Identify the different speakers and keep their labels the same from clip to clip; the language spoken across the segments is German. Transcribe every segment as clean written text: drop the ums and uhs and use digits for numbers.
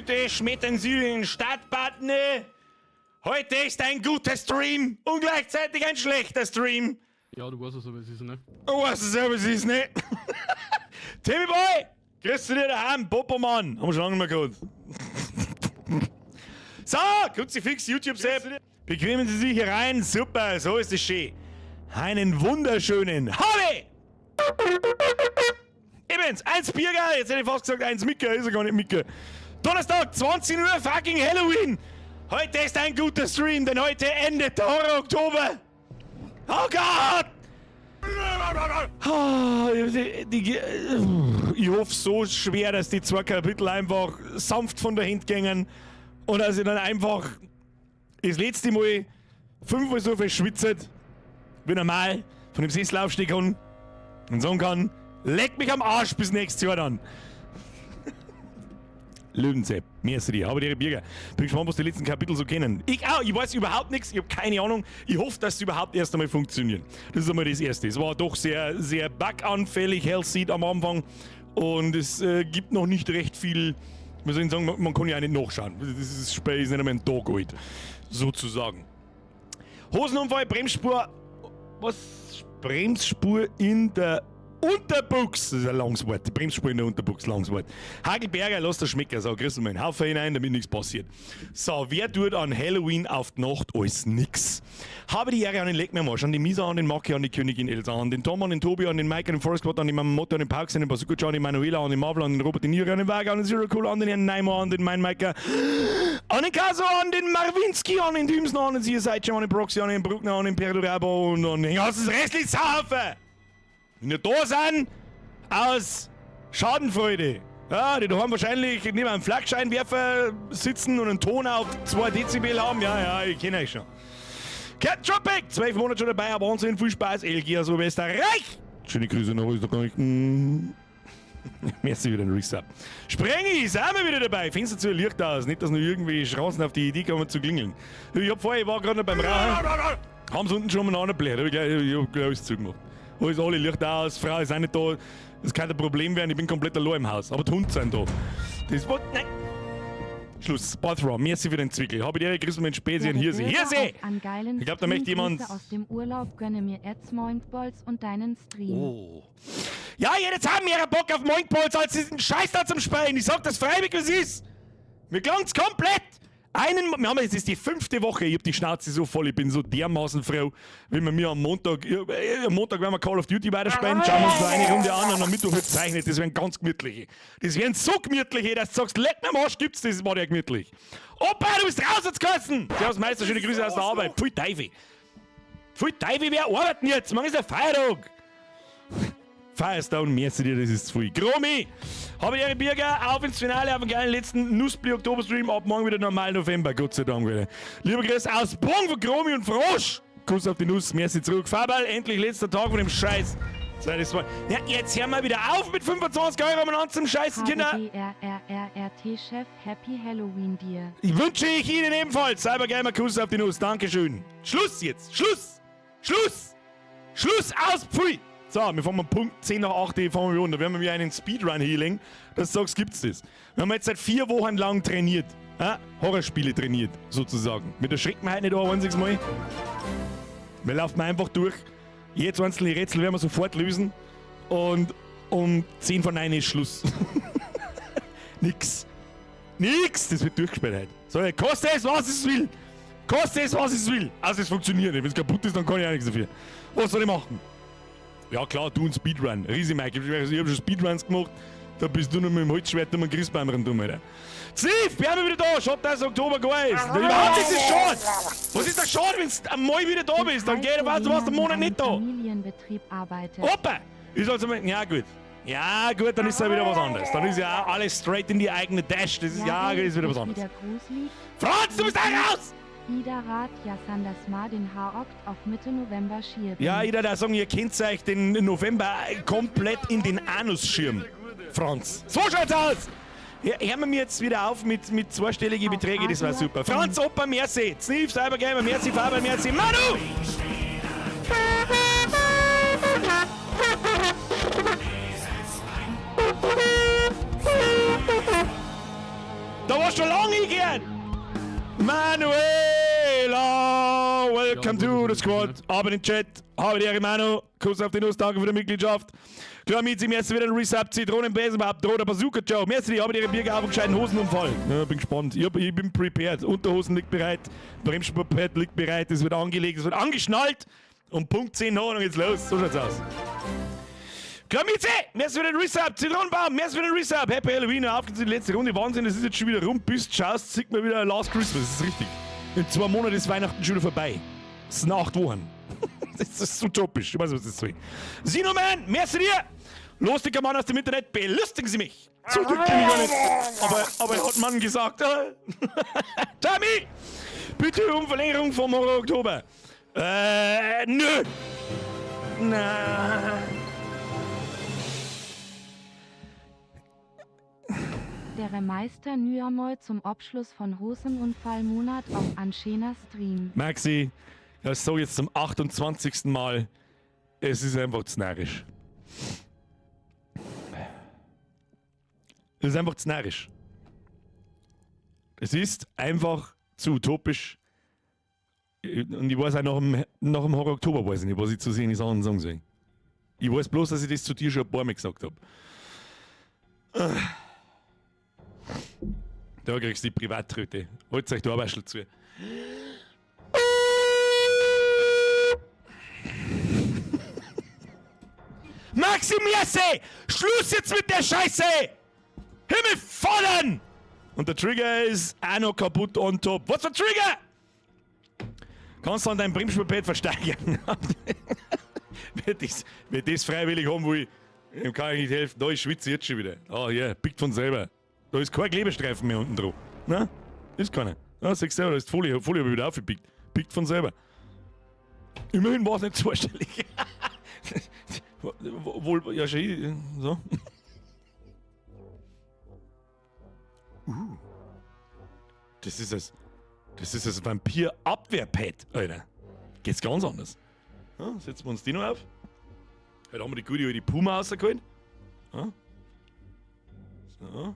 Speaker 1: Bitte schmettern Sie den Startbutton. Heute ist ein guter Stream und gleichzeitig ein schlechter Stream.
Speaker 2: Ja, du weißt es aber, es ist, ne?
Speaker 1: Du weißt es aber, es ist, ne? Timmy Boy, grüß dich daheim, Popomann. Haben wir schon lange nicht mehr gehabt. So, Kruzifix, YouTube-Sepp. Bequemen Sie sich hier rein. Super, so ist es schön. Einen wunderschönen Hobby! Übrigens, 1 Bierger, jetzt hätte ich fast gesagt 1 Micker, ist er gar nicht Micker. Donnerstag, 20 Uhr, fucking Halloween. Heute ist ein guter Stream, denn heute endet der Horror-Oktober. Oh Gott! Ich hoffe so schwer, dass die 2 Kapitel einfach sanft von der Hand gingen und dass ich dann einfach das letzte Mal 5-mal so viel schwitze, wie normal von dem Sessel aufstehen kann und sagen kann, leck mich am Arsch bis nächstes Jahr dann. Löwensepp, merci dir, habe die Bierger. Bin gespannt, was die letzten Kapitel so kennen. Ich weiß überhaupt nichts, ich habe keine Ahnung. Ich hoffe, dass sie überhaupt erst einmal funktionieren. Das ist einmal das Erste. Es war doch sehr, sehr buganfällig, Hellseed am Anfang. Und es gibt noch nicht recht viel, wir sollen sagen, man kann ja auch nicht nachschauen. Das Spiel ist nicht einmal ein Tag alt, sozusagen. Hosenunfall, Bremsspur, was? Bremsspur in der Unterbuchs, das ist ein langes Wort. Die Bremsspur in der Unterbuchs, langes Wort. Hagelberger, lass das schmecken. So, grüß mal einen Haufen hinein, damit nichts passiert. So, wer tut an Halloween auf die Nacht alles nix? Habe die Ehre an den Leck mir Marsch, an den Misa, an den Maki, an die Königin Elsa, an den Tom, an den Tobi, an den Mike, an den Forest Squad, an den Mamamoto, an den Pauks, an den Basukucha, an den Manuela, an den Marvel, an den Robert, den Niri, an den Wager, an den Zero Cool, an den Herrn Neymar, an den Meinmaker, an den Kaso, an den Marwinski, an den Dümsner, an den Sieseitchen, an den Proxy, an den Bruckner, an den Perdurabo und an den ganzen restlichen Haufen. Die nicht da sind, aus Schadenfreude. Ja, die da haben wahrscheinlich neben einem Flakscheinwerfer sitzen und einen Ton auf 2 Dezibel haben. Ja, ich kenne euch schon. Captain Tropic, 12 Monate schon dabei, aber Wahnsinn, viel Spaß. Elgia, so Österreich. Schöne Grüße nach Österreich. Merci wieder ein Resub. Sprengi, sind wir wieder dabei. Fenster zu Licht aus. Nicht, dass noch irgendwie Straßen auf die Idee kommen zu klingeln. Ich war gerade noch beim Rauchen. Haben sie unten schon mal angebläht. Ich hab gleich alles zugemacht. Alles alle Lichter aus, Frau ist auch nicht da. Das kann ein Problem werden, ich bin komplett allein im Haus. Aber die Hunde sind da. Das war. Nein! Schluss. Bathroom, merci für den Zwickel. Habe ich dir gerissen mit Späßchen. Hier sie. Ich glaube, da möchte jemand.
Speaker 3: Aus dem Urlaub gönne mir Ads Moinkbolz und deinen Stream.
Speaker 1: Oh. Ja, jetzt haben wir Bock auf Moinkbolz als diesen Scheiß da zum Spielen. Ich sag das freiwillig, wie es ist. Mir klang's komplett. Es ist die 5. Woche, ich hab die Schnauze so voll, ich bin so dermaßen froh, wenn wir mir am Montag werden wir Call of Duty weiterspielen, schauen wir uns noch eine Runde an und am Mittwoch wird gezeichnet, das wären ganz gemütliche. Das wären so gemütliche, dass du sagst, leck mir am Arsch gibt's, das war ja gemütlich. Opa, du bist raus jetzt Kosten! Servus Meister, schöne Grüße aus der Arbeit. Pfui Teufel. Pfui Teufel, wer arbeitet denn jetzt? Morgen ist ein Feiertag. Firestone, merci dir, das ist zu viel. Gromi, habe ich Ihre Bürger auf ins Finale, auf den geilen letzten Nussbli-Oktober-Stream, ab morgen wieder normal November, Gott sei Dank wieder. Lieber Grüß aus Bonn von Gromi und Frosch. Kuss auf die Nuss, merci zurück. Fabel, endlich letzter Tag von dem Scheiß. Ja, jetzt hören wir wieder auf mit 25 € am Land zum Scheißen, Kinder.
Speaker 3: DRRRRT-Chef, Happy Halloween dir.
Speaker 1: Ich wünsche ich Ihnen ebenfalls. Selber gerne mal Kuss auf die Nuss, Dankeschön. Schluss jetzt, Schluss, Schluss, Schluss, aus, pfui. So, wir fangen um Punkt 10 nach 8 fahren wir runter. Da werden wir wieder einen Speedrun-Healing. Das sagst, gibt's das. Wir haben jetzt seit 4 Wochen lang trainiert. Horrorspiele trainiert, sozusagen. Mit der schreckt man halt nicht ein einziges Mal. Wir laufen einfach durch. Jedes einzelne Rätsel werden wir sofort lösen. Und um 10 von 9 ist Schluss. Nix. Das wird durchgespielt heute. So, kostet es, was es will. Kostet es, was es will. Also es funktioniert nicht. Wenn es kaputt ist, dann kann ich auch nichts dafür. Was soll ich machen? Ja klar, du und Speedrun. Riesig, Mike. Ich hab schon Speedruns gemacht. Da bist du noch mit dem Holzschwert und mit dem Christbaum rum, Alter. Steve, wir haben wieder da. Schaut, dass Oktober gar ist. Überhaupt ist es schade. Was ist das schade, wenn du einmal wieder da bist? Dann geht weißt du was, der Monat nicht da.
Speaker 3: Familienbetrieb arbeitet.
Speaker 1: Opa! Ist also mal, ja gut. Ja gut, dann ist ja wieder was anderes. Dann ist ja auch alles straight in die eigene Dash. Das ist ja ist wieder was anderes. Franz, du bist da raus!
Speaker 3: Ida Rat, Jassan das Ma den Haarockt auf Mitte November schieben.
Speaker 1: Ja, Ida, da sagen, ihr könnt euch den November komplett in den Anus schirmen. Franz. So schaut's aus! Hören wir mir jetzt wieder auf mit zweistelligen Beträgen, das war super. Franz, Opa, merci. Snief, selber gerne, merci, Fabian, merci. Manu! Da warst du lange gern! Manuela! Welcome to the squad. Aber im Chat. Habe die Ehre, Manu. Kuss auf die Nuss, danke für die Mitgliedschaft. Klar, Mietzi, mir ist wieder ein Reset, Zitronenbesen, überhaupt roter Bazooka, ciao. Merci, habe die Ehre, Bier auf und gescheiten Hosenunfall. Ja, bin gespannt. Ich bin prepared. Unterhosen liegt bereit. Bremsspurt liegt bereit. Es wird angelegt, es wird angeschnallt. Und Punkt 10 nach und geht's los. So schaut's aus. Klar, Mietzi, mir ist wieder ein Reset, Zitronenbaum, mir ist wieder ein Reset. Happy Halloween, auf geht's in die letzte Runde. Wahnsinn, das ist jetzt schon wieder rum. Bist, schaust, sieht mir wieder Last Christmas. Das ist richtig. In 2 Monaten ist Weihnachten schon wieder vorbei. Das sind 8 Wochen. Das ist so utopisch. Ich weiß, was das soll. Sinoman, merci dir! Lustiger Mann aus dem Internet, belustigen Sie mich! So dick bin ich gar nicht. Aber hat Mann gesagt. Tommy! Bitte um Verlängerung vom Oktober. Nö! Na.
Speaker 3: Der Meister Nyamol zum Abschluss von Hosenunfallmonat auf Anschena Stream.
Speaker 1: Maxi, das so jetzt zum 28. Mal. Es ist einfach zu narrisch. Es ist einfach zu narrisch. Es ist einfach zu utopisch. Und ich weiß auch nach dem Horror Oktober weiß ich nicht, was ich zu sehen ist anderen Song soll. Ich weiß bloß, dass ich das zu dir schon ein paar Mal gesagt habe. Da kriegst du die Privattröte. Holt euch die Arbeitschel zu. Maxi Miesse! Schluss jetzt mit der Scheiße! Himmel fallen! Und der Trigger ist auch noch kaputt on top. Was für Trigger? Kannst du an deinem Bremsspurt versteigern? Wer das freiwillig haben will, dem kann ich nicht helfen. Da ist Schwitze jetzt schon wieder. Ah ja, pickt von selber. Da ist kein Klebestreifen mehr unten drauf. Na? Ist keiner. Ja, siehst du, da ist die Folie habe ich wieder aufgepickt. Pickt von selber. Immerhin war es nicht zweistellig. Wohl, ja, schon. So. Das ist das Vampir-Abwehr-Pad, Alter. Geht's ganz anders. Ja, setzen wir uns die noch auf. Heute haben wir die gute alte Puma rausgeholt. Ja. So.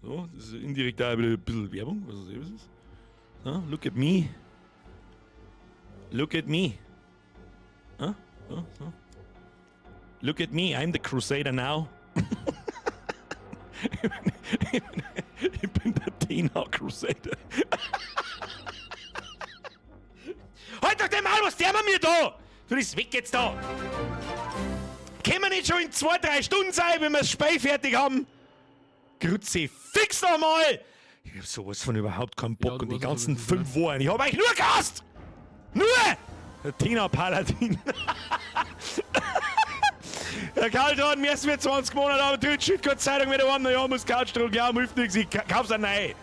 Speaker 1: So, das ist indirekt auch wieder ein bisschen Werbung, was das eben ist. So, look at me. Look at me. Ja, so, so. Look at me, I'm the Crusader now. Ich bin der Tina Crusader. Halt doch den Maul, was der mir da? Du bist weg jetzt da. Können wir nicht schon in 2-3 Stunden sein, wenn wir das Spiel fertig haben? Grütze, fix nochmal! Ich hab sowas von überhaupt keinen Bock und die ganzen 5 Wochen. Ich hab euch nur gehasst! Nur! Der Tina Paladin. Der Karl hat mir erst 20 Monate aber tut shit keine Zeitung wieder an. Ja, muss Couchdruck, ja, hilft nichts. Ich kauf's eine neue.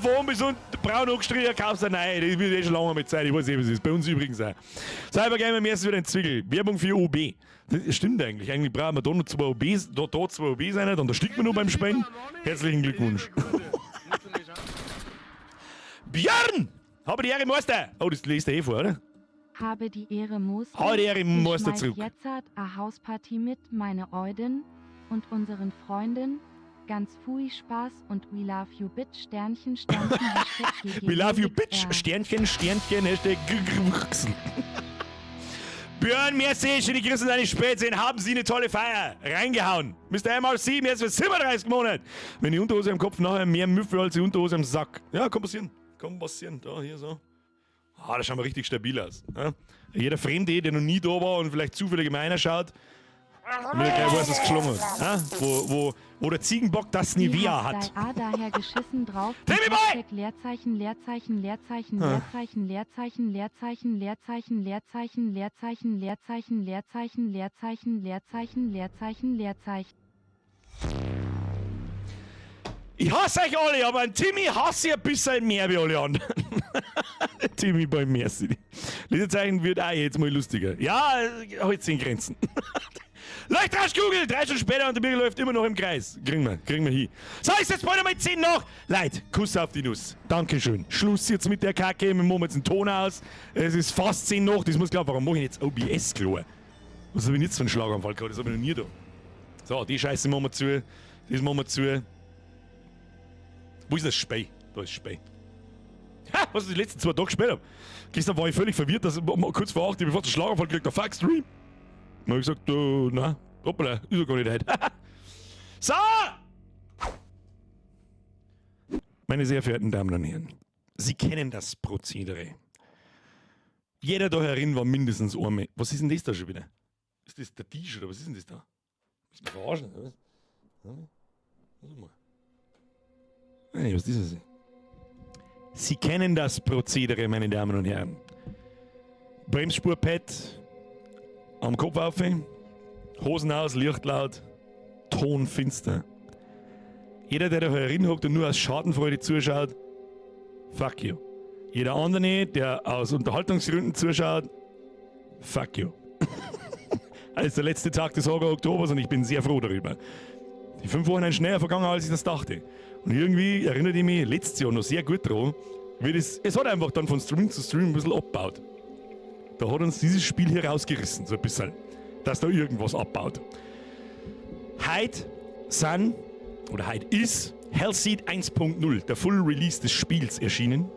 Speaker 1: Von oben bis unten braun angestrichen, kauf's eine neue. Das wird schon lange mit Zeit. Ich weiß nicht, was es ist. Bei uns übrigens auch. Cybergamer mir erst wieder ein Zwickel. Werbung für OB. Das stimmt eigentlich. Eigentlich brauchen wir da noch 2 OBs, da 2 OBs rein, und da stickt man nur beim Spenden. Herzlichen Glückwunsch. Björn! Habe die Ehre, Meister! Oh, das liest er vor, oder?
Speaker 3: Habe die Ehre, Moos.
Speaker 1: Habe die Ehre, Meister zurück.
Speaker 3: Jetzt hat eine Hausparty mit meine Euden und unseren Freunden. Ganz fui Spaß und we love you bitch, Sternchen, Sternchen, Hashtag GG.
Speaker 1: We love you bitch, Sternchen, Sternchen, Hashtag Björn, merci, schöne Grüße an deine Spätzchen. Haben Sie eine tolle Feier. Reingehauen. Mr. MRC, mir ist für 37 Monate. Wenn die Unterhose am Kopf nachher mehr Müffel als die Unterhose am Sack. Ja, kann passieren. Kann passieren. Da, hier so. Ah, das schaut mal richtig stabil aus. Ja? Jeder Fremde, der noch nie da war und vielleicht zufällig in meiner schaut, damit er gleich weiß, was geschlungen hat. Ja? Wo der Ziegenbock das Nivea hat.
Speaker 3: Daher geschissen drauf. Leerzeichen, Leerzeichen, Leerzeichen, Leerzeichen, Leerzeichen, Leerzeichen, Leerzeichen, Leerzeichen, Leerzeichen, Leerzeichen, Leerzeichen, Leerzeichen, Leerzeichen, Leerzeichen, Leerzeichen.
Speaker 1: Ich hasse euch alle, aber an Timmy hasse ich ein bisschen mehr wie alle anderen. Timmy bei Merci. Lesezeichen wird auch jetzt mal lustiger. Ja, halt in Grenzen. Leuchtrasch Google, 3 Stunden später und der Birger läuft immer noch im Kreis. Kriegen wir hin. So, ist jetzt bald einmal 10 noch. Leute, Kuss auf die Nuss. Dankeschön. Schluss jetzt mit der Kacke. Wir machen jetzt einen Ton aus. Es ist fast 10 noch. Das muss klar, warum mache ich jetzt OBS klar? Was habe ich jetzt für einen Schlaganfall gehabt? Das habe ich noch nie da. So, die Scheiße machen wir zu. Das machen wir zu. Wo ist das Spey? Da ist Spey. Ha, was ich die letzten 2 Tage gespielt habe. Gestern war ich völlig verwirrt, dass kurz vor 8, bevor der Schlaganfall kriegt, der Fuck Stream. Dann habe ich gesagt, nein, hoppala, ist ja gar nicht heute. So! Meine sehr verehrten Damen und Herren, Sie kennen das Prozedere. Jeder da herin war mindestens einmal. Was ist denn das da schon wieder? Ist das der Tisch oder was ist denn das da? Ist mich verarschen, oder was? Warte mal. Hey, was ist das? Sie kennen das Prozedere, meine Damen und Herren. Bremsspurpad am Kopf auf, Hosen aus, Licht laut, Ton finster. Jeder, der da herin hockt und nur aus Schadenfreude zuschaut, fuck you. Jeder andere, der aus Unterhaltungsgründen zuschaut, fuck you. Also der letzte Tag des Oktobers und ich bin sehr froh darüber. Die 5 Wochen sind schneller vergangen, als ich das dachte. Und irgendwie erinnert ich mich letztes Jahr noch sehr gut daran, wie es hat einfach dann von Stream zu Stream ein bisschen abgebaut. Da hat uns dieses Spiel hier rausgerissen, so ein bisschen, dass da irgendwas abbaut. Heute ist Hellseed 1.0, der Full Release des Spiels, erschienen.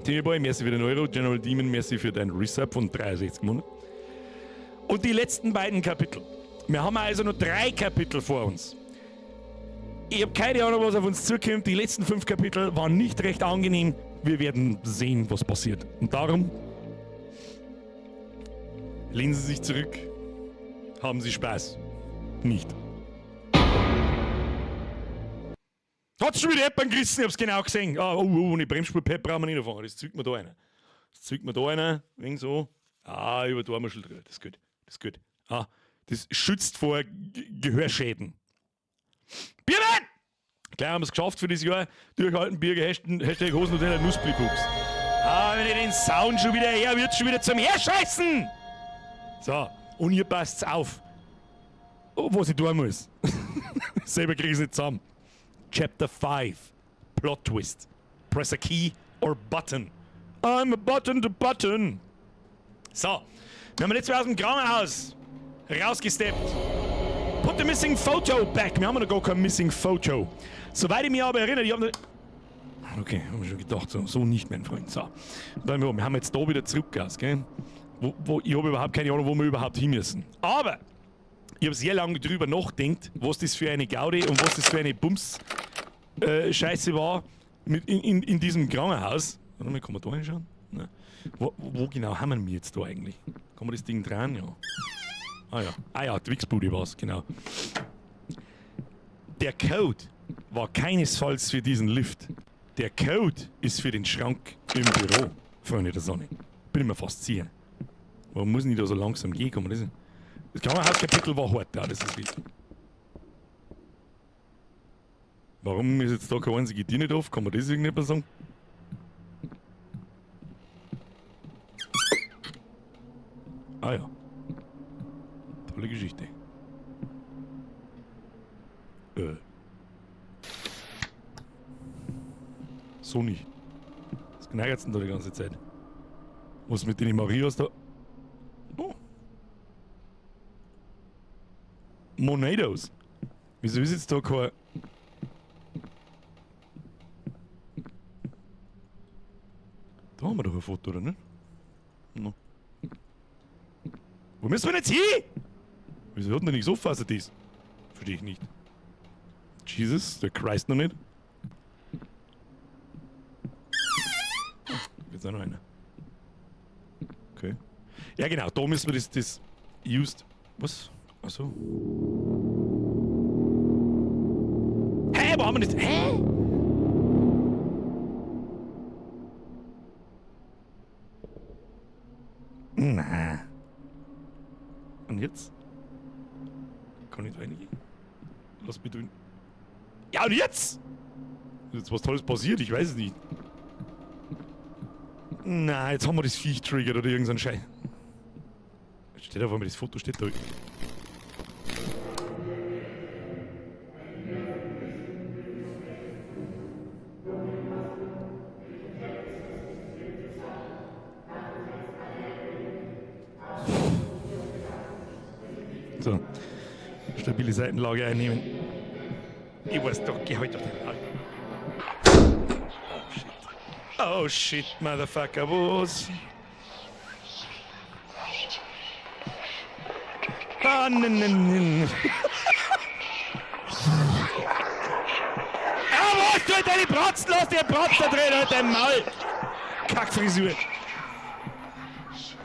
Speaker 1: Timmy Boy, merci für den Euro. General Demon, merci für deinen Resub von 63 Monaten. Und die letzten beiden Kapitel. Wir haben also noch 3 Kapitel vor uns. Ich habe keine Ahnung, was auf uns zukommt. Die letzten 5 Kapitel waren nicht recht angenehm. Wir werden sehen, was passiert. Und darum lehnen Sie sich zurück. Haben Sie Spaß. Nicht. Hat schon wieder jemand gerissen, ich hab's genau gesehen. Ohne Bremsspurpad brauchen wir nicht anfangen. Das zieht mir da einer. Wegen so. Über die Armmuschel drüber. Das ist gut. Das schützt vor Gehörschäden. Biermann! Gleich haben wir es geschafft für dieses Jahr. Durchhalten, Bierger, Hashtag Hosenhotel, Nussblickhups. Wenn ich den Sound schon wieder her, wird schon wieder zum Herscheißen! So, und ihr passt's auf. Was ich tun muss. Selber krieg ich's nicht zusammen. Chapter 5. Plot Twist. Press a key or button. I'm a button to button. So, wir haben jetzt wieder aus dem Krankenhaus rausgesteppt. Put the missing photo back. Wir haben noch gar kein missing photo. Soweit ich mich aber erinnere, ich habe okay, haben wir schon gedacht, so nicht, mein Freund. So, wir haben jetzt da wieder zurückgegangen, gell? Ich habe überhaupt keine Ahnung, wo wir überhaupt hin müssen. Aber ich habe sehr lange drüber nachgedacht, was das für eine Gaudi und was das für eine Bums-Scheiße war in diesem Krankenhaus. Warte mal, kann man da hinschauen? Nein. Wo genau haben wir jetzt da eigentlich? Kann man das Ding drehen? Ja. Ah ja, Twixbude war es, genau. Der Code war keinesfalls für diesen Lift. Der Code ist für den Schrank im Büro, Freunde der Sonne. Bin ich mir fast sicher. Warum muss ich da so langsam gehen? Kann man das Krankenhauskapitel war hart, ja, das ist wichtig. Warum ist jetzt da keine einzige Tür nicht auf? Kann man das irgendjemand sagen? Ah ja. Tolle Geschichte. So nicht. Was kneigert's denn da die ganze Zeit? Was mit den Marias da? Oh. Monados. Wieso ist jetzt da kein... Da haben wir doch ein Foto, oder nicht? No. Wo müssen wir jetzt hin? Wieso hat denn nicht so fassen dies? Verstehe ich nicht. Jesus, der Christ noch nicht. Jetzt auch noch einer. Okay. Ja genau, da müssen wir das used. Was? Achso. Hä, wo haben wir das? Hä? Na. Und jetzt? Kann ich da reingehen? Lass mich drin. Ja, und jetzt? Ist jetzt was Tolles passiert? Ich weiß es nicht. Na, jetzt haben wir das Viech triggert oder irgendein Scheiß. Steht auf einmal, das Foto steht da. So. Stabile Seitenlage einnehmen. Ich weiß doch, geh halt doch den Alter. Oh shit, motherfucker, was? Ah, nein. Ah, was? Du deine Bratzen, lass dir Bratzen da drin, halt dein Maul! Kackfrisur!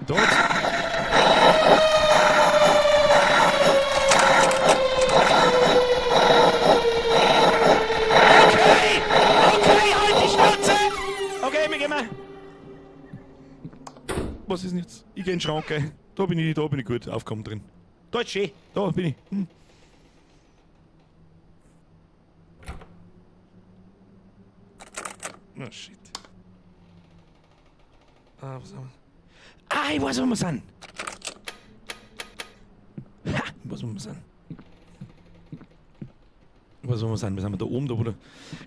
Speaker 1: Dort! Okay, halt die Schnauze! Okay, wir gehen mal. Was ist denn jetzt? Ich geh in den Schrank, ey. Da bin ich gut aufgekommen drin. Da ist schön, da bin ich. Oh shit. Ah, was haben wir? Ah, ich weiß, wo wir sind. Ha, ich weiß, wo wir sind. Was soll man sagen? Wir sind da oben, da wo der.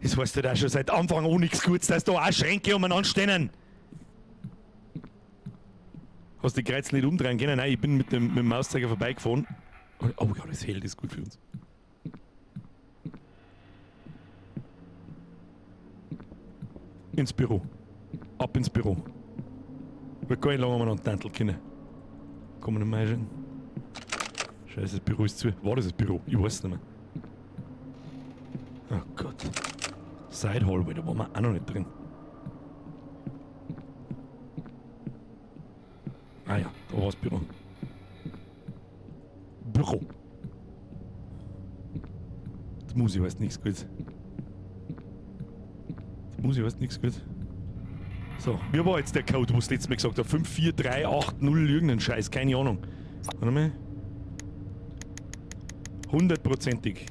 Speaker 1: Das heißt halt auch schon seit Anfang an nichts Gutes, dass da auch Schränke umeinander stehen. Hast du die Kreuz nicht umdrehen können? Nein, ich bin mit dem Mauszeiger vorbeigefahren. Oh ja, das hält, ist gut für uns. Ins Büro. Ab ins Büro. Wird gar nicht lange umeinander tanteln können. Kann man nicht mehr reinschauen. Scheiße, das Büro ist zu. War das Büro? Ich weiß es nicht mehr. Oh Gott. Side Hallway, da waren wir auch noch nicht drin. Ah ja, da war das Büro. Büro. Die Musik heißt nichts gut. Die Musik heißt nichts gut. So, wie war jetzt der Code, wo es letztes Mal gesagt hat? 54380 irgendeinen Scheiß, keine Ahnung. Warte mal. 100%ig.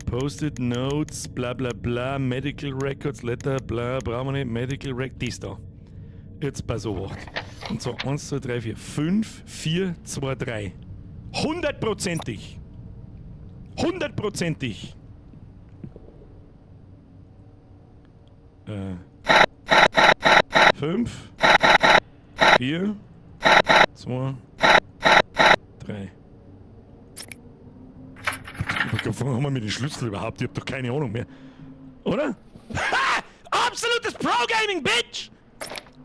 Speaker 1: Posted Notes, bla bla bla, Medical Records, Letter, bla, brauchen wir nicht, Medical Records, dies da. Jetzt bei so was. Und so, 1, 2, 3, 4, 5, 4, 2, 3. 100%ig. 100%ig. 5, 4, 2, 3. Warum haben wir mit den Schlüssel überhaupt? Ich hab doch keine Ahnung mehr. Oder? Ha! Absolutes Pro-Gaming, Bitch!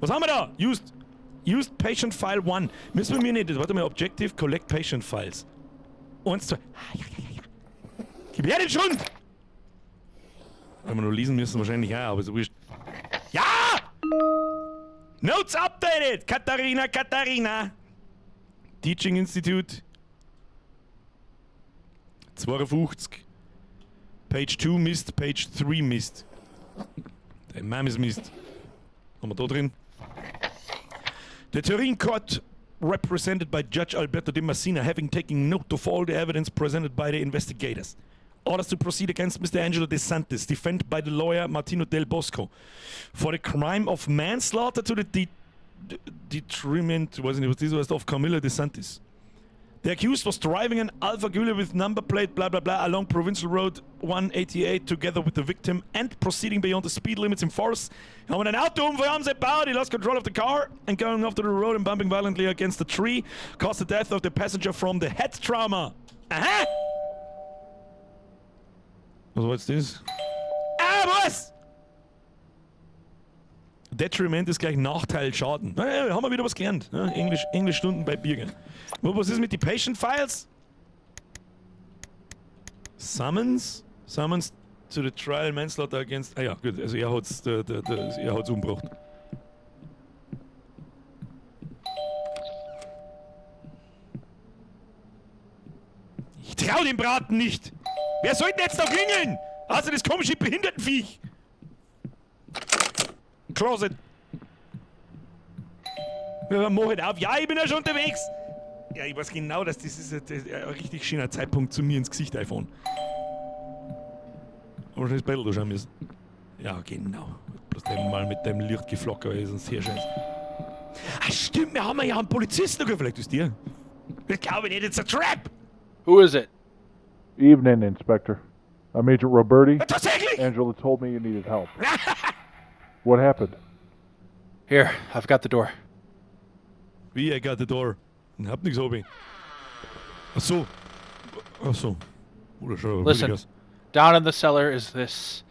Speaker 1: Was haben wir da? Used Patient File 1. Müssen wir mir nicht. Warte mal, Objective Collect Patient Files. 1, 2. Ja. Gib her den Schund! Wenn wir nur lesen müssen, wahrscheinlich auch, aber so wurscht. Ja! Notes updated! Katharina! Teaching Institute. 52. Page 2 Mist, Page 3 Mist. Der Mann ist Mist. Haben wir da drin? The Turin Court, represented by Judge Alberto de Messina, having taken note of all the evidence presented by the investigators. Orders to proceed against Mr. Angelo De Santis, defended by the lawyer Martino Del Bosco, for the crime of manslaughter to the detriment, of Camilo De Santis. The accused was driving an Alfa Giulia with number plate blah blah blah along Provincial Road 188 together with the victim and proceeding beyond the speed limits in force. Haben wir einen Autounfall, haben sie gebaut, he lost control of the car and going off to the road and bumping violently against the tree caused the death of the passenger from the head trauma. Aha! Was war jetzt das? Ah, was? Detriment ist gleich Nachteil, Schaden. Ja, haben wir wieder was gelernt. Ja, Englischstunden bei Birgen. Was ist mit den Patient Files? Summons to the trial manslaughter against. Ah ja, gut, also er hat's umgebracht. Ich trau dem Braten nicht! Wer soll denn jetzt noch klingeln? Außer das komische Behindertenviech! Closet! Ja, mach halt auf. Ja, ich bin ja schon unterwegs! Ja, ich weiß genau, dass das ist ein richtig schöner Zeitpunkt zu mir ins Gesicht iPhone. Aber schon das Battle da schauen müssen. Ja, genau. Bloß mal mit dem Lichtgeflocker ist uns sehr schön. Ah, stimmt, wir haben ja einen Polizisten gerufen. Vielleicht ist der. Ich glaube nicht, it's a trap!
Speaker 2: Who is it?
Speaker 4: Evening, Inspector. I'm Agent Roberti.
Speaker 1: Tatsächlich!
Speaker 4: Angela told me you needed help. What happened?
Speaker 2: Here, I've got the door.
Speaker 1: Wie, I got the door? Ich hab nichts oben. Ach so. Oder schon.
Speaker 2: Listen, down in the cellar is this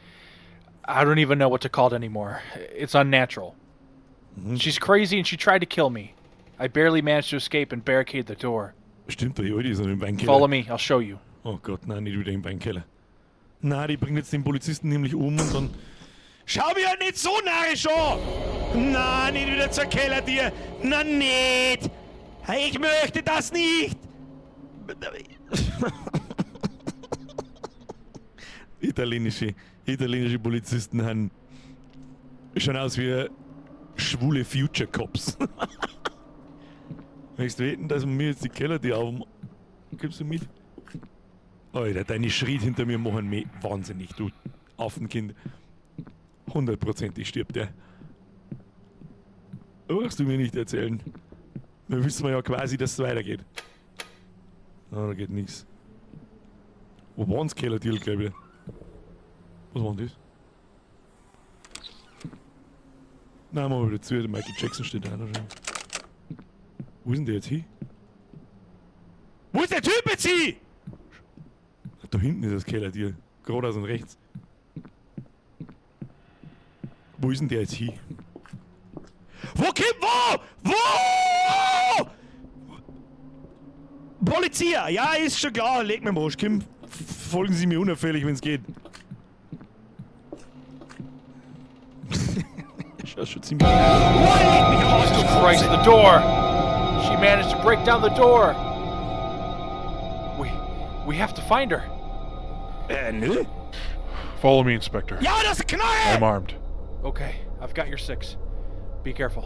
Speaker 2: I don't even know what to call it anymore. It's unnatural. She's crazy and she tried to kill me. I barely managed to escape and barricade the door.
Speaker 1: Stimmt, die Alte ist noch im Weinkeller.
Speaker 2: Follow me, I'll show you.
Speaker 1: Oh Gott, nein, nicht wieder im Weinkeller. Nein, die bringt jetzt den Polizisten nämlich um und dann... Schau mich halt nicht so narrisch an! Nein, nicht wieder zur Kellertür! Na nicht! Ich möchte das nicht! Italienische Polizisten haben schauen aus wie schwule Future Cops. Möchtest du wetten, dass wir mir jetzt die Kellertür aufmachen? Gibst du mit? Alter, deine Schritte hinter mir machen mich wahnsinnig, du Affenkind. 100%ig stirbt der. Brauchst du mir nicht erzählen. Wir wissen ja quasi, dass es weitergeht. Ah, da geht nichts. Wo waren das Kellertür, glaube ich? Was war denn das? Nein, machen wir wieder zu. Der Michael Jackson steht da noch schon. Wo ist denn der jetzt hin? Wo ist der Typ jetzt hin? Da hinten ist das Kellertür. Geradeaus und rechts. Wo ist denn der jetzt hin? Wo? Polizei! Ja, ist schon klar. Leg mir mal. Kim, folgen Sie mir unauffällig, wenn es geht. Schaut schon ziemlich...
Speaker 2: Jesus Christ, the door! She managed to break down the door! We have to find her.
Speaker 1: Nö?
Speaker 4: Follow me, Inspector.
Speaker 1: Ja, das ist Knarre!
Speaker 4: I'm armed.
Speaker 2: Okay, I've got your 6. Be careful.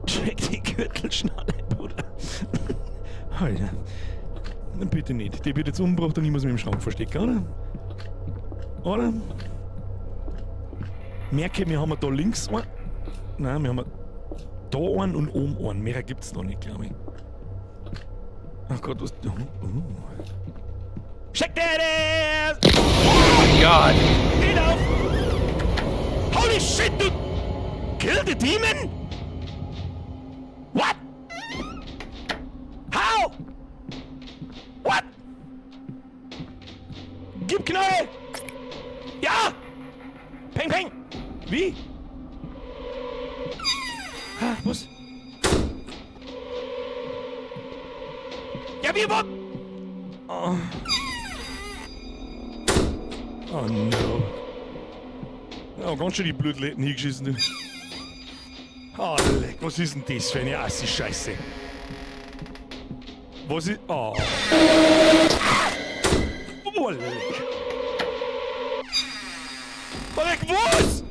Speaker 1: Check die Gürtelschnalle, Bruder. Alter. Na, bitte nicht. Die wird jetzt umgebracht und ich muss mich im Schrank verstecken, oder? Oder? Merke, wir haben da links einen. Nein, wir haben da einen und oben einen. Mehr gibt's noch nicht, glaube ich. Ach Gott, was... Check that ass!
Speaker 2: Oh my God!
Speaker 1: Geht auf! Holy shit, du... Kill the demon? What? How? What? Gib Knall! Ja! Peng, peng! Wie? Ha, was? Ja, wie, wo? Oh. Oh no. Oh, ganz schön die Blutletten hingeschissen, du. Oh, leck, was ist denn das für eine Assi-Scheiße? Was ist... Oh. Oh, leck. Oh, leck, was?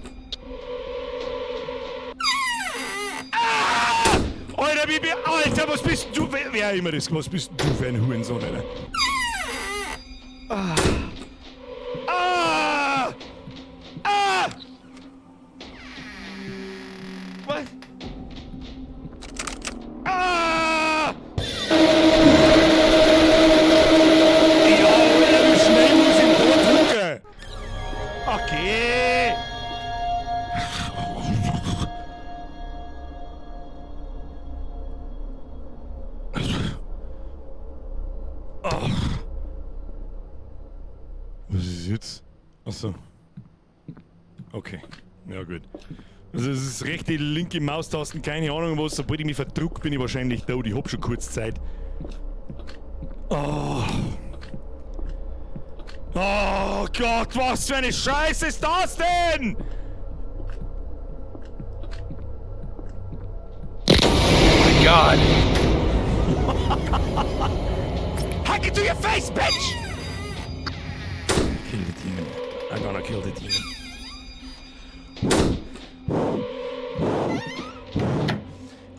Speaker 1: Ah! Alter, Alter, was bist du... Wer immer das... Was bist du für ein Hurensohn, Alter? Ah. Ah! Ah! Was? Ah! Ja, Alter, wie schnell muss ich da drücken? Okay. Oh. Was ist jetzt? Achso. Okay. Ja, gut. Also, es ist rechte, linke Maustasten, keine Ahnung was. Sobald ich mich verdruck, bin ich wahrscheinlich tot. Ich hab schon kurz Zeit. Oh. Oh Gott, was für eine Scheiße ist das denn?
Speaker 2: Oh my God!
Speaker 1: Hack it to your face, bitch! Kill the demon. I'm gonna kill the demon.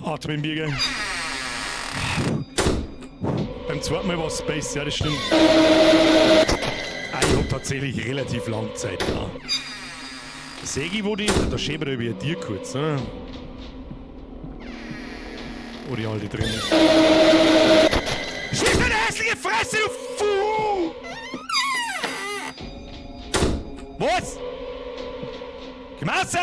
Speaker 1: Atmen, Birger. Beim zweiten Mal war es Space, ja, das stimmt. Ich hab tatsächlich relativ lang Zeit, ja. Segi, wo die... Da schäbert er wie ein Tier kurz, oder? Wo die alte drin ist. Schieß deine hässliche Fresse, du Fuh! Was? Gemasse!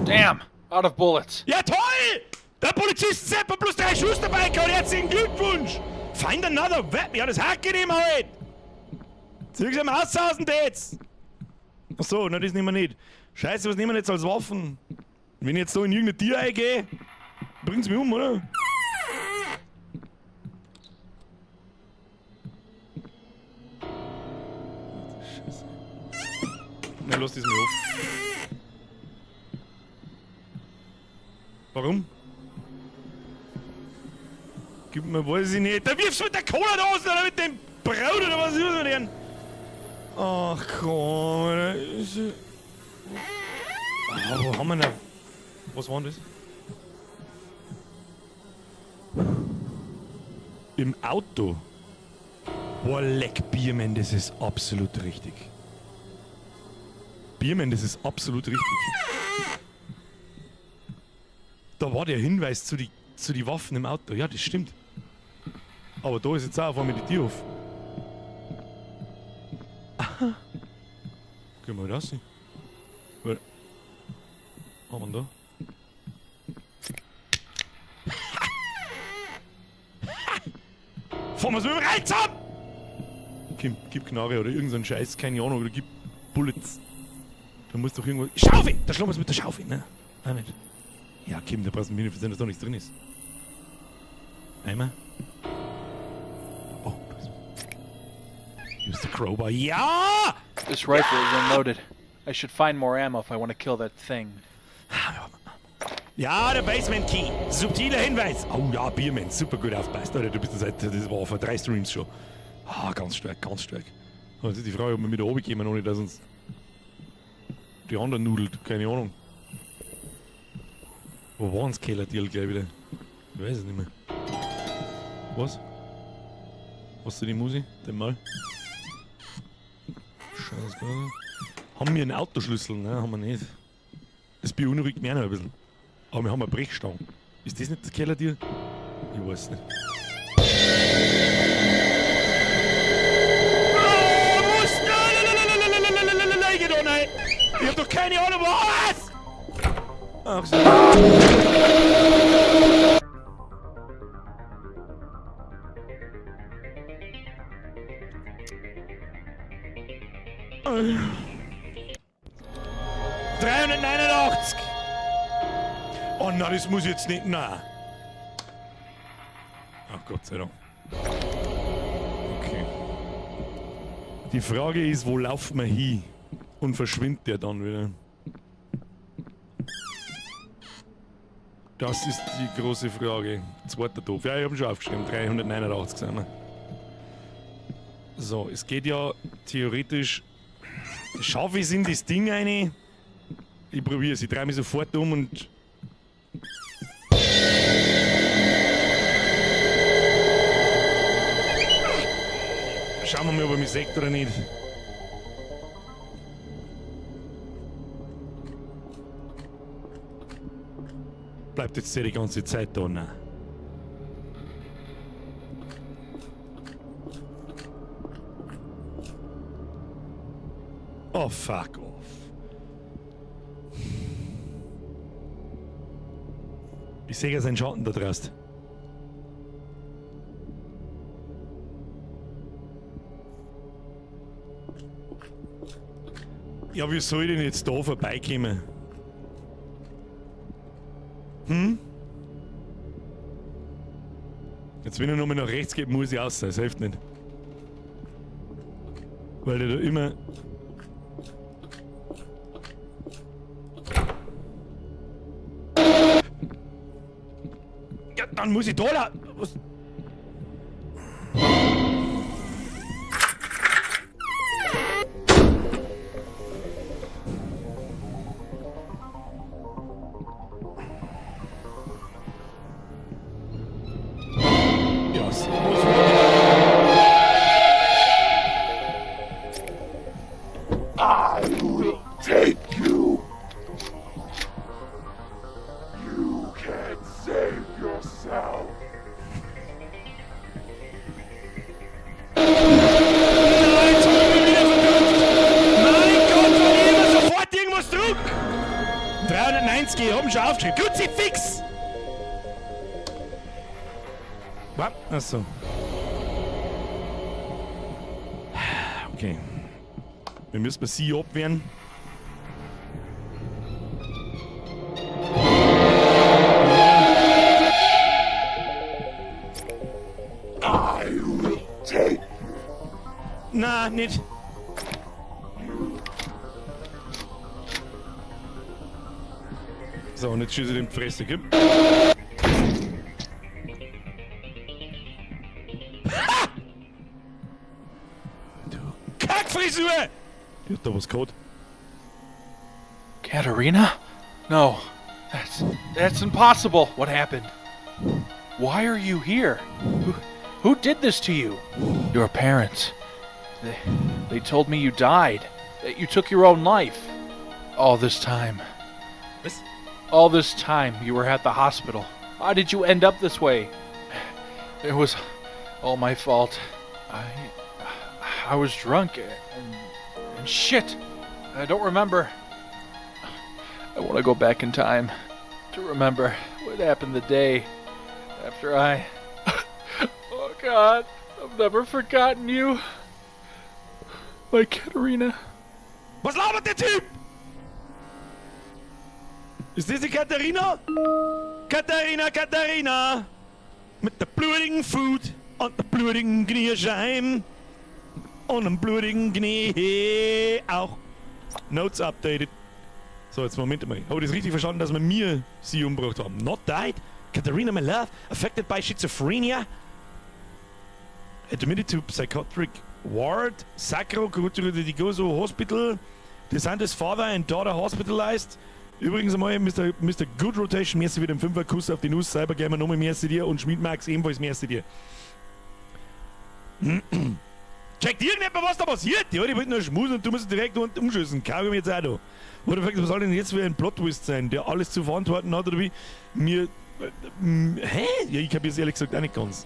Speaker 2: Damn! Out of bullets.
Speaker 1: Ja, toll! Der Polizist Sepper plus 3 Schuss dabei gehabt. Herzlichen Glückwunsch. Find another weapon. Ja, das hackt ihm halt. Zieh sie am Aushausen jetzt. Achso, na das nehmen wir nicht. Scheiße, was nehmen wir jetzt als Waffen? Wenn ich jetzt so in irgendein Tier eingehe, bringt's mich um, oder? Scheiße. Na, lass das mir auf. Warum? Gib mir, weiß ich nicht. Da wirfst du mit der Cola-Dose oder mit dem Braut oder was ist das denn? Ach komm, Alter. Wo haben wir denn? Was war denn das? Im Auto. Boah, leck, Biermann, das ist absolut richtig. Biermann, das ist absolut richtig. Da war der Hinweis zu die Waffen im Auto. Ja, das stimmt. Aber da ist jetzt auch auf einmal die Tür auf. Aha. Gehen wir raus. Was haben wir da? Fahren wir's mit dem Reiz ab! Gib Knarre oder irgendeinen Scheiß, keine Ahnung, oder gib Bullets. Da muss doch irgendwo... Schaufel! Da schlagen wir's mit der Schaufel, ne? Auch nicht. Ja, Kim, da brauchst du mir nicht versehen, dass da nichts drin ist. Einmal. Oh, da ist... Use the crowbar. Ja!
Speaker 2: This rifle is unloaded. I should find more ammo if I want to kill that thing.
Speaker 1: Ja, der Basement Key. Subtiler Hinweis. Oh ja, Biermann, super gut aufpasst. Alter, du bist seit, das war vor 3 Streams schon. Ah, ganz stark, ganz stark. Und jetzt ist die Frage, ob wir wieder oben kommen, ohne dass uns die anderen nudelt. Keine Ahnung. Wo waren das Kellertier gleich wieder? Ich weiß es nicht mehr. Was? Hast du die Musi? Den mal? Scheiße, gerade. Haben wir einen Autoschlüssel? Nein, haben wir nicht. Das beunruhigt mich auch noch ein bisschen. Aber wir haben eine Brechstange. Ist das nicht das Kellertier? Ich weiß nicht. Oh, was? Nein, geht doch nicht! Ich hab doch keine Ahnung, was! Ach so. Oh. 389! Oh na, das muss jetzt nicht, na. Ach Gott sei Dank. Okay. Die Frage ist, wo lauft man hin? Und verschwindet der dann wieder? Das ist die große Frage. Zweiter Topf. Ja, ich hab ihn schon aufgeschrieben. 389 sind wir. So, es geht ja theoretisch... Schaffe ich es in das Ding rein? Ich probiere es. Ich drehe mich sofort um und... Schauen wir mal, ob er mich sagt oder nicht. Bleibt jetzt die ganze Zeit da, ne? Oh, fuck off. Ich sehe ja seinen Schatten da draußen. Ja, wie soll ich denn jetzt da vorbeikommen? Jetzt, wenn er nochmal nach rechts geht, muss ich raus. Das hilft nicht. Weil der da immer... Ja, dann muss ich da la... Was? Was? Achso. Okay. Wir müssen sie abwehren. Na, nicht. So, und jetzt schieße ich den die Fresse, gell? Ha! Du Kackfrisur! Die hat da was gehabt.
Speaker 2: Katerina? No, that's impossible. What happened? Why are you here? Who did this to you? Your parents. They told me you died. That you took your own life. All this time.
Speaker 1: Was?
Speaker 2: All this time you were at the hospital. How did you end up this way? It was all my fault. I was drunk and shit. I don't remember. I want to go back in time to remember what happened the day after I... Oh God, I've never forgotten you. My Katerina.
Speaker 1: Was labert der Typ? Ist das die Katharina? Katharina! Mit der blutigen Food und der blutigen Kniescheim. Und dem blutigen Knie auch. Notes updated. So, jetzt Moment mal. Habe ich das richtig verstanden, dass wir mir sie umgebracht haben? Not died? Katharina, my love, affected by schizophrenia? Admitted to psychiatric ward, Sacro Digoso Hospital. DeSantis father and daughter hospitalized. Übrigens einmal, Mr. Good Rotation, merci wieder im 5er Kuss auf die Nuss, Cybergamer nochmal merci dir und Schmiedmax ebenfalls merci dir. Checkt irgendjemand, was da passiert? Ja, die wollten nur schmusen und du musst direkt umschießen. Kaufe ich mir jetzt auch noch. Oder was soll denn jetzt für ein Plot-Twist sein, der alles zu verantworten hat, oder wie? Mir. Hä? Ja, ich hab jetzt ehrlich gesagt auch nicht ganz.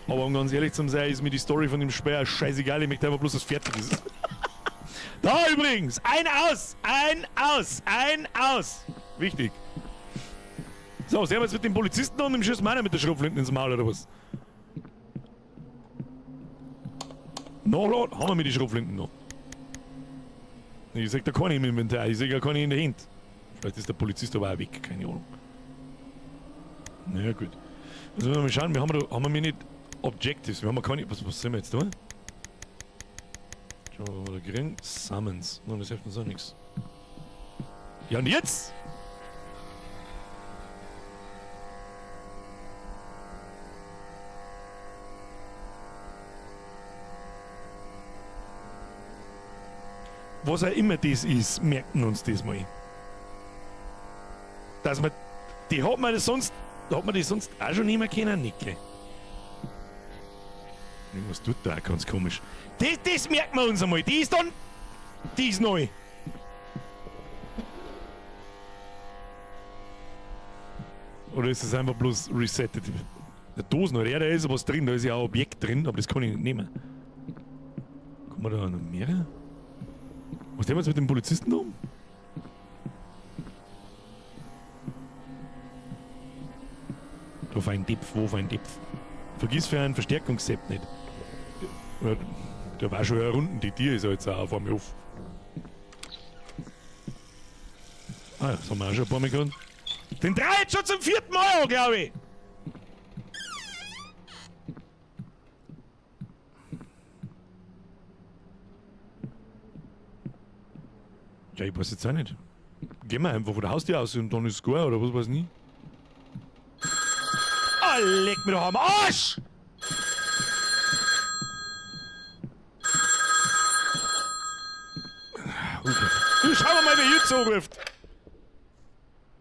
Speaker 1: Aber um ganz ehrlich zu sein, ist mir die Story von dem Speer scheißegal, ich möchte einfach bloß, dass es fertig ist. Da übrigens! Ein aus! Wichtig. So, sehen wir jetzt mit dem Polizisten und dem Schuss meiner mit der Schrotflinte ins Maul, oder was? Nachladen, haben wir mit die Schrotflinten noch. Ich seh da keine im Inventar, ich seh gar keine in der Hand. Vielleicht ist der Polizist aber auch weg, keine Ahnung. Naja, gut. Also, wenn wir mal schauen, haben wir nicht Objectives, wir haben keine. Was sind wir jetzt da? Schauen wir mal da gering. Summons. Nein, das hilft uns auch nichts. Ja, und jetzt? Was auch immer das ist, merken uns das mal. Dass man. Die hat man das sonst auch schon nicht mehr kennen, Nicke. Was tut da auch ganz komisch. Das merken wir uns einmal. Die ist neu. Oder ist es einfach bloß resettet? Der Dosen, oder? Ja, da ist ja was drin, da ist ja ein Objekt drin, aber das kann ich nicht nehmen. Kommen wir da noch mehr? Was haben wir jetzt mit dem Polizisten da? Da fein Dipf, wo fein Dipf. Vergiss für einen Verstärkungsset nicht. Der war schon Runden, die Tier ist ja jetzt auch vor mir auf. Ah, das haben wir auch schon ein paar Mal gehabt. Den drei jetzt schon zum 4. Mal, glaube ich. Ja, ich weiß jetzt auch nicht. Gehen wir einfach von der Haustür aus und dann ist es gut, oder was weiß ich nie. Oh, leg mir doch am Arsch! Okay. Du, schau mal, wer jetzt anruft.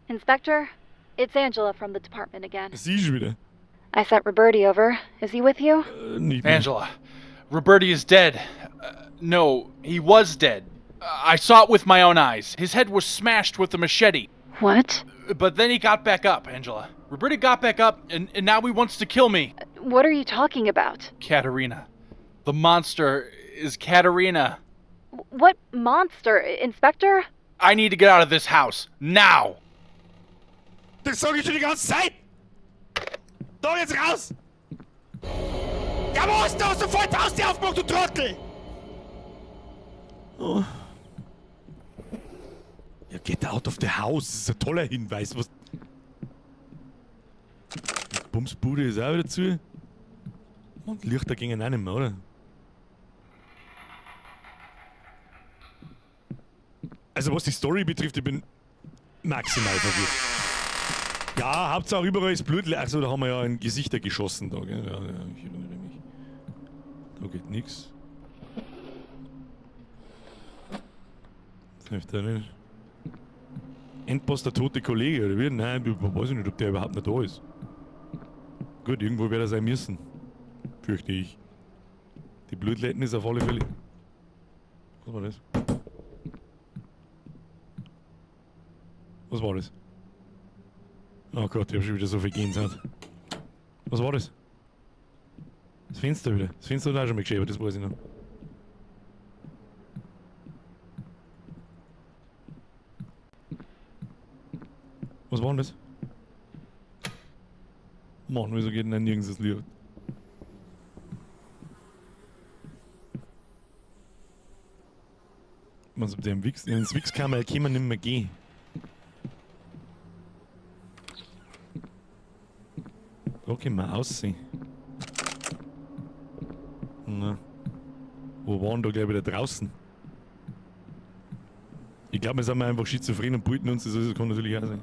Speaker 5: Inspector, it's Angela from the department again.
Speaker 1: Sie ist wieder.
Speaker 5: I sent Roberti over. Is he with you?
Speaker 1: Nicht mehr.
Speaker 2: Angela, Roberti is dead. No, he was dead. I saw it with my own eyes. His head was smashed with a machete.
Speaker 5: What?
Speaker 2: But then he got back up, Angela. Roberti got back up, and now he wants to kill me.
Speaker 5: What are you talking about?
Speaker 2: Katerina. The monster is Katerina.
Speaker 5: What monster? Inspector?
Speaker 2: I need to get out of this house. Now!
Speaker 1: Das sag ich schon die ganze Zeit! Da jetzt raus! Ja, wo hast du sofort die Haustür aufgemacht, du Trottel! Oh. Ja, get out of the house. Das ist ein toller Hinweis. Was... Die Bumsbude ist auch wieder zu. Und Lichter gingen auch nicht mehr, oder? Also was die Story betrifft, ich bin maximal verwirrt. Ja, Hauptsache überall ist Blut. Achso, da haben wir ja ein Gesichter geschossen da, gell? Ja, ich erinnere mich. Da geht nix. Das hilft ja nicht. Endboss der tote Kollege, oder wie? Nein, ich weiß nicht, ob der überhaupt noch da ist. Gut, irgendwo wird er sein müssen. Fürchte ich. Die Blutleiten ist auf alle Fälle. Was war das? Was war das? Oh Gott, ich hab schon wieder so viel Gänsehaut. Was war das? Das Fenster wieder. Das Fenster hat auch schon mal geschäbert, das weiß ich noch. Was war denn das? Mann, wieso geht denn nirgends das Licht? Was ob der im Wix? Ins Wix-Kammer kann man nicht mehr gehen. Da können wir aussehen. Na. Wo waren da gleich wieder draußen? Ich glaube, wir sind einfach schizophren und brüten uns, das kann natürlich auch sein.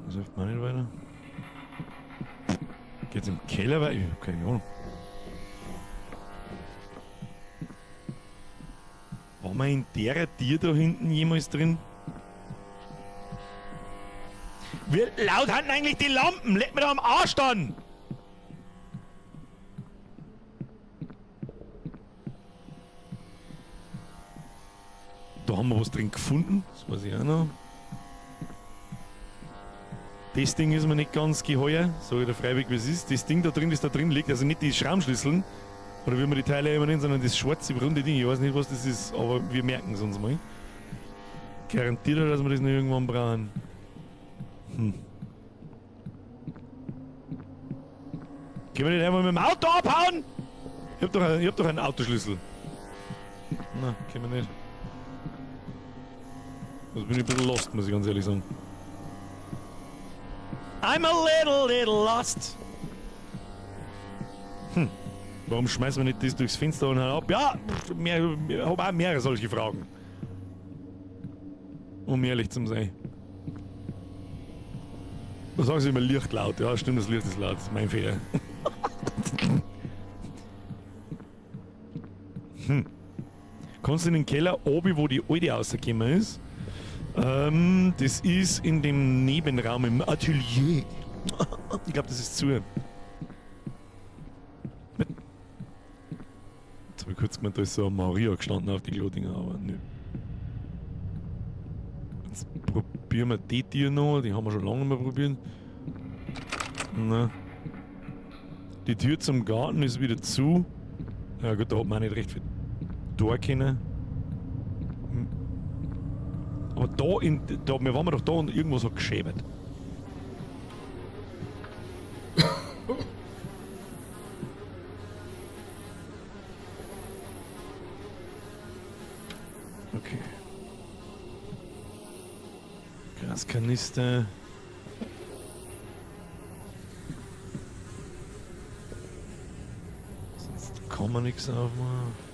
Speaker 1: Das hilft mir nicht weiter. Geht's im Keller weiter? Ich hab keine Ahnung. War mal in der Tier da hinten jemals drin? Wie laut hatten eigentlich die Lampen? Leg mir da am Arsch dann! Da haben wir was drin gefunden, das weiß ich auch noch. Das Ding ist mir nicht ganz geheuer, sage ich der Freiweg wie es ist. Das Ding da drin, das da drin liegt, also nicht die Schraubenschlüsseln, oder wie man die Teile immer nennen, sondern das schwarze, runde Ding. Ich weiß nicht, was das ist, aber wir merken es uns mal. Garantiert, dass wir das noch irgendwann brauchen. Können wir nicht einmal mit dem Auto abhauen? Ich hab doch einen Autoschlüssel. Na, können wir nicht. Also bin ich ein bisschen lost, muss ich ganz ehrlich sagen. I'm a little lost. Warum schmeißen wir nicht das durchs Fenster und ab? Ja, ich habe auch mehrere solche Fragen. Um ehrlich zu sein. Da sagen sie immer Licht laut. Ja, stimmt, das Licht ist laut. Das ist mein Fehler. Kannst du in den Keller oben, wo die alte rausgekommen ist? Das ist in dem Nebenraum im Atelier. Ich glaube, das ist zu. Jetzt habe ich kurz gemeint, da ist so eine Maria gestanden auf die Klodinger, aber nö. Jetzt probieren wir die Tür noch, die haben wir schon lange mal probiert. Na. Die Tür zum Garten ist wieder zu. Ja gut, da hat man auch nicht recht viel Tor können. Aber da, wir waren doch da und irgendwas hat geschäbert. Okay. Gaskanister. Sonst kann man nichts aufmachen.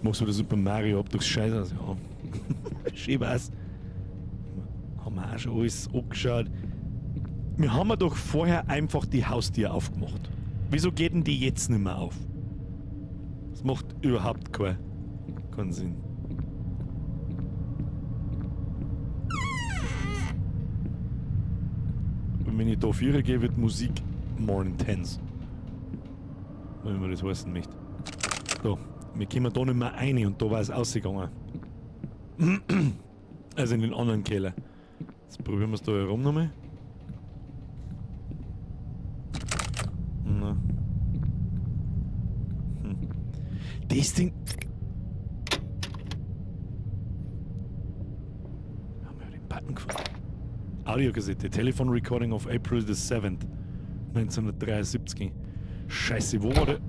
Speaker 1: Machst du das Super Mario ab durchs Scheiß aus? Ja. Schön was. Haben wir auch schon alles angeschaut. Wir haben doch vorher einfach die Haustür aufgemacht. Wieso geht denn die jetzt nicht mehr auf? Das macht überhaupt keinen Sinn. Und wenn ich da Vierer gehe, wird Musik more intense. Wenn man das heißen möchte. So, wir kommen da nicht mehr rein und da war es ausgegangen. Also in den anderen Keller. Jetzt probieren wir es da herum nochmal. Na. Das Ding. Button gefunden. Audiokassette. Telephone Recording of April the 7th. 1973. Scheiße, wo war der?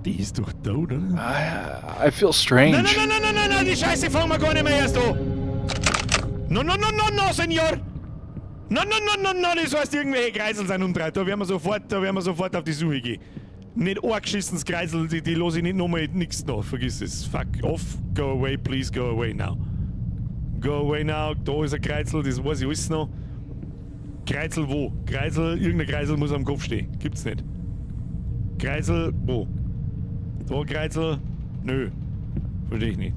Speaker 1: Die ist doch tot, oder?
Speaker 2: I feel strange.
Speaker 1: Nein, die Scheiße fangen wir gar nicht mehr erst an. No, Senor. No, das heißt, irgendwelche Kreisel sind umdreht. Da werden wir sofort auf die Suche gehen. Nicht angeschissenes Kreisel, die lasse ich nicht nochmal nix noch. Vergiss es. Fuck off. Go away, please go away now. Go away now. Da ist ein Kreisel, das weiß ich alles noch. Kreisel wo? Irgendein Kreisel muss am Kopf stehen. Gibt's nicht. Kreisel wo? Da Kreisel? Nö. Verstehe ich nicht.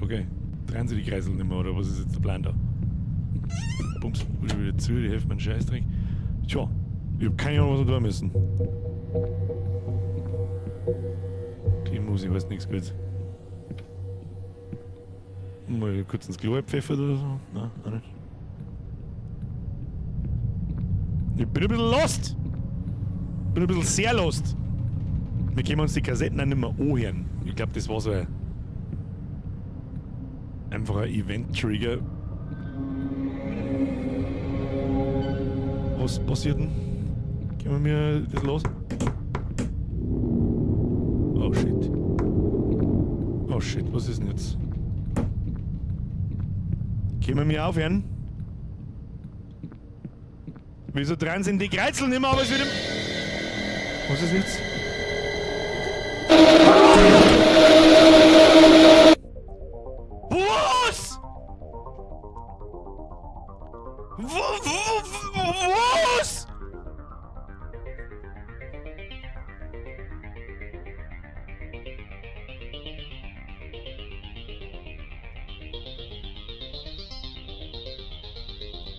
Speaker 1: Okay. Drehen sie die Kreisel nicht mehr, oder was ist jetzt der Plan da? Bums, wieder zu, die hilft mir einen Scheißdreck. Tja, ich hab keine Ahnung, was wir tun müssen. Die Musik weiß nichts Gutes. Mal kurz ins Klo pfeffert oder so? Nein, auch nicht. Ich bin ein bisschen lost! Bin ein bisschen sehr lost. Wir können uns die Kassetten auch nicht mehr anhören. Ich glaube, das war so ein einfacher Event-Trigger. Was passiert denn? Können wir mir das los? Oh shit. Oh shit, was ist denn jetzt? Können wir mir aufhören? Wieso dran sind die Kreuzeln nicht mehr, aber es wird... Was ist jetzt? Was? Was?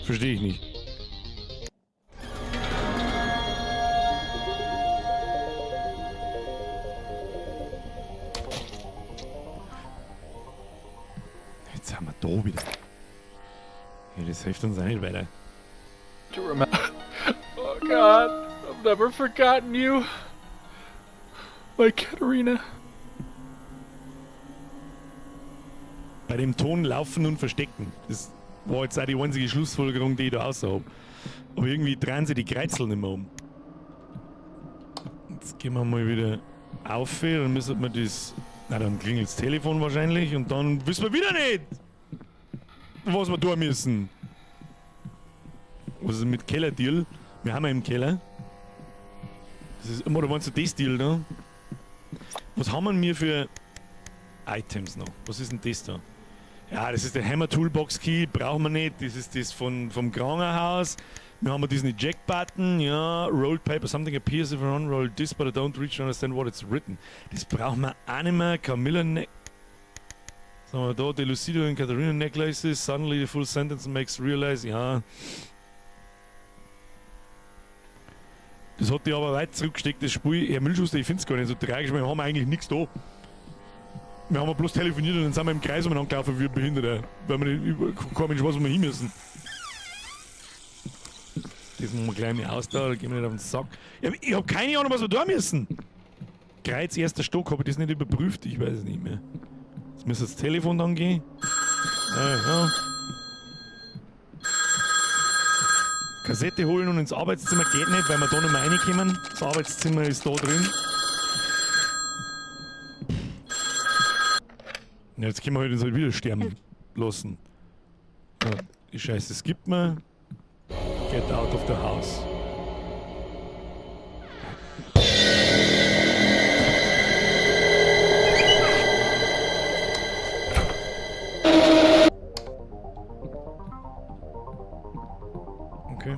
Speaker 1: Verstehe ich nicht. Jetzt haben wir da wieder. Ja, das hilft uns auch nicht weiter.
Speaker 2: To remember. Oh God, I've never forgotten you. My Katerina.
Speaker 1: Bei dem Ton laufen und verstecken. Das war jetzt auch die einzige Schlussfolgerung, die ich da außer habe. Aber irgendwie drehen sie die Kreuzel nicht mehr um. Jetzt gehen wir mal wieder auf, dann müssen wir das... Na, dann klingelt das Telefon wahrscheinlich und dann wissen wir wieder nicht, was wir tun müssen. Was ist mit Keller-Deal? Wir haben ja im Keller. Das ist immer, da waren so das Deal da. Was haben wir für Items noch? Was ist denn das da? Ja, das ist der Hammer Toolbox Key, brauchen wir nicht. Das ist das vom Krankenhaus. Wir haben diesen Eject-Button, ja, Rolled Paper, something appears if I unroll this, but I don't reach to understand what it's written. Das brauchen wir auch nicht mehr. Camilla Neck. Sagen wir da, the Lucido and Katharina Necklaces, suddenly the full sentence makes realize, ja. Das hat die aber weit zurückgesteckt, das Spiel. Herr Müllschuster, ich finde es gar nicht so tragisch, weil wir haben eigentlich nichts da. Wir haben bloß telefoniert und dann sind wir im Kreis umeinander gelaufen wie Behinderte. Weil wir nicht, kein Mensch weiß, wo wir hin müssen. Das machen wir gleich mal aus da gehen wir nicht auf den Sack. Ich hab keine Ahnung, was wir da müssen. Kreuz, erster Stock, habe ich das nicht überprüft? Ich weiß es nicht mehr. Jetzt müsste das Telefon dann gehen. Ja. Kassette holen und ins Arbeitszimmer geht nicht, weil wir da nicht mehr reinkommen. Das Arbeitszimmer ist da drin. Ja, jetzt können wir uns halt wieder sterben lassen. Ja, die Scheiße, es gibt mir. Get out of the house. Okay.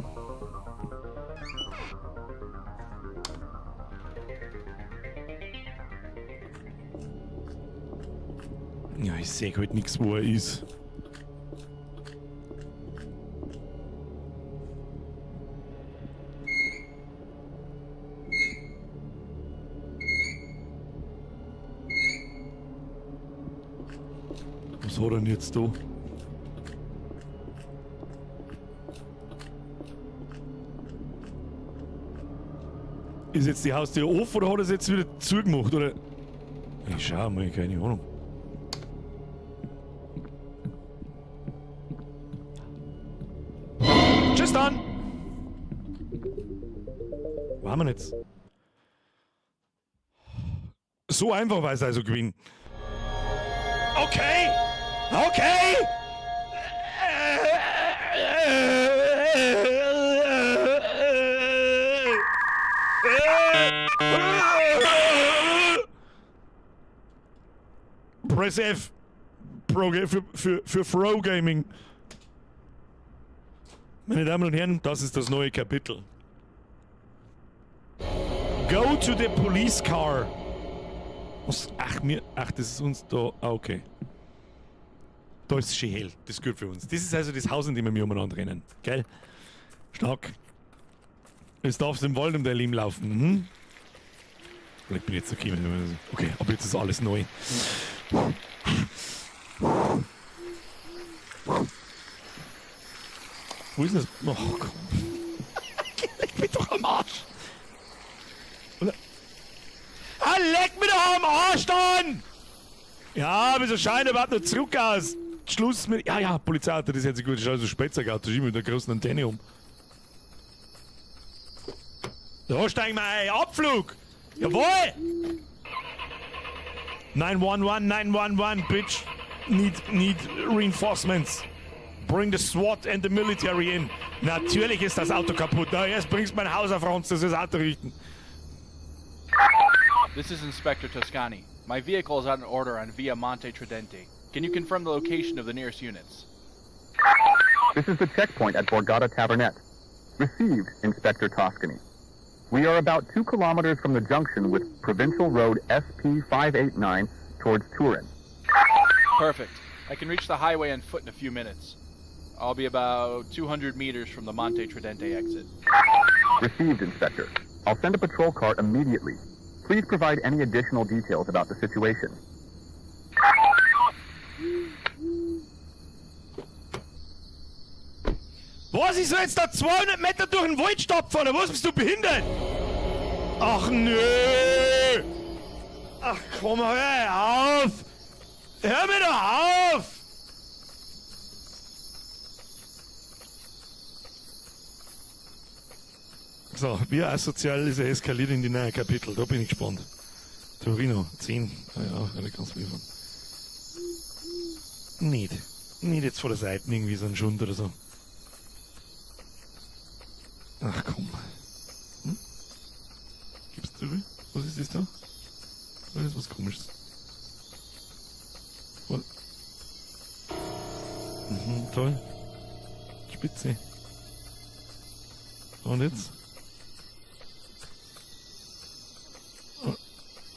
Speaker 1: Ja, ich sehe halt nichts, wo er ist. Was hat er denn jetzt da? Ist jetzt die Haustür offen oder hat er es jetzt wieder zugemacht? Oder? Ich schau mal, keine Ahnung. Tschüss dann! Wo haben wir jetzt? So einfach war es also gewinnen. Okay! Okay! Press F. Für Throw Gaming. Meine Damen und Herren, das ist das neue Kapitel. Go to the police car. Was? Ach, das ist uns da. Ah, okay. Da ist es schön hell. Das ist gut für uns. Das ist also das Haus, in dem wir umeinander rennen. Gell? Stark. Jetzt darfst du im Wald um dein Leben laufen. Mhm. Ich bin jetzt okay. Okay, aber jetzt ist alles neu. Wo ist das? Oh, komm. Leck mich doch am Arsch. Oder? Ah, leck mich doch am Arsch dann! Ja, wieso scheint überhaupt noch zurück aus? Schluss mit. Ja, Polizeiauto, das ist jetzt gut. Schau, so Spitzerauto, schieben mit der großen Antenne um. Da steigen wir ein. Abflug! Jawohl! 911, 911, bitch. Need reinforcements. Bring the SWAT and the military in. Natürlich ist das Auto kaputt. Na, erst bringst mein Haus auf uns, das Auto richten.
Speaker 2: This is Inspector Toscani. My vehicle is out in order on Via Monte Tridente. Can you confirm the location of the nearest units?
Speaker 6: This is the checkpoint at Borgata Tavernette. Received, Inspector Toscani. We are about 2 kilometers from the junction with Provincial Road SP 589 towards Turin.
Speaker 2: Perfect. I can reach the highway on foot in a few minutes. I'll be about 200 meters from the Monte Tridente exit.
Speaker 6: Received, Inspector. I'll send a patrol car immediately. Please provide any additional details about the situation.
Speaker 1: Was, ich soll jetzt da 200 Meter durch den Wald stapfen, oder was, bist du behindert? Ach nö! Ach komm, hör auf! Hör mir doch auf! So, wie asozial ist er eskaliert in die neuen Kapitel, da bin ich gespannt. Torino, 10. Ah ja, da kannst du liefern. Nicht jetzt vor der Seite irgendwie so ein Schund oder so. Ach komm. Hm? Gibst du? Was ist das da? Das ist was Komisches. Was? Mhm, toll. Spitze. Und jetzt?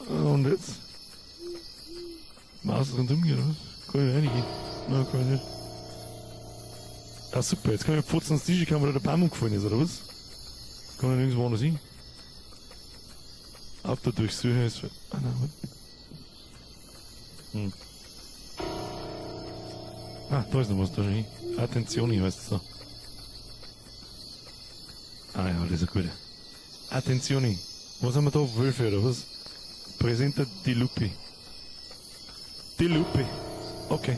Speaker 1: Und jetzt? Maus rundum gehen, oder was? Kann ich reingehen? Nein, kann ich nicht. Ah, super, jetzt kann ich mit ans Tisch, kann mir da der Baum umgefallen ist, oder was? Kann ich nirgendwo anders hin? Ab da durchs Suche ist. Ah, nein, warte. Ah, da ist noch was da schon hin. Attenzioni heißt es so. Ah ja, das ist ein guter. Attenzioni. Was haben wir da? Wölfe oder was? Presenta di Lupi. Di Lupi. Okay.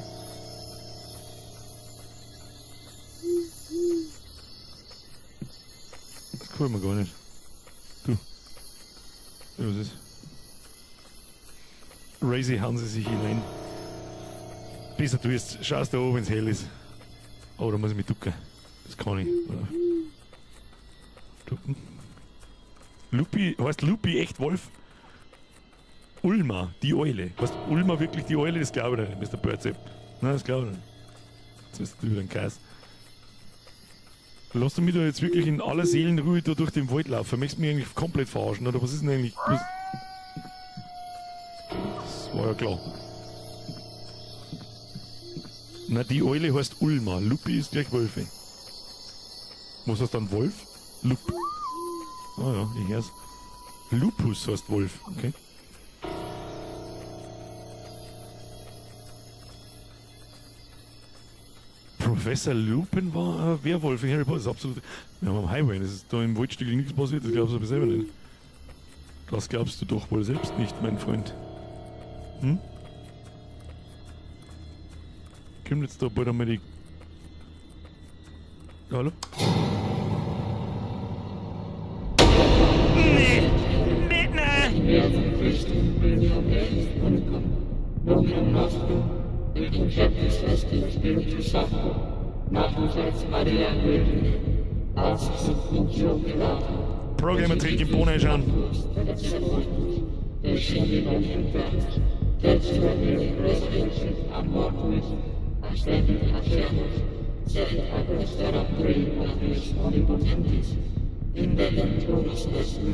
Speaker 1: Das kann man gar nicht. Du. Ja, was ist? Razy hauen sie sich hinein. Besser du jetzt. Schaust da oben, wenn es hell ist. Oh, da muss ich mich ducken. Das kann ich. Oder? Ducken. Lupi, heißt Lupi echt Wolf? Ulma, die Eule. Heißt Ulma wirklich die Eule? Das glaube ich nicht, Mr. Birdsepp. Nein, das glaube ich nicht. Jetzt bist du wieder ein Käse. Lass du mich da jetzt wirklich in aller Seelenruhe da durch den Wald laufen? Möchtest du mich eigentlich komplett verarschen? Oder was ist denn eigentlich? Das war ja klar. Na, die Eule heißt Ulma. Lupi ist gleich Wölfe. Was heißt dann Wolf? Lup. Ah ja, ich hör's. Lupus heißt Wolf, okay. Professor Lupin war ein Werwolf in Harry Potter. Das ist absolut. Wir haben am Highway, das ist da im Waldstück nichts passiert, das glaubst du aber selber nicht. Das glaubst du doch wohl selbst nicht, mein Freund. Hm? Kommt jetzt da bald einmal die. Hallo? Nee! Nee, nein! Programmer trägt den Bohnen schon.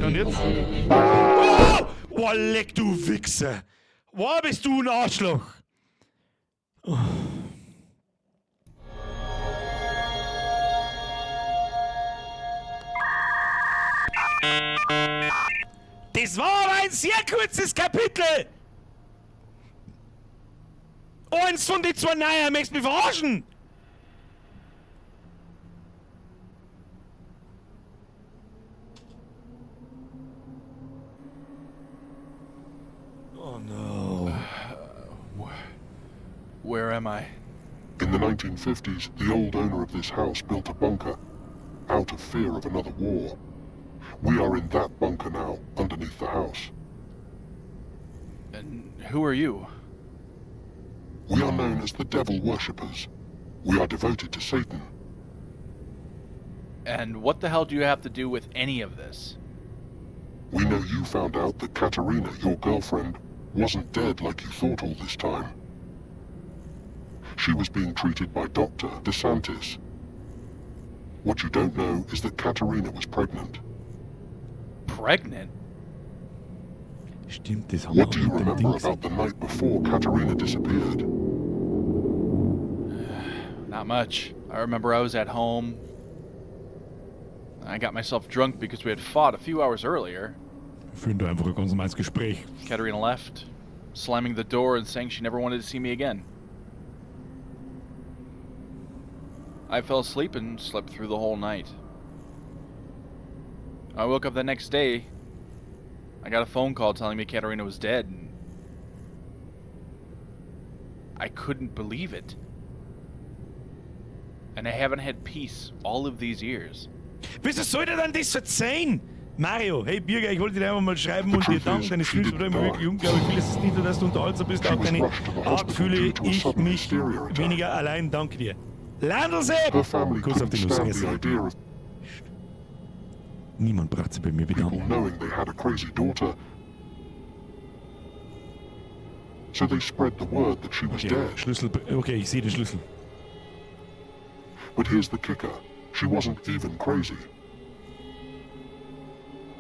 Speaker 1: Und jetzt? Oh! Oh, leck du Wichser! Wo bist du ein Arschloch? Oh. Das war aber ein sehr kurzes Kapitel! Eins von den zwei Neuen, möchtest du mich verarschen? Oh no.
Speaker 2: Where am I?
Speaker 7: In the 1950s, the old owner of this house built a bunker, out of fear of another war. We are in that bunker now, underneath the house.
Speaker 2: And who are you?
Speaker 7: We are known as the Devil Worshippers. We are devoted to Satan.
Speaker 2: And what the hell do you have to do with any of this?
Speaker 7: We know you found out that Katerina, your girlfriend, wasn't dead like you thought all this time. She was being treated by Dr. DeSantis. What you don't know is that Katerina was pregnant.
Speaker 2: Pregnant?
Speaker 1: Stimmt, das haben
Speaker 7: What do
Speaker 1: wir
Speaker 7: you
Speaker 1: auch mit dem
Speaker 7: remember
Speaker 1: Dings.
Speaker 7: about the night before Katerina disappeared?
Speaker 2: Not much. I remember I was at home. I got myself drunk because we had fought a few hours earlier.
Speaker 1: Führen da einfach ein ganz normales Gespräch.
Speaker 2: Katerina left, slamming the door and saying she never wanted to see me again. I fell asleep and slept through the whole night. I woke up the next day. I got a phone call telling me Katerina was dead. And I couldn't believe it. And I haven't had peace all of these years.
Speaker 1: Wieso soll dir dann das verzeihen? Mario, hey Birger, ich wollte dir einfach mal schreiben und dir danken. Deine Streams waren immer wirklich unglaublich viel. Es ist nicht nur, dass du unterhaltsam bist, auch deine Art fühle ich mich weniger allein. Danke dir. Landelseb!
Speaker 7: Her family
Speaker 1: Kuss auf
Speaker 7: couldn't
Speaker 1: die Nuss.
Speaker 7: stand the idea of
Speaker 1: Niemand bracht sie bei mir wieder
Speaker 7: people
Speaker 1: an.
Speaker 7: knowing they had a crazy daughter. So they spread the word that she was
Speaker 1: Okay,
Speaker 7: dead.
Speaker 1: Schlüssel. Okay, ich sehe den Schlüssel.
Speaker 7: But here's the kicker. She wasn't even crazy.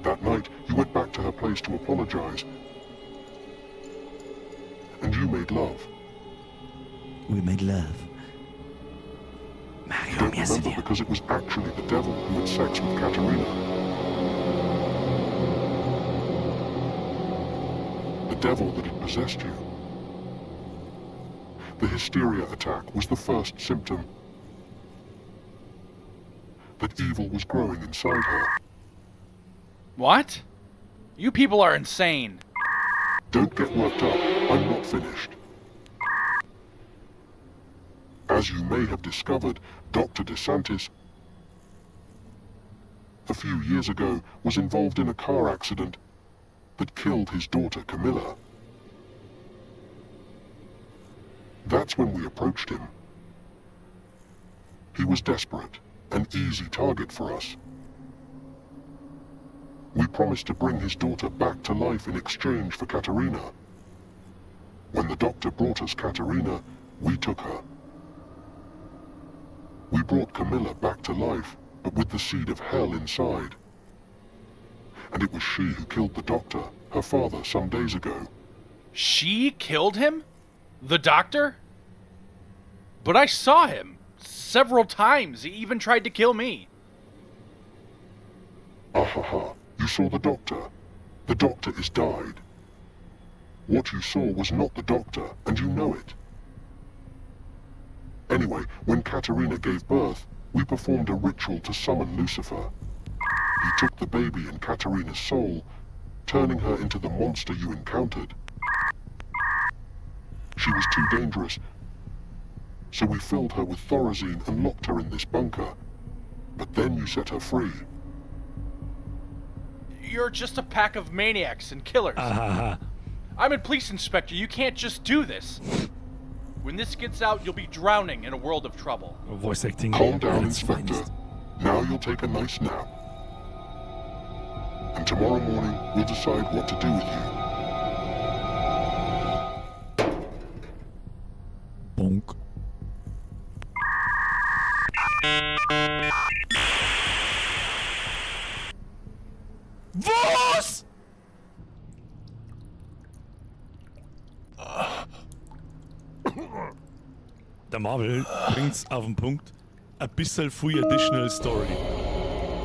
Speaker 7: That night, you went back to her place to apologize. And you made love.
Speaker 1: We made love. Mario,
Speaker 7: Don't
Speaker 1: mir ist
Speaker 7: remember
Speaker 1: dir.
Speaker 7: because it was actually the devil who had sex with Katerina. The devil that had possessed you. The hysteria attack was the first symptom that evil was growing inside her.
Speaker 2: What? You people are insane.
Speaker 7: Don't get worked up. I'm not finished. As you may have discovered, Dr. DeSantis, a few years ago, was involved in a car accident that killed his daughter Camilla. That's when we approached him. He was desperate, an easy target for us. We promised to bring his daughter back to life in exchange for Katerina. When the doctor brought us Katerina, we took her. We brought Camilla back to life, but with the seed of hell inside. And it was she who killed the doctor, her father, some days ago.
Speaker 2: She killed him? The doctor? But I saw him several times. He even tried to kill me.
Speaker 7: Ahaha, you saw the doctor. The doctor is died. What you saw was not the doctor, and you know it. Anyway, when Katerina gave birth, we performed a ritual to summon Lucifer. He took the baby and Katerina's soul, turning her into the monster you encountered. She was too dangerous, so we filled her with Thorazine and locked her in this bunker. But then you set her free.
Speaker 2: You're just a pack of maniacs and killers. I'm a police inspector. You can't just do this. When this gets out, you'll be drowning in a world of trouble.
Speaker 1: Voice acting.
Speaker 7: Calm down,
Speaker 1: It's
Speaker 7: Inspector.
Speaker 1: finest.
Speaker 7: Now you'll take a nice nap. And tomorrow morning, we'll decide what to do with you.
Speaker 1: Bonk. Was? Der Marvel bringt's auf den Punkt. Ein bisschen viel additional Story.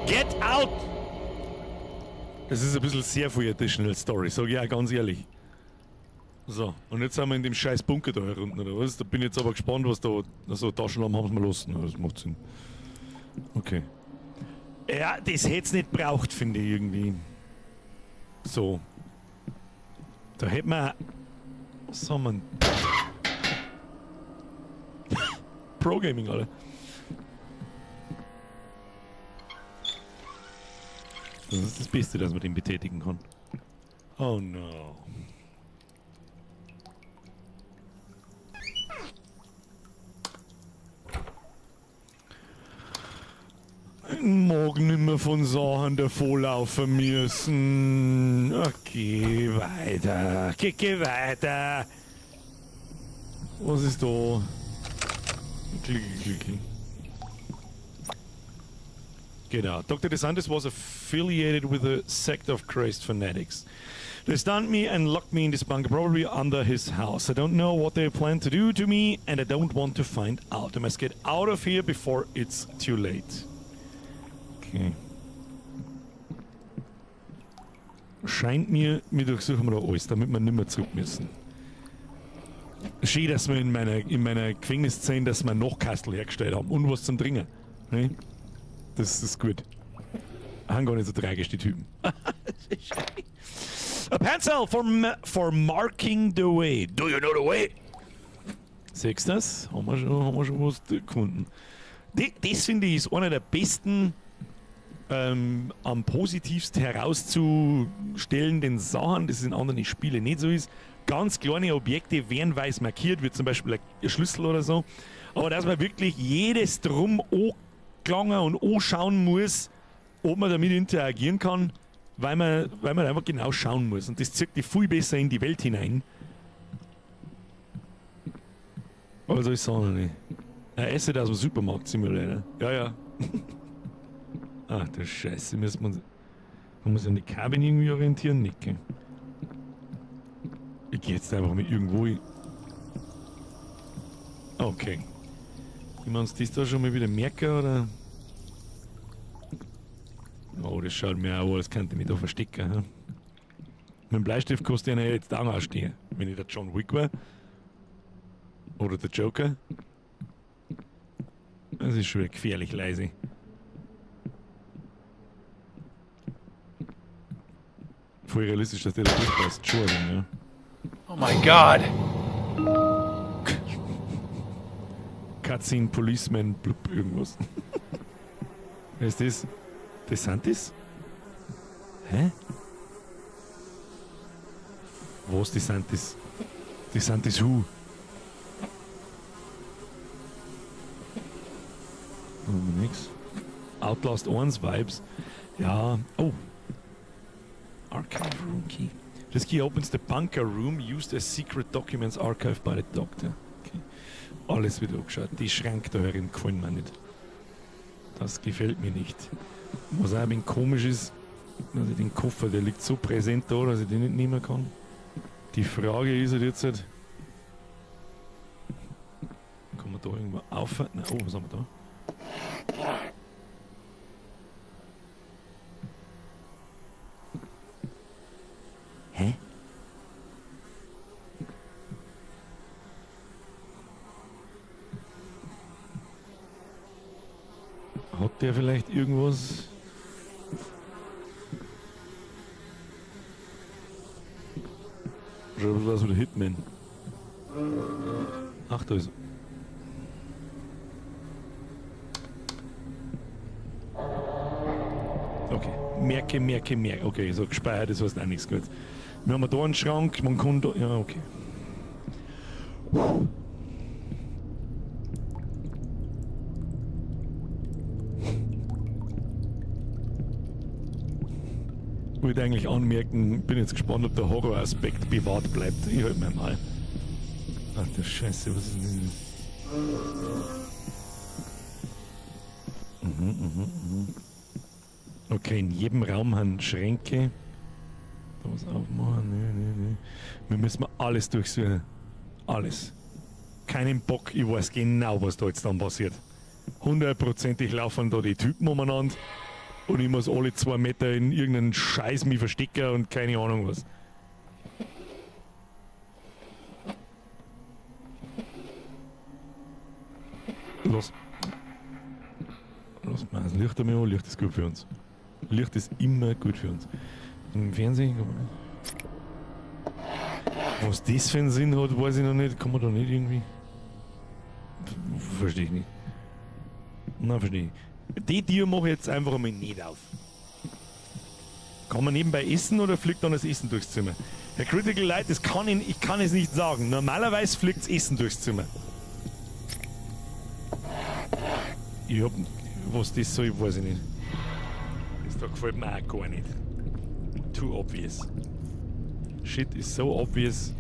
Speaker 1: Get out! Das ist ein bisschen sehr viel additional Story, sag ich auch ganz ehrlich. So, und jetzt sind wir in dem scheiß Bunker da herunten, oder was? Da bin ich jetzt aber gespannt, was da... Also Taschenlampen haben sie mir lassen, das macht Sinn. Okay. Ja, das hätte es nicht braucht, finde ich irgendwie. So. Da hätte man... Was haben wir? Pro-Gaming, alle. Das ist das Beste, das man den betätigen kann. Oh no. Ich mag nicht mehr von Sachen davonlaufen müssen. Okay, weiter. Geh weiter. Was ist da? Klicki. Genau. Dr. DeSantis was affiliated with a sect of crazed fanatics. They stunned me and locked me in this bunker, probably under his house. I don't know what they plan to do to me, and I don't want to find out. I must get out of here before it's too late. Okay. Scheint mir, wir durchsuchen wir da alles, damit wir nicht mehr zurück müssen. Schön, dass wir in meiner Gefängnisszene, dass wir noch Kastel hergestellt haben und was zum Trinken. Ne? Das ist gut. Haben gar nicht so tragisch, die Typen. A pencil for marking the way. Do you know the way? Siehst du das? Haben wir schon was gefunden. Das finde ich ist einer der besten, am positivsten herauszustellenden Sachen, das in anderen Spielen nicht so ist. Ganz kleine Objekte werden weiß markiert, wie zum Beispiel ein Schlüssel oder so. Aber dass man wirklich jedes drum angelangen und anschauen muss, ob man damit interagieren kann, weil man einfach genau schauen muss. Und das zieht dich viel besser in die Welt hinein. Aber soll ich sagen, nicht. Ein Asset aus dem Supermarkt Simulator. Ja. Ach du Scheiße, man muss an die Kabine irgendwie orientieren, nicht, gell? Ich geh jetzt einfach mit irgendwo hin. Okay. Können wir uns das da schon mal wieder merken, oder? Oh, das schaut mir auch als könnte ich mich da verstecken. Hm? Mit dem Bleistift kostet ja jetzt auch stehen. Wenn ich der John Wick war. Oder der Joker. Das ist schon wieder gefährlich leise. Voll realistisch, dass der da durchpasst. Entschuldigung, ja.
Speaker 2: Oh my god!
Speaker 1: Cutscene, Policeman, blub, irgendwas. Wer ist das? DeSantis? Hä? Wo ist DeSantis? DeSantis who? Oh, nix. Outlast 1 Vibes. Ja. Oh. Archive Room Key. This key opens the bunker room used as secret documents archived by the doctor. Okay. Alles wieder angeschaut. Die Schrank da herin gefallen mir nicht. Das gefällt mir nicht. Was auch ein wenig komisch ist, dass ich den Koffer, der liegt so präsent da, dass ich den nicht nehmen kann. Die Frage ist halt jetzt halt, kann man da irgendwo auf? Nein, oh, was haben wir da? Hä? der vielleicht irgendwas... Schau, was war's mit der Hitman? Ach, da ist er. Okay, merke. Okay, so gespeichert, das heißt auch nichts gut. Wir haben da einen Schrank, man kann da... Ja, okay. Ich wollte eigentlich anmerken, bin jetzt gespannt, ob der Horroraspekt bewahrt bleibt. Ich halt mir mal. Ach du Scheiße, was ist denn das? Okay, in jedem Raum haben Schränke. Da was aufmachen, nee. Wir müssen mal alles durchsuchen. Alles. Keinen Bock, ich weiß genau, was da jetzt dann passiert. 100%ig laufen da die Typen umeinander. Und ich muss alle 2 Meter in irgendeinen Scheiß mich verstecken und keine Ahnung was. Los mal das Licht einmal an, Licht ist gut für uns. Licht ist immer gut für uns. Im Fernsehen, was das für einen Sinn hat, weiß ich noch nicht. Kann man da nicht irgendwie... Verstehe ich nicht. Nein, verstehe ich. Die Tür mache ich jetzt einfach einmal nicht auf. Kann man nebenbei essen oder fliegt dann das Essen durchs Zimmer? Herr Critical Light, ich kann es nicht sagen. Normalerweise fliegt das Essen durchs Zimmer. Ich hab... Was das soll, weiß ich nicht. Das da gefällt mir auch gar nicht. Too obvious. Shit is so obvious.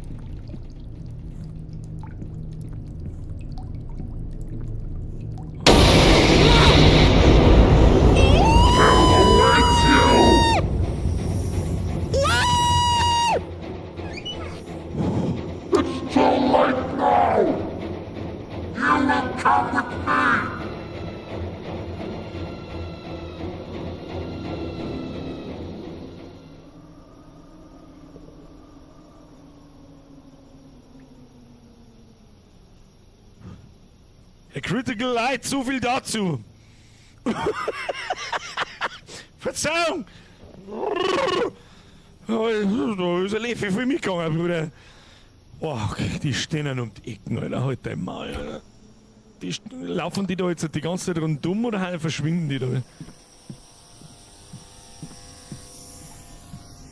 Speaker 1: A Critical Light, so viel dazu. Verzeihung! Da ist ein Löffel für mich gegangen, Bruder. Oh, okay, die stehen um die Ecken, Alter. Halt dein Maul, Alter. Laufen die da jetzt die ganze Zeit rundum oder verschwinden die da?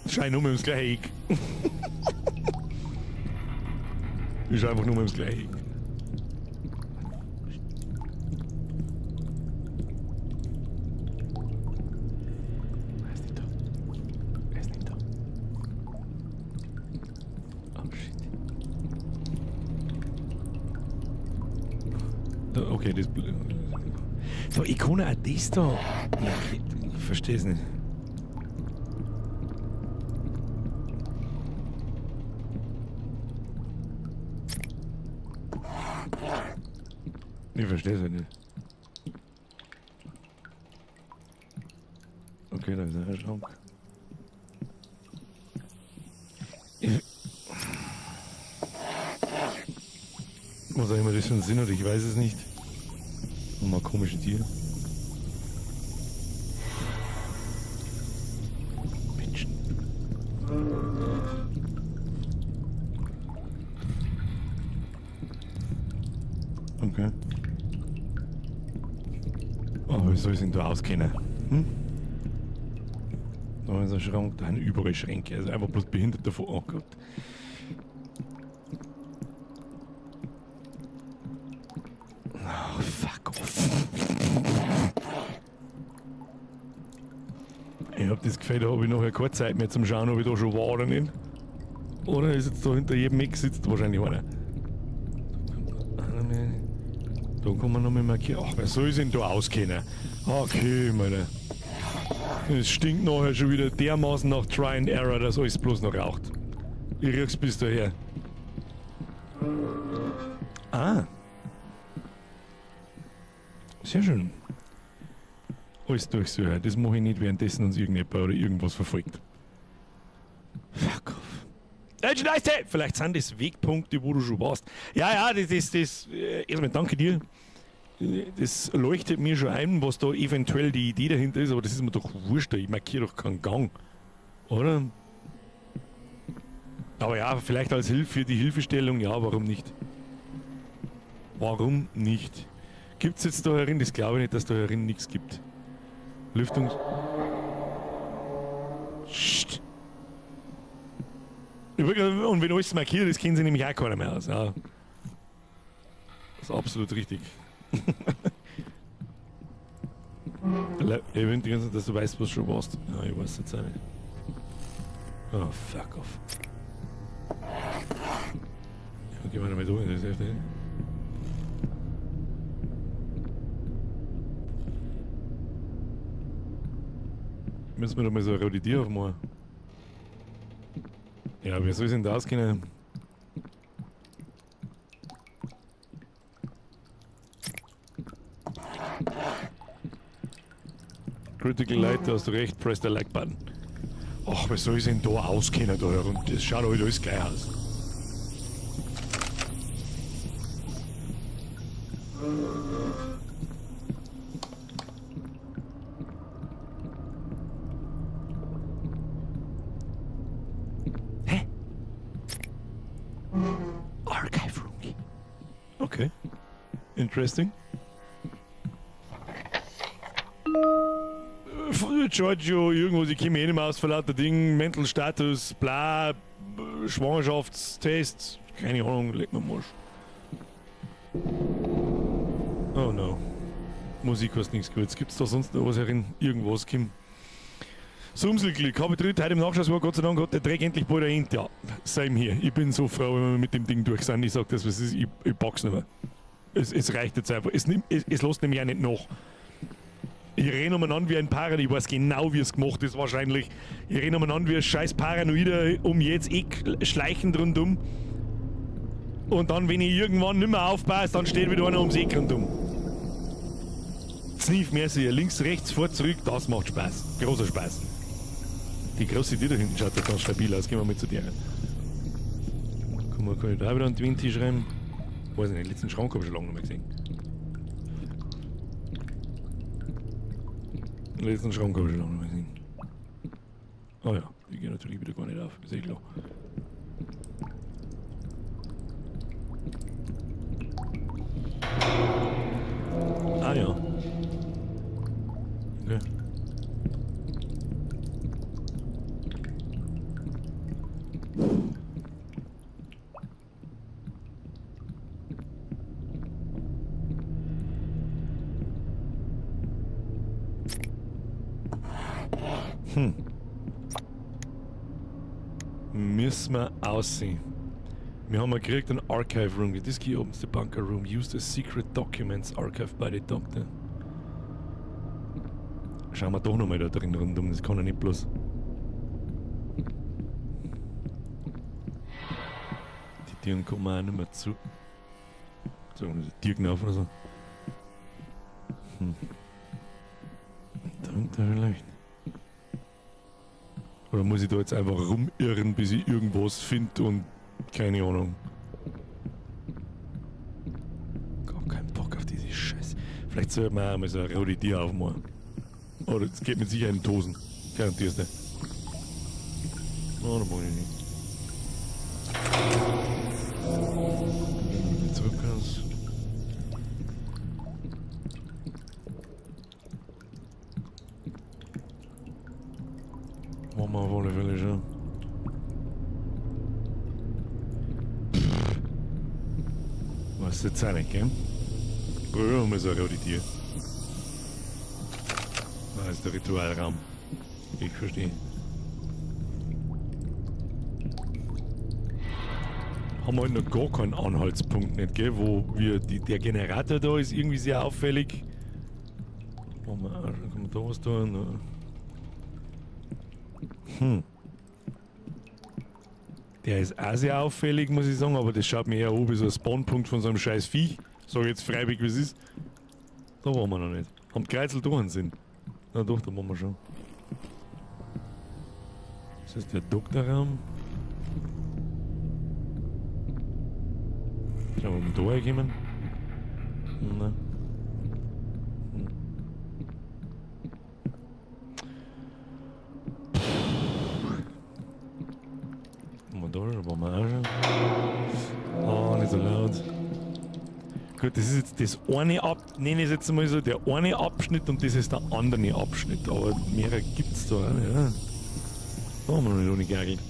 Speaker 1: Scheint nur ums gleiche Eck. Ist einfach nur ums gleiche Eck. Okay, das... So, ich kann auch das da... Ja, ich verstehe es nicht. Ich verstehe es nicht. Okay, da ist ein Schrank. Was auch immer das für ein Sinn hat, ich weiß es nicht. Nochmal komische Tiere. Menschen. Okay. Oh, wie soll ich denn da auskennen? Hm? Da ist ein Schrank, da sind überall Schränke. Also einfach bloß behindert davon. Oh Gott. Oh, fuck off. Ich hab das Gefühl, da habe ich nachher keine Zeit mehr zum Schauen, ob ich da schon war oder nicht. Oder ist jetzt da hinter jedem Eck sitzt wahrscheinlich einer. Da kann man noch mal markieren. Ach, wer soll sich denn da auskennen? Okay, meine. Es stinkt nachher schon wieder dermaßen nach Try and Error, dass alles bloß noch raucht. Ich riech's bis daher. Ah. Sehr schön. Alles durchsuchen. Das mache ich nicht, währenddessen uns irgendjemand oder irgendwas verfolgt. Fuck off. Vielleicht sind das Wegpunkte, wo du schon warst. Ja, das erstmal danke dir. Das leuchtet mir schon ein, was da eventuell die Idee dahinter ist, aber das ist mir doch wurscht, ich markiere doch keinen Gang. Oder? Aber ja, vielleicht als Hilfe für die Hilfestellung, ja, warum nicht? Warum nicht? Gibt es jetzt da herin? Das glaube ich nicht, dass da herin nichts gibt. Lüftung. Psst. Und wenn alles markiert ist, kennen sie nämlich auch keiner mehr aus. Ja. Das ist absolut richtig. Ich wünsche dir, dass du weißt, was du schon warst. Ja, ich weiß jetzt auch nicht. Oh, fuck off. Ja, gehen wir nochmal durch, das ist heftig. Müssen wir doch mal so ein Rodidier aufmachen. Ja, wer soll sich denn da auskennen? Critical Light, da hast du recht, press the Like Button. Ach, wer soll sich denn da auskennen da herum? Das schaut halt alles gleich aus. Hä? Archive Room. Okay. Interesting. Giorgio, irgendwo, sie kommen eh nicht mehr aus vor lauter Dingen, Mental Status, bla, Schwangerschaftstest, keine Ahnung, leg mir Marsch. Oh no. Musik hast nichts Gutes. Gibt's da sonst noch was herin? Irgendwas, Kim? Sumselglück, habe ich drin, heute im Nachschuss war Gott sei Dank, hat der Dreck endlich bald ein Ende. Ja, same hier. Ich bin so froh, wenn wir mit dem Ding durch sind. Ich sag das, was ist, ich pack's nicht mehr. Es reicht jetzt einfach. Es lässt nämlich auch nicht nach. Ich renne umeinander wie ein Paranoid, ich weiß genau, wie es gemacht ist wahrscheinlich. Ich renne umeinander wie ein scheiß Paranoider jetzt schleichend rundum. Und dann, wenn ich irgendwann nicht mehr aufpasse, dann steht wieder einer ums Eck rundum. Sneef mehr sehr, links, rechts, vor, zurück, das macht Spaß. Großer Spaß. Die große Tür da hinten schaut doch ganz stabil aus, gehen wir mal zu dir. Guck mal, kann ich da wieder einen Twin-Tisch rein? Weiß ich nicht, den letzten Schrank habe ich schon lange nicht mehr gesehen. Den letzten Schrank habe ich schon lange nicht mehr gesehen. Ah ja, die gehen natürlich wieder gar nicht auf, ist eh klar. Ah ja. Okay. Müssen wir aussehen. Wir haben gekriegt ein Archive Room. This key opens the bunker room. Used as secret documents archived by the doctor. Schauen wir doch nochmal da drin rundum. Das kann ja nicht bloß. Die Türen kommen auch nicht mehr zu. So, die Tür auf oder so. Darunter vielleicht. Oder muss ich da jetzt einfach rumirren, bis ich irgendwas finde und keine Ahnung. Gar keinen Bock auf diese Scheiße. Vielleicht sollte man auch mal so ein Rodidier aufmachen. Oder es geht mit Sicherheit in Dosen. Garantierst du. Oh, da brauche ich nicht. Zurück kannst. Machen wir auf alle Fälle schon. Was ist jetzt auch nicht, gell? Probieren wir mal so ein Rodidier. Da ist der Ritualraum. Ich verstehe. Haben wir halt noch gar keinen Anhaltspunkt, nicht, gell? Wo wir der Generator da ist irgendwie sehr auffällig. Machen wir auch schon, kann man da was tun? Der ist auch sehr auffällig, muss ich sagen, aber das schaut mir eher an wie so ein Spawnpunkt von so einem scheiß Viech. Sag ich jetzt freiwillig, wie es ist. Da waren wir noch nicht. Haben die Kreuzel durch einen Sinn. Na doch, da waren wir schon. Das ist der Doktorraum. Schauen wir mal da reinkommen. Nein. wir da? Da waren wir auch schon. Oh, nicht so laut. Gut, das ist jetzt das eine nenne ich es jetzt mal so, der eine Abschnitt und das ist der andere Abschnitt. Aber mehrere gibt's da auch nicht, ja? Da haben wir noch nicht ohne geagelt.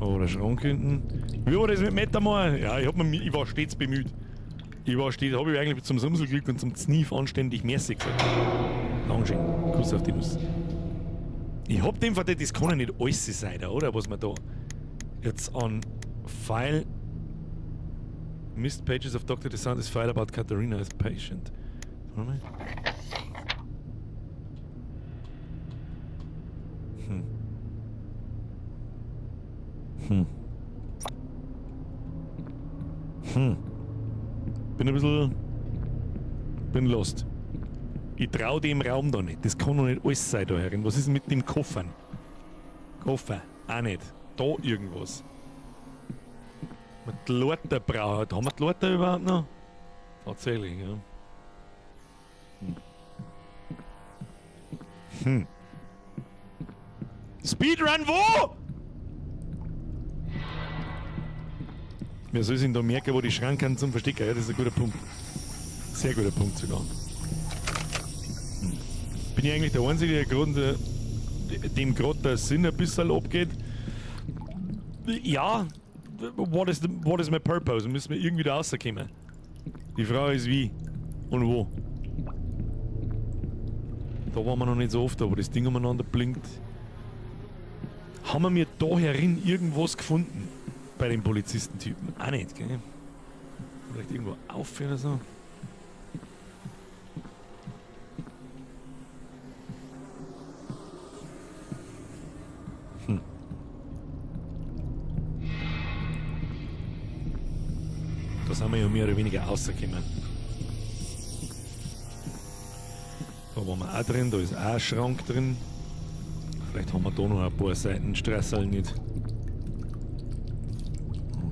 Speaker 1: Oh, der Schrank hinten. Wie war das mit Metamal? Ja, ich war stets bemüht. Habe ich eigentlich zum Sumselglück und zum Znief anständig merci gesagt. Dankeschön. Kuss auf die Nuss. Ich hab dem verdammt, das kann ja nicht alles sein, da, oder? Was man da jetzt an File Missed Pages of Dr. DeSantis File about Katharina as patient. Warte mal. Bin lost. Ich trau dem Raum da nicht. Das kann doch nicht alles sein da herin. Was ist denn mit dem Koffern? Koffer? Auch nicht. Da irgendwas. Mit Lorter braucht. Haben wir die Lorter überhaupt noch? Tatsächlich, ja. Speedrun wo? Wer soll sich da merken, wo die Schranken zum Verstecken? Ja, das ist ein guter Punkt. Sehr guter Punkt sogar. Bin ich eigentlich der Einzige, der dem gerade der Sinn ein bisschen abgeht? Ja. What is my purpose? Müssen wir irgendwie da rauskommen. Die Frage ist wie und wo. Da waren wir noch nicht so oft, aber das Ding umeinander blinkt. Haben wir mir da herin irgendwas gefunden? Bei den Polizistentypen. Auch nicht, gell? Vielleicht irgendwo auf oder so. Da sind wir ja mehr oder weniger rausgekommen. Da waren wir auch drin, da ist auch ein Schrank drin. Vielleicht haben wir da noch ein paar Seiten Strasserl nicht.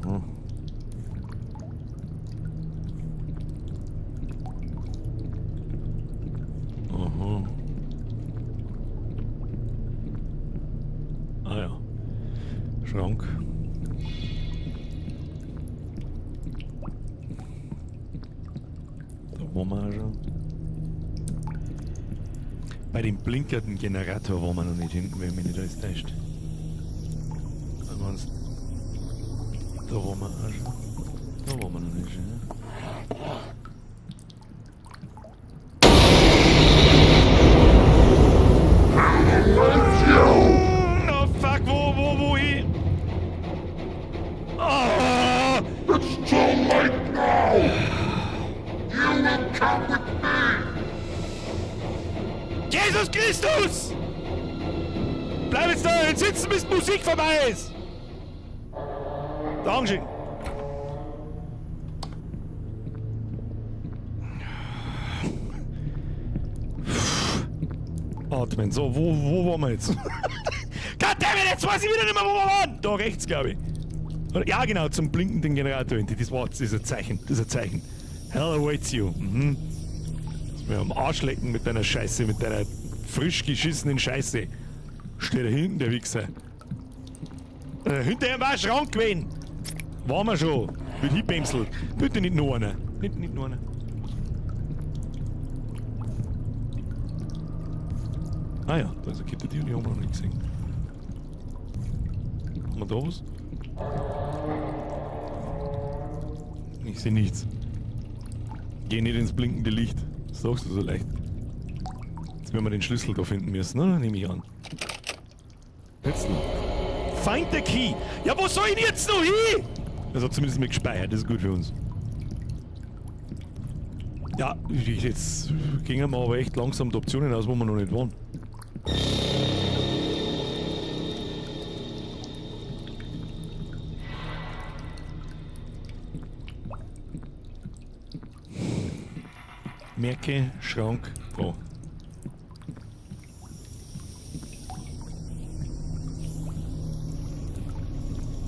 Speaker 1: Aha. Aha. Ah ja. Schrank. Da waren wir auch schon. Bei dem blinkernden Generator waren wir noch nicht hinten, wenn mich nicht alles täuscht. Ansonsten. Da waren wir auch schon. Da waren wir noch nicht schon. Oh fuck, wo hin? Oh!
Speaker 7: It's too late now! You will come with me!
Speaker 1: Jesus Christus! Bleib jetzt da sitzen, bis Musik vorbei ist! Dankeschön! Atmen, so, wo waren wir jetzt? Goddammit, jetzt weiß ich wieder nicht mehr, wo wir waren! Da rechts, glaube ich. Oder, ja, genau, zum blinkenden Generator hinten. Das ist ein Zeichen, das ist ein Zeichen. Hell awaits you. Mhm. Wir am Arsch lecken mit deiner Scheiße, mit deiner frisch geschissenen Scheiße. Steht da hinten, der Wichser. Hinterher war ein Schrank gewesen. Waren wir schon. Wird hinbämselt. Bitte nicht nur einer. Nicht nur einer. Ah ja, da ist eine Kette, die haben wir noch nicht gesehen. Haben wir da was? Ich sehe nichts. Geh nicht ins blinkende Licht. Das sagst du so leicht. Jetzt werden wir den Schlüssel da finden müssen, ne? Nehme ich an. Jetzt noch. Find the key! Ja, wo soll ich denn jetzt noch hin? Das hat zumindest mal gespeichert, das ist gut für uns. Ja, jetzt gingen wir aber echt langsam die Optionen aus, wo wir noch nicht waren. Merke, Schrank, da.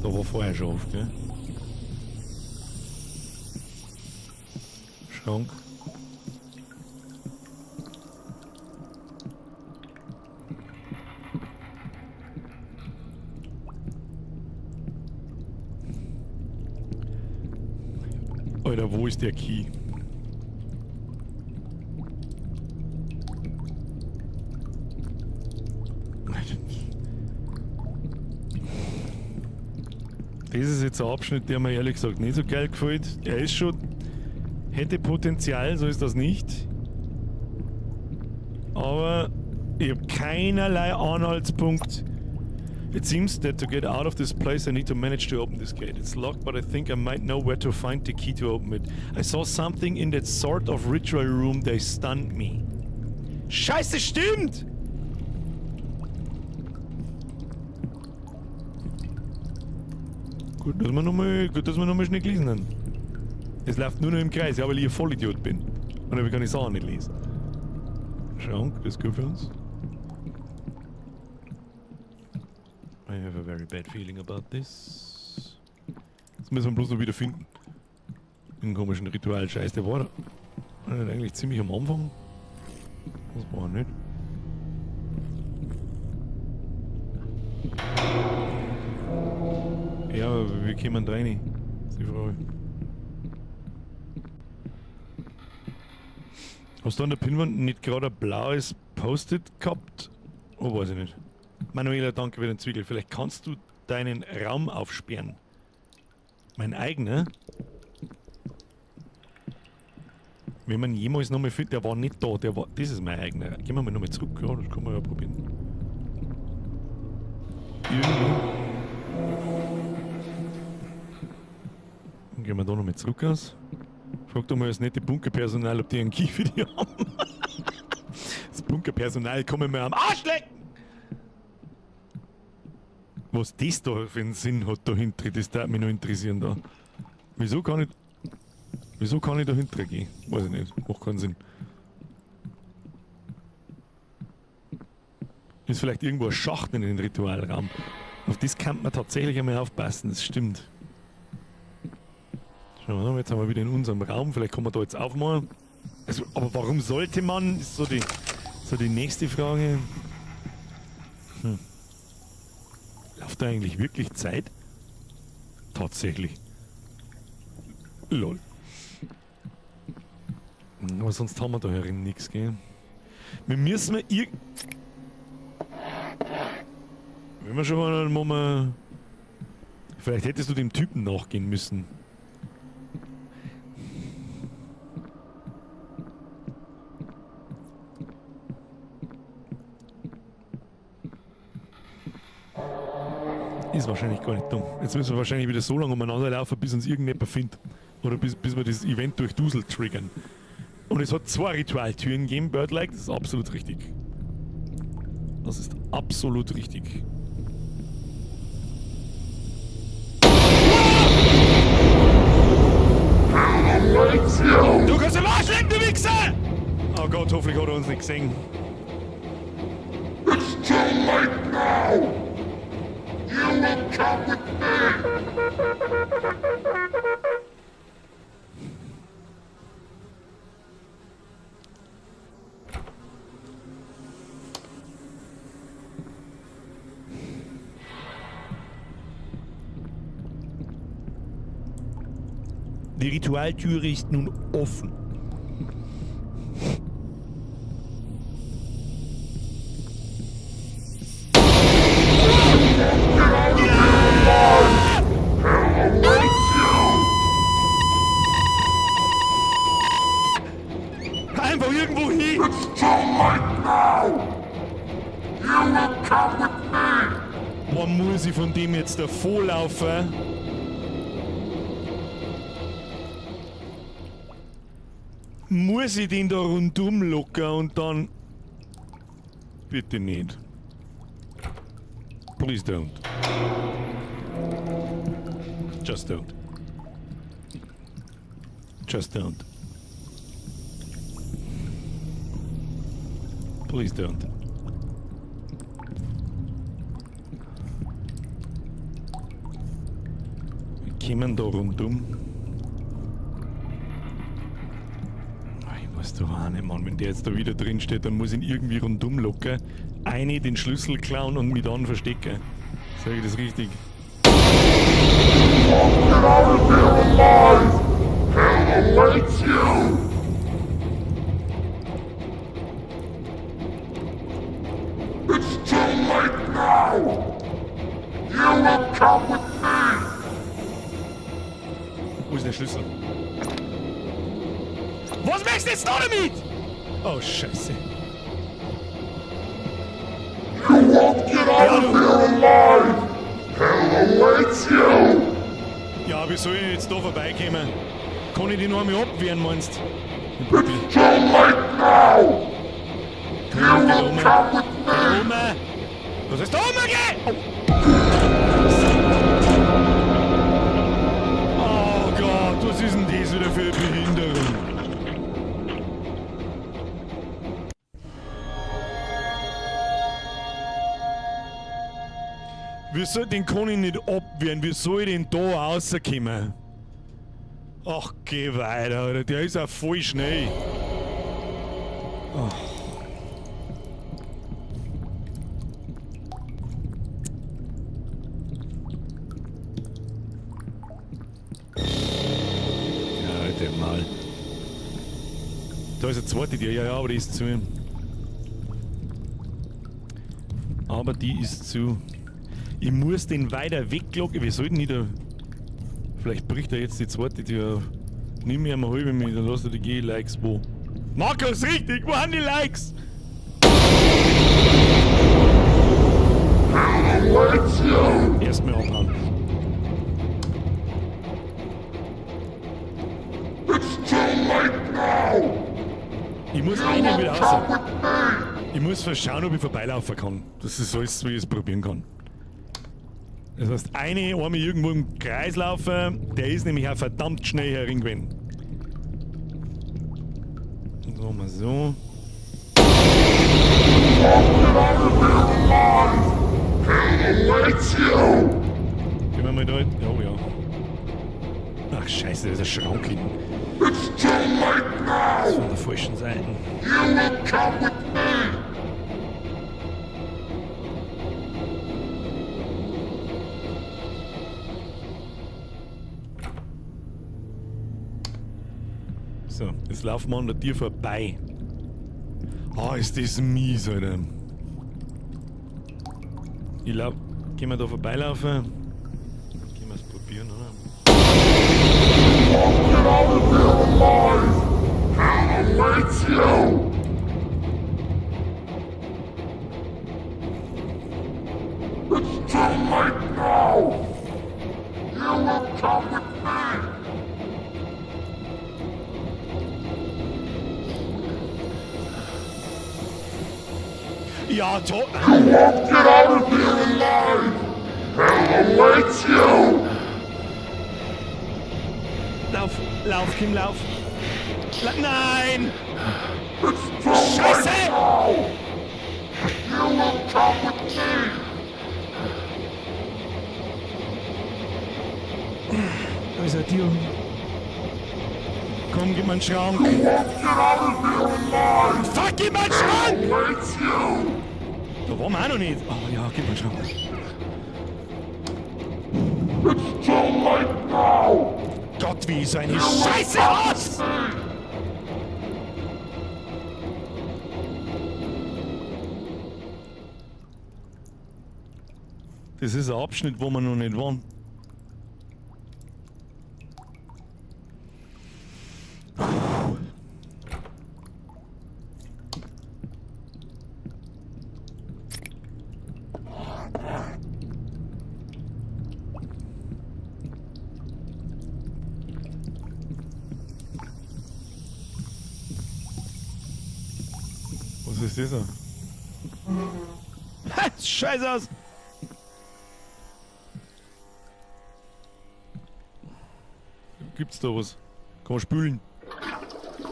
Speaker 1: Da war vorher schon auf, gell? Alter, wo ist der Key? Das ist jetzt ein Abschnitt, der mir ehrlich gesagt nicht so geil gefällt. Er ist schon... hätte Potenzial, so ist das nicht. Aber ich habe keinerlei Anhaltspunkt. It seems that to get out of this place I need to manage to open this gate. It's locked, but I think I might know where to find the key to open it. I saw something in that sort of ritual room, they stunned me. Scheiße, stimmt! Gut, dass wir nochmal schnell gelesen haben. Es läuft nur noch im Kreis, ja, weil ich ein Vollidiot bin. Und dann kann ich Sachen nicht lesen. Schrank, das ist gut für uns. I have a very bad feeling about this. Das müssen wir bloß noch wieder finden. Den komischen Ritual-Scheiß, der war eigentlich ziemlich am Anfang. Das war er nicht. Ja, aber wir kommen rein. Das ist die Frage. Hast du an der Pinnwand nicht gerade ein blaues Post-it gehabt? Oh, weiß ich nicht. Manuela, danke für den Zwiegel. Vielleicht kannst du deinen Raum aufsperren. Mein eigener? Wenn man jemals nochmal findet, der war nicht da, der war. Das ist mein eigener. Gehen wir mal nochmal zurück, ja, das kann man ja probieren. Irgendwie. Dann gehen wir da nochmal zurück aus. Frag doch mal das nette Bunkerpersonal, ob die einen Key für die haben. Das Bunkerpersonal kann mir am Arsch lecken! Was das da für einen Sinn hat dahinter, das darf mich noch interessieren da. Wieso kann ich dahinter gehen? Weiß ich nicht, macht keinen Sinn. Ist vielleicht irgendwo ein Schacht in den Ritualraum. Auf das kann man tatsächlich einmal aufpassen, das stimmt. Schauen wir mal, jetzt haben wir wieder in unserem Raum, vielleicht kann man da jetzt aufmachen. Also, aber warum sollte man? Ist so die nächste Frage. Läuft da eigentlich wirklich Zeit? Tatsächlich. Lol. Aber sonst haben wir da herin nichts, gell? Wir müssen wenn wir schon mal einen Moment... Vielleicht hättest du dem Typen nachgehen müssen. Ist wahrscheinlich gar nicht dumm. Jetzt müssen wir wahrscheinlich wieder so lange umeinander laufen, bis uns irgendjemand findet. Oder bis wir das Event durch Dusel triggern. Und es hat 2 Ritualtüren gegeben, Birdlike, das ist absolut richtig. Das ist absolut richtig. Du kannst im Arsch lecken, du Wichser! Oh Gott, hoffentlich hat er uns nicht gesehen.
Speaker 7: It's too late now! You will come with me!
Speaker 1: Die Ritualtüre ist nun offen. Einfach irgendwo hin! Man muss ich von dem jetzt davorlaufen? Muss ich den da rundum locken und dann... Bitte nicht. Please don't. Just don't. Just don't. Please don't. Wir kommen da rundum. Ich weiß doch auch nicht, Mann. Wenn der jetzt da wieder drin steht, dann muss ich ihn irgendwie rundum locken. Eine den Schlüssel klauen und mich dann verstecken. Sag ich das richtig?
Speaker 7: Get out of here alive! awaits you! It's too late now! You will come with me!
Speaker 1: Wo ist der Schlüssel? Was machst du jetzt noch damit? Oh, Scheiße.
Speaker 7: You won't get out of here alive! Hell awaits you!
Speaker 1: Ja, wie soll ich jetzt da vorbeikommen? Kann ich die noch einmal abwehren, meinst
Speaker 7: It's too late now! You will come with me!
Speaker 1: Oma! Was ist da oben gehen? Oh Gott, was ist denn das wieder für eine Behinderung? Den kann ich nicht abwehren. Wie soll ich denn da rauskommen? Ach, geh weiter, Alter. Der ist ja voll schnell. Oh. Ja, Alter, mal. Da ist eine zweite Tür. Ja, aber die ist zu. Aber die ist zu. Ich muss den weiter weglocken. Wie soll denn ich da... Vielleicht bricht er jetzt die zweite Tür auf. Nimm mir einmal halbe mit, dann lass er die G-Likes wo. Markus, richtig! Wo haben die Likes? Erstmal abhauen. Ich muss einen wieder raus. Ich muss verschauen, ob ich vorbeilaufen kann. Das ist alles, wie ich es probieren kann. Das heißt, einmal irgendwo im Kreis laufen, der ist nämlich auch verdammt schnell herin gewesen. So, mal so. Gehen wir mal da. Oh ja. Ach scheiße, da ist ein Schrank hinten. Das ist von der falschen Seite. So, jetzt laufen wir an der Tür vorbei. Oh, ist das mies, Alter. Gehen wir da vorbeilaufen? Gehen wir es probieren, oder? Ja, to... Lauf, Kim, lauf. Nein! Scheiße! Da ist er, Tür. Komm, gib mir einen Schrank. Fuck, gib mir einen Schrank! Da waren wir auch noch nicht. Oh ja, gib mir einen Schrank. Gott, wie so eine Scheiße aus! Das ist ein Abschnitt, wo wir noch nicht waren. Was ist das? Ha, Scheiße aus! Gibt's da was? Kann man spülen?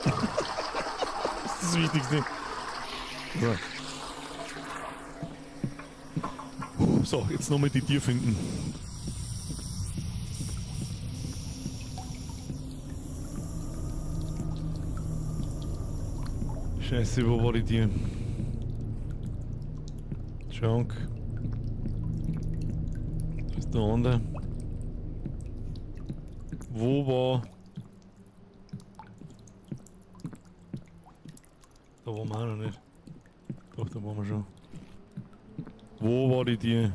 Speaker 1: Das ist das Wichtigste. So, jetzt nochmal die Tür finden. Scheiße, wo war die Tür? Schrank. Da ist der andere. Wo war... Da waren wir auch noch nicht. Doch, da waren wir schon. Wo war die Tür?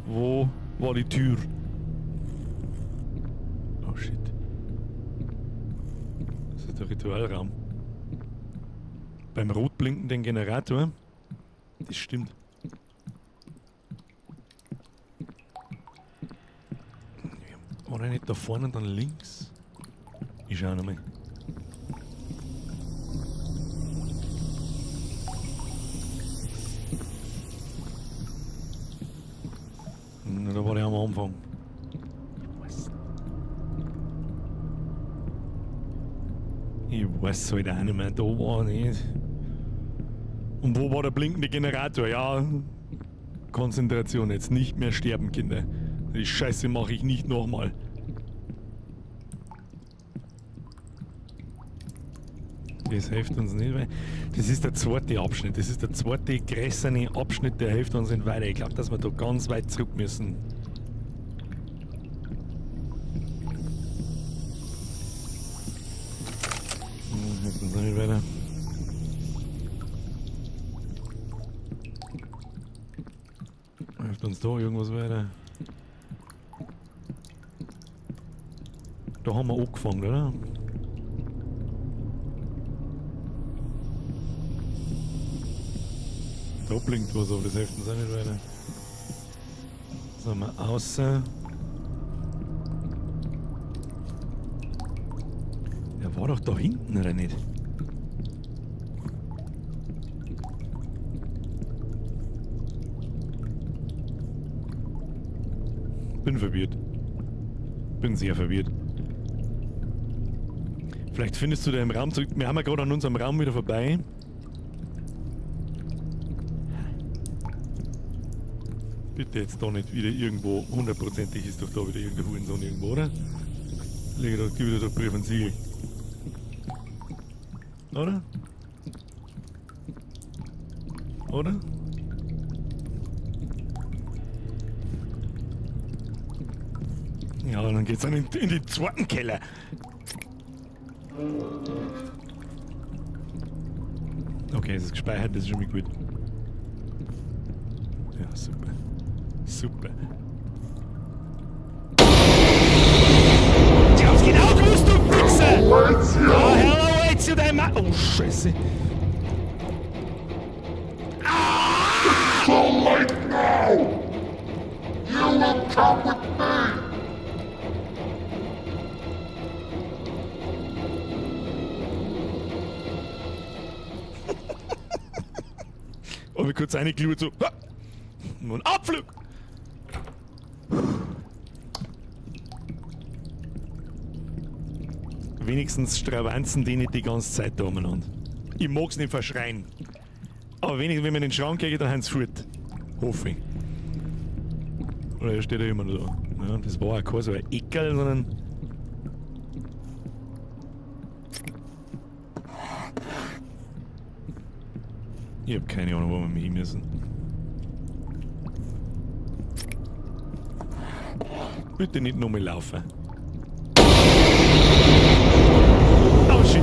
Speaker 1: Wo war die Tür? Oh shit. Das ist der Ritualraum. Beim rot blinkenden Generator. Das stimmt. War er nicht da vorne und dann links? Ich schau nochmal. Da war der am Anfang. Ich weiß halt auch nicht mehr, da war nicht. Und wo war der blinkende Generator? Ja, Konzentration, jetzt nicht mehr sterben, Kinder. Die Scheiße mache ich nicht nochmal. Das hilft uns nicht, weil das ist der zweite Abschnitt. Das ist der zweite grässerne Abschnitt, der hilft uns nicht weiter. Ich glaube, dass wir da ganz weit zurück müssen. Hilft uns auch nicht weiter. Hilft uns da irgendwas weiter? Da haben wir angefangen, oder? Da blinkt was, aber das hilft uns auch nicht weiter. So, mal außer. Der war doch da hinten, oder nicht? Bin verwirrt. Bin sehr verwirrt. Vielleicht findest du da im Raum zurück. Wir haben ja gerade an unserem Raum wieder vorbei. Bitte jetzt da nicht wieder irgendwo, hundertprozentig ist doch da wieder irgendein Hurensohn irgendwo, oder? Lege da, gib wieder da Brief und Siegel. Oder? Oder? Ja, dann geht's dann in den zweiten Keller. Okay, es ist gespeichert, das ist schon mal gut. Ja, super. Super. Die haben's genau gewusst, du Wichser! Oh, hello, Ezio, dein Mann! Oh, Scheiße.
Speaker 7: So late now! You will come with me!
Speaker 1: Oh, wir kurz reingeglüht so. Nur ein Abflug! Wenigstens stravanzen die nicht die ganze Zeit da umeinander. Ich mag's nicht verschreien. Aber wenigstens, wenn man in den Schrank geht, dann haben sie fort. Hoffe ich. Oder er steht ja immer noch da. Ja, das war ja kein so ein Eckerl, sondern. Ich hab keine Ahnung, wo wir hin müssen. Bitte nicht nochmal laufen. Oh shit!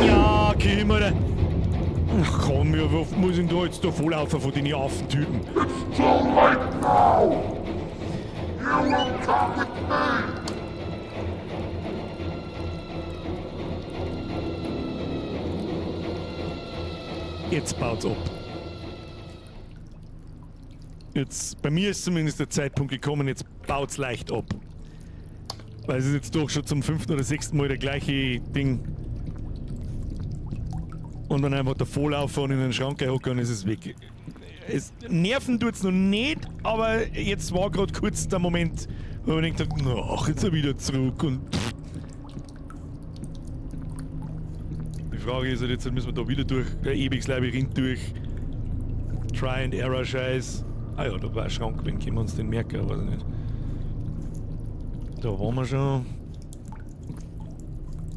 Speaker 1: Ja, Kimmer! Ach komm, wie oft muss ich da jetzt da volllaufen von den Affentypen?
Speaker 7: So late now! You will come with me!
Speaker 1: Jetzt baut's ab. Jetzt, bei mir ist zumindest der Zeitpunkt gekommen, jetzt baut's leicht ab. Weil es ist jetzt doch schon zum 5. oder 6. Mal der gleiche Ding. Und dann einfach der Volllaufer und in den Schrank hocken und es ist weg. Nerven tut's noch nicht, aber jetzt war gerade kurz der Moment, wo man denkt, ach, jetzt wieder zurück und die Frage ist halt, jetzt müssen wir da wieder durch ein ewiges Labyrinth durch. Try and Error Scheiß. Ah ja, da war ein Schrank, wenn können wir uns den merken, weiß ich nicht. Da waren wir schon.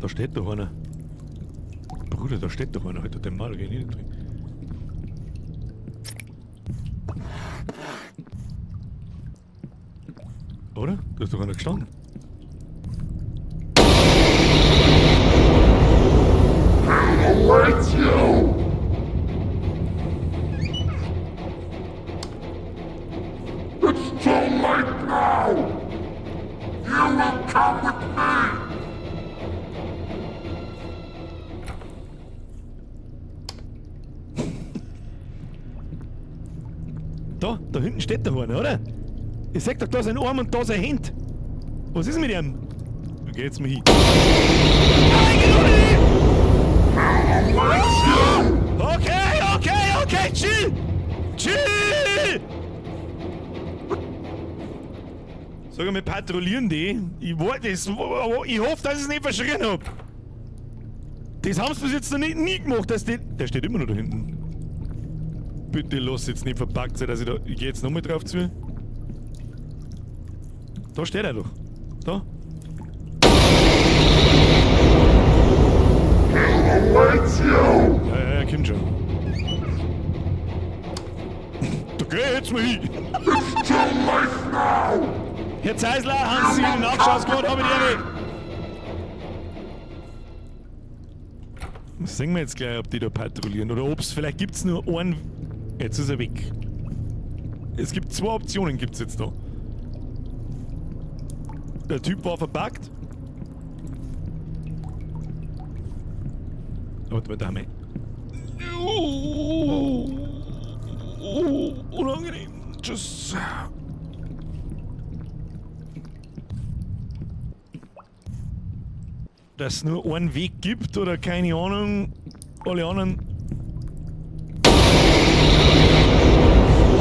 Speaker 1: Da steht doch einer. Bruder, da steht doch einer, halt den Mal, geh ich nicht drin. Oder? Da ist doch einer gestanden. Da hinten steht der einer, oder? Ich sag doch, da sein Arm und da sein Hand. Was ist mit ihm? Wo geht's mir hin? Nein, geh doch nicht hin! Okay, chill! Chill! Sag mal, patrouillieren die? Ich wollte es, aber ich hoffe, dass ich es nicht verschrien hab. Das haben sie bis jetzt noch nie gemacht, dass die... Der steht immer noch da hinten. Bitte lass jetzt nicht verpackt sein, dass ich da... Ich geh jetzt nochmal drauf zu. Da steht er doch. Da. Ja, kommt schon. Da geh jetzt mal hin. Herr Zeisler, haben Sie den Nachschauscode, hab ich die nicht. Sehen wir jetzt gleich, ob die da patrouillieren oder ob es vielleicht gibt's nur einen. Jetzt ist er weg. Es gibt 2 Optionen, gibt's jetzt da. Der Typ war verpackt. Warte mal, Dame. Unangenehm. Tschüss. Dass es nur einen Weg gibt oder keine Ahnung, alle anderen. Oh,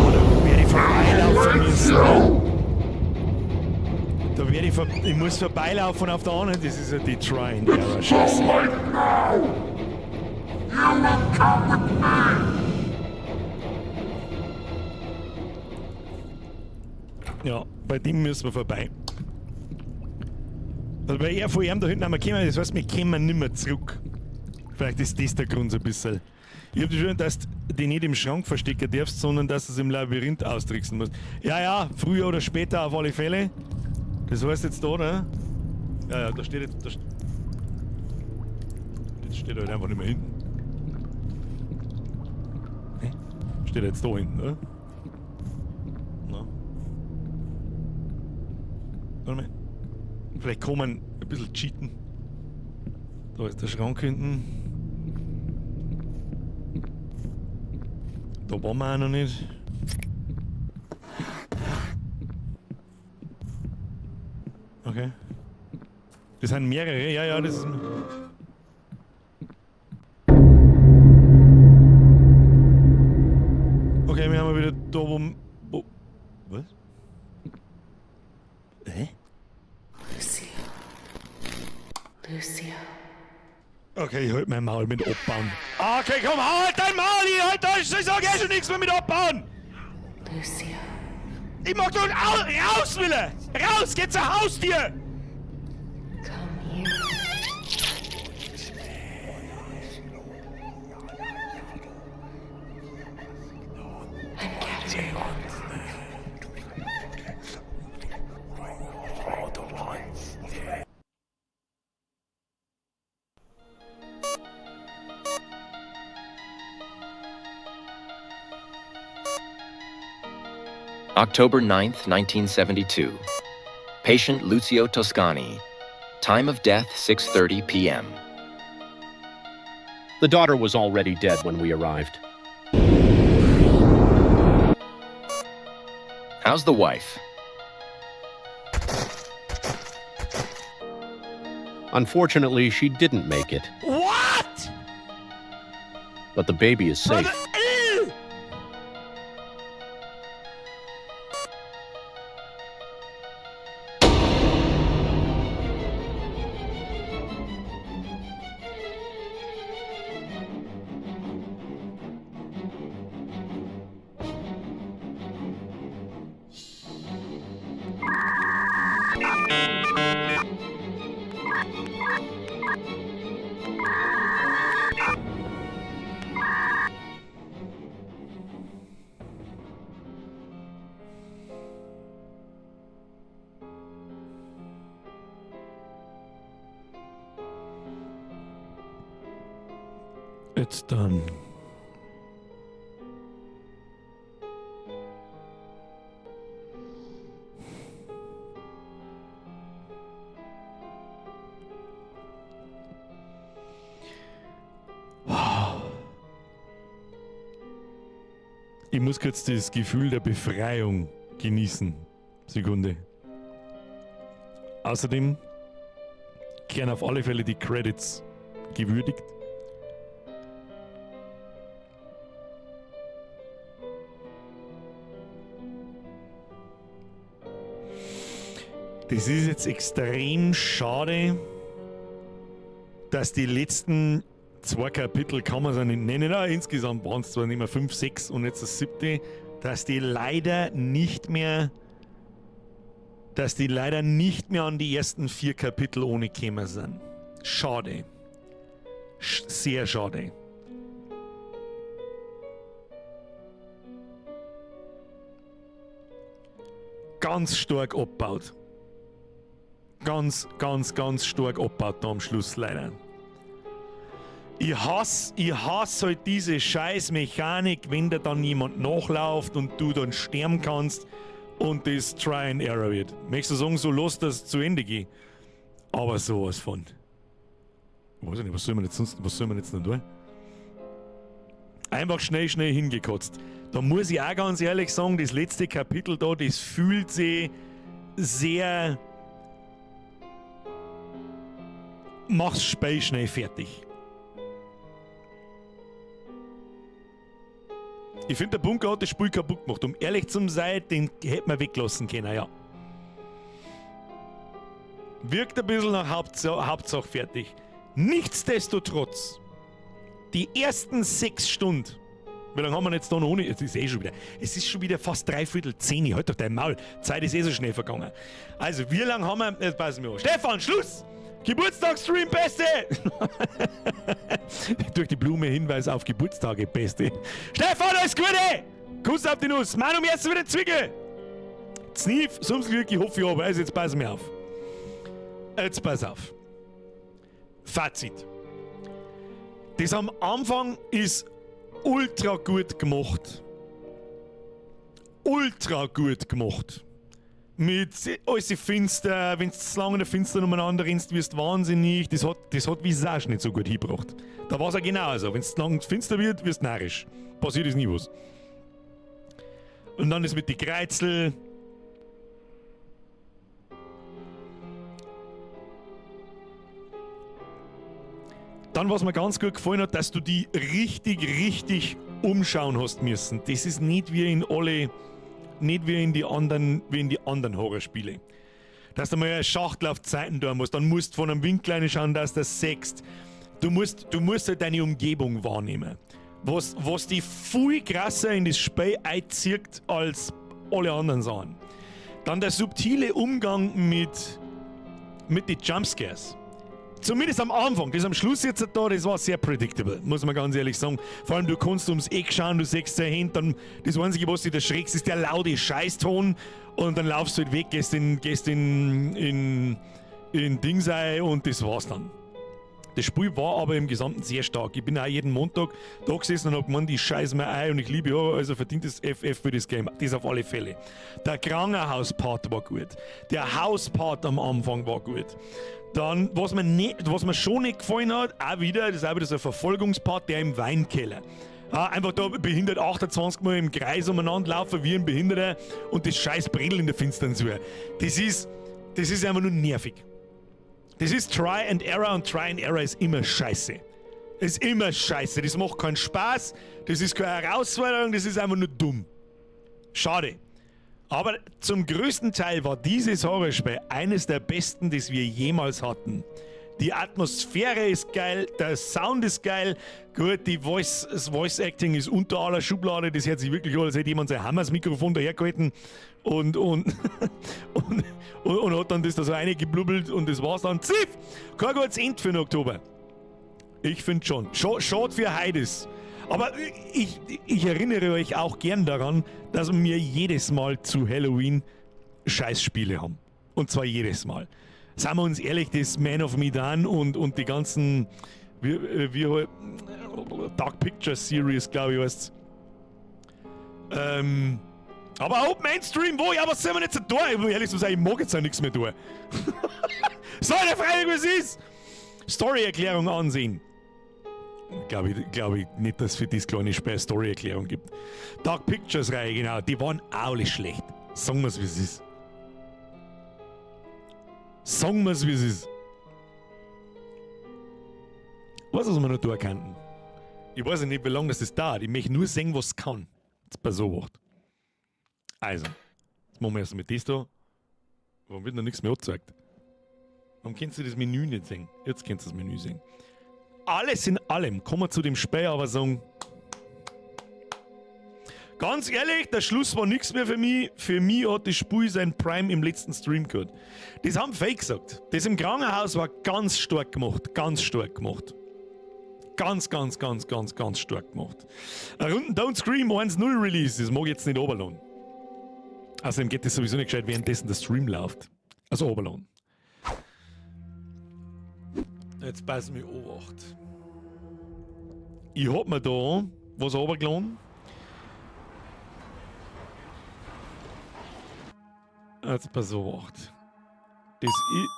Speaker 1: da werde ich vorbeilaufen müssen. Da werde ich muss vorbeilaufen auf der anderen. Das ist ja die Try and Error Scheiße. Ja, bei dem müssen wir vorbei. Also weil er von ihm da hinten einmal gekommen, das heißt, wir kommen nicht mehr zurück. Vielleicht ist das der Grund so ein bisschen. Ich hab schon, dass du die nicht im Schrank verstecken darfst, sondern dass du es im Labyrinth austricksen musst. Ja, früher oder später auf alle Fälle. Das heißt jetzt da, ne? Ja, da steht jetzt... jetzt steht er halt einfach nicht mehr hinten. Ne? Steht er jetzt da hinten, oder? Na? Warte mal. Vielleicht kann man ein bisschen cheaten. Da ist der Schrank hinten. Da waren wir auch noch nicht. Okay. Das sind mehrere, ja, das ist... Okay, wir haben wieder da, wo... Was? Hä?
Speaker 8: Lucio.
Speaker 1: Okay, ich halt mein Maul mit abbauen. Okay, komm, halt dein Maul hier! Halt das! Ich sag eh schon nichts mehr mit abbauen!
Speaker 8: Lucio.
Speaker 1: Ich mag doch raus, Wille! Raus! Geh zur Haustür!
Speaker 8: Come here. I'm capturing one.
Speaker 9: October 9th, 1972. Patient Lucio Toscani. Time of death, 6:30 p.m.
Speaker 10: The daughter was already dead when we arrived.
Speaker 9: How's the wife?
Speaker 10: Unfortunately, she didn't make it.
Speaker 1: What?
Speaker 10: But the baby is safe.
Speaker 1: It's done. Ich muss kurz das Gefühl der Befreiung genießen. Sekunde. Außerdem kehren auf alle Fälle die Credits gewürdigt. Das ist jetzt extrem schade, dass die letzten 2 Kapitel, kann man es nicht nennen, insgesamt waren es zwar nicht mehr 5, 6 und jetzt das 7., dass die leider nicht mehr an die ersten 4 Kapitel ohne gekommen sind. Schade. Sehr schade. Ganz stark abgebaut. Ganz stark abgebaut da am Schluss leider. Ich hasse halt diese scheiß Mechanik, wenn da dann jemand nachläuft und du dann sterben kannst und das Try and Error wird. Möchtest du sagen, so los, dass es zu Ende geht? Aber sowas von. Ich weiß nicht, was soll man jetzt noch tun? Einfach schnell hingekotzt. Da muss ich auch ganz ehrlich sagen, das letzte Kapitel da, das fühlt sich sehr... Mach's schnell fertig. Ich finde, der Bunker hat das Spiel kaputt gemacht. Um ehrlich zu sein, den hätte man weglassen können, ja. Wirkt ein bisschen nach Hauptsache fertig. Nichtsdestotrotz, die ersten 6 Stunden, wie lange haben wir jetzt da noch ohne? Es ist schon wieder fast 3/4 halt doch dein Maul. Die Zeit ist so schnell vergangen. Also, wie lange haben wir, jetzt passen wir an. Stefan, Schluss! Geburtstagsstream, Beste! Durch die Blume Hinweis auf Geburtstage, Beste. Stefan, alles Gute! Kuss auf die Nuss. Manu, jetzt wieder Zwickel! Sneef, sonst Glück, ich hoffe, ich habe. Also jetzt pass mir auf. Jetzt pass auf. Fazit. Das am Anfang ist ultra gut gemacht. Ultra gut gemacht. Mit alles finster, wenn du zu lange in der Finster umeinander rennst, wirst du wahnsinnig. Das hat Visage nicht so gut hingebracht. Da war es ja genauso. Wenn es zu lang finster wird, wirst du narrisch. Passiert ist nie was. Und dann ist mit den Kreuzel. Dann, was mir ganz gut gefallen hat, dass du die richtig umschauen hast müssen. Das ist nicht wie in die anderen Horrorspiele. Dass du mal eine Schachtel auf die Seiten tun musst, dann musst du von einem Winkel schauen, dass du das siehst. Du musst halt deine Umgebung wahrnehmen. Was dich viel krasser in das Spiel einzieht als alle anderen Sachen. Dann der subtile Umgang mit den Jumpscares. Zumindest am Anfang, das am Schluss jetzt da, das war sehr predictable, muss man ganz ehrlich sagen. Vor allem, du kannst ums Eck schauen, du siehst dein Hand, dann das Einzige, was dich erschreckst, ist der laute Scheißton und dann laufst du halt weg, gehst in Dings ein und das war's dann. Das Spiel war aber im Gesamten sehr stark. Ich bin auch jeden Montag da gesessen und hab gemeint, ich scheiß mir ein und ich liebe ja, also verdient das FF für das Game. Das auf alle Fälle. Der Krankenhaus-Part war gut. Der Haus-Part am Anfang war gut. Dann, was mir schon nicht gefallen hat, auch wieder, das ist auch wieder so ein Verfolgungspart, der im Weinkeller. Einfach da behindert 28 Mal im Kreis umeinander laufen wie ein Behinderter und das scheiß Bredel in der Finsternis. Das ist einfach nur nervig. Das ist Try and Error und Try and Error ist immer scheiße. Ist immer scheiße. Das macht keinen Spaß, das ist keine Herausforderung, das ist einfach nur dumm. Schade. Aber zum größten Teil war dieses Horrorspiel eines der besten, das wir jemals hatten. Die Atmosphäre ist geil, der Sound ist geil, gut, das Voice Acting ist unter aller Schublade, das hört sich wirklich an, als hätte jemand sein Hammers-Mikrofon dahergehalten und hat dann das da so reingeblubbelt und das war's dann. Ziff! Kein gutes Ende für den Oktober. Ich finde schon. Schade für Heides. Aber ich erinnere euch auch gern daran, dass wir jedes Mal zu Halloween Scheißspiele haben. Und zwar jedes Mal. Seien wir uns ehrlich, das Man of Medan und die ganzen wie Dark Picture Series, glaube ich, heißt aber auch Mainstream, wo? Ja, was soll man jetzt da? Ich will ehrlich sagen, ich mag jetzt auch nichts mehr tun. So, der Freilich, was ist? Story-Erklärung ansehen. Glaube ich nicht, dass es für das kleine Spiel eine Story-Erklärung gibt. Dark Pictures-Reihe, genau, die waren auch nicht schlecht. Sagen wir es, wie es ist. Sagen wir es, wie es ist. Was wir noch tun könnten? Ich weiß nicht, wie lange das dauert. Ich möchte nur sehen, was es kann. Jetzt bei so was. Also, jetzt machen wir erst mit das da. Warum wird noch nichts mehr angezeigt? Warum kannst du das Menü nicht sehen? Jetzt kannst du das Menü sehen. Alles in allem kann man zu dem Spiel aber sagen, ganz ehrlich, der Schluss war nichts mehr für mich. Für mich hat das Spiel sein Prime im letzten Stream gehabt. Das haben Fake gesagt. Das im Krankenhaus war ganz stark gemacht. Ganz stark gemacht. Ganz stark gemacht. Ein runden Don't Scream 1.0 Release, das mag ich jetzt nicht runterladen. Außerdem geht das sowieso nicht gescheit, währenddessen der Stream läuft. Also runterladen. Jetzt passen wir Obacht. Ich hab mir da was runtergeladen. Jetzt pass Obacht. Das ist.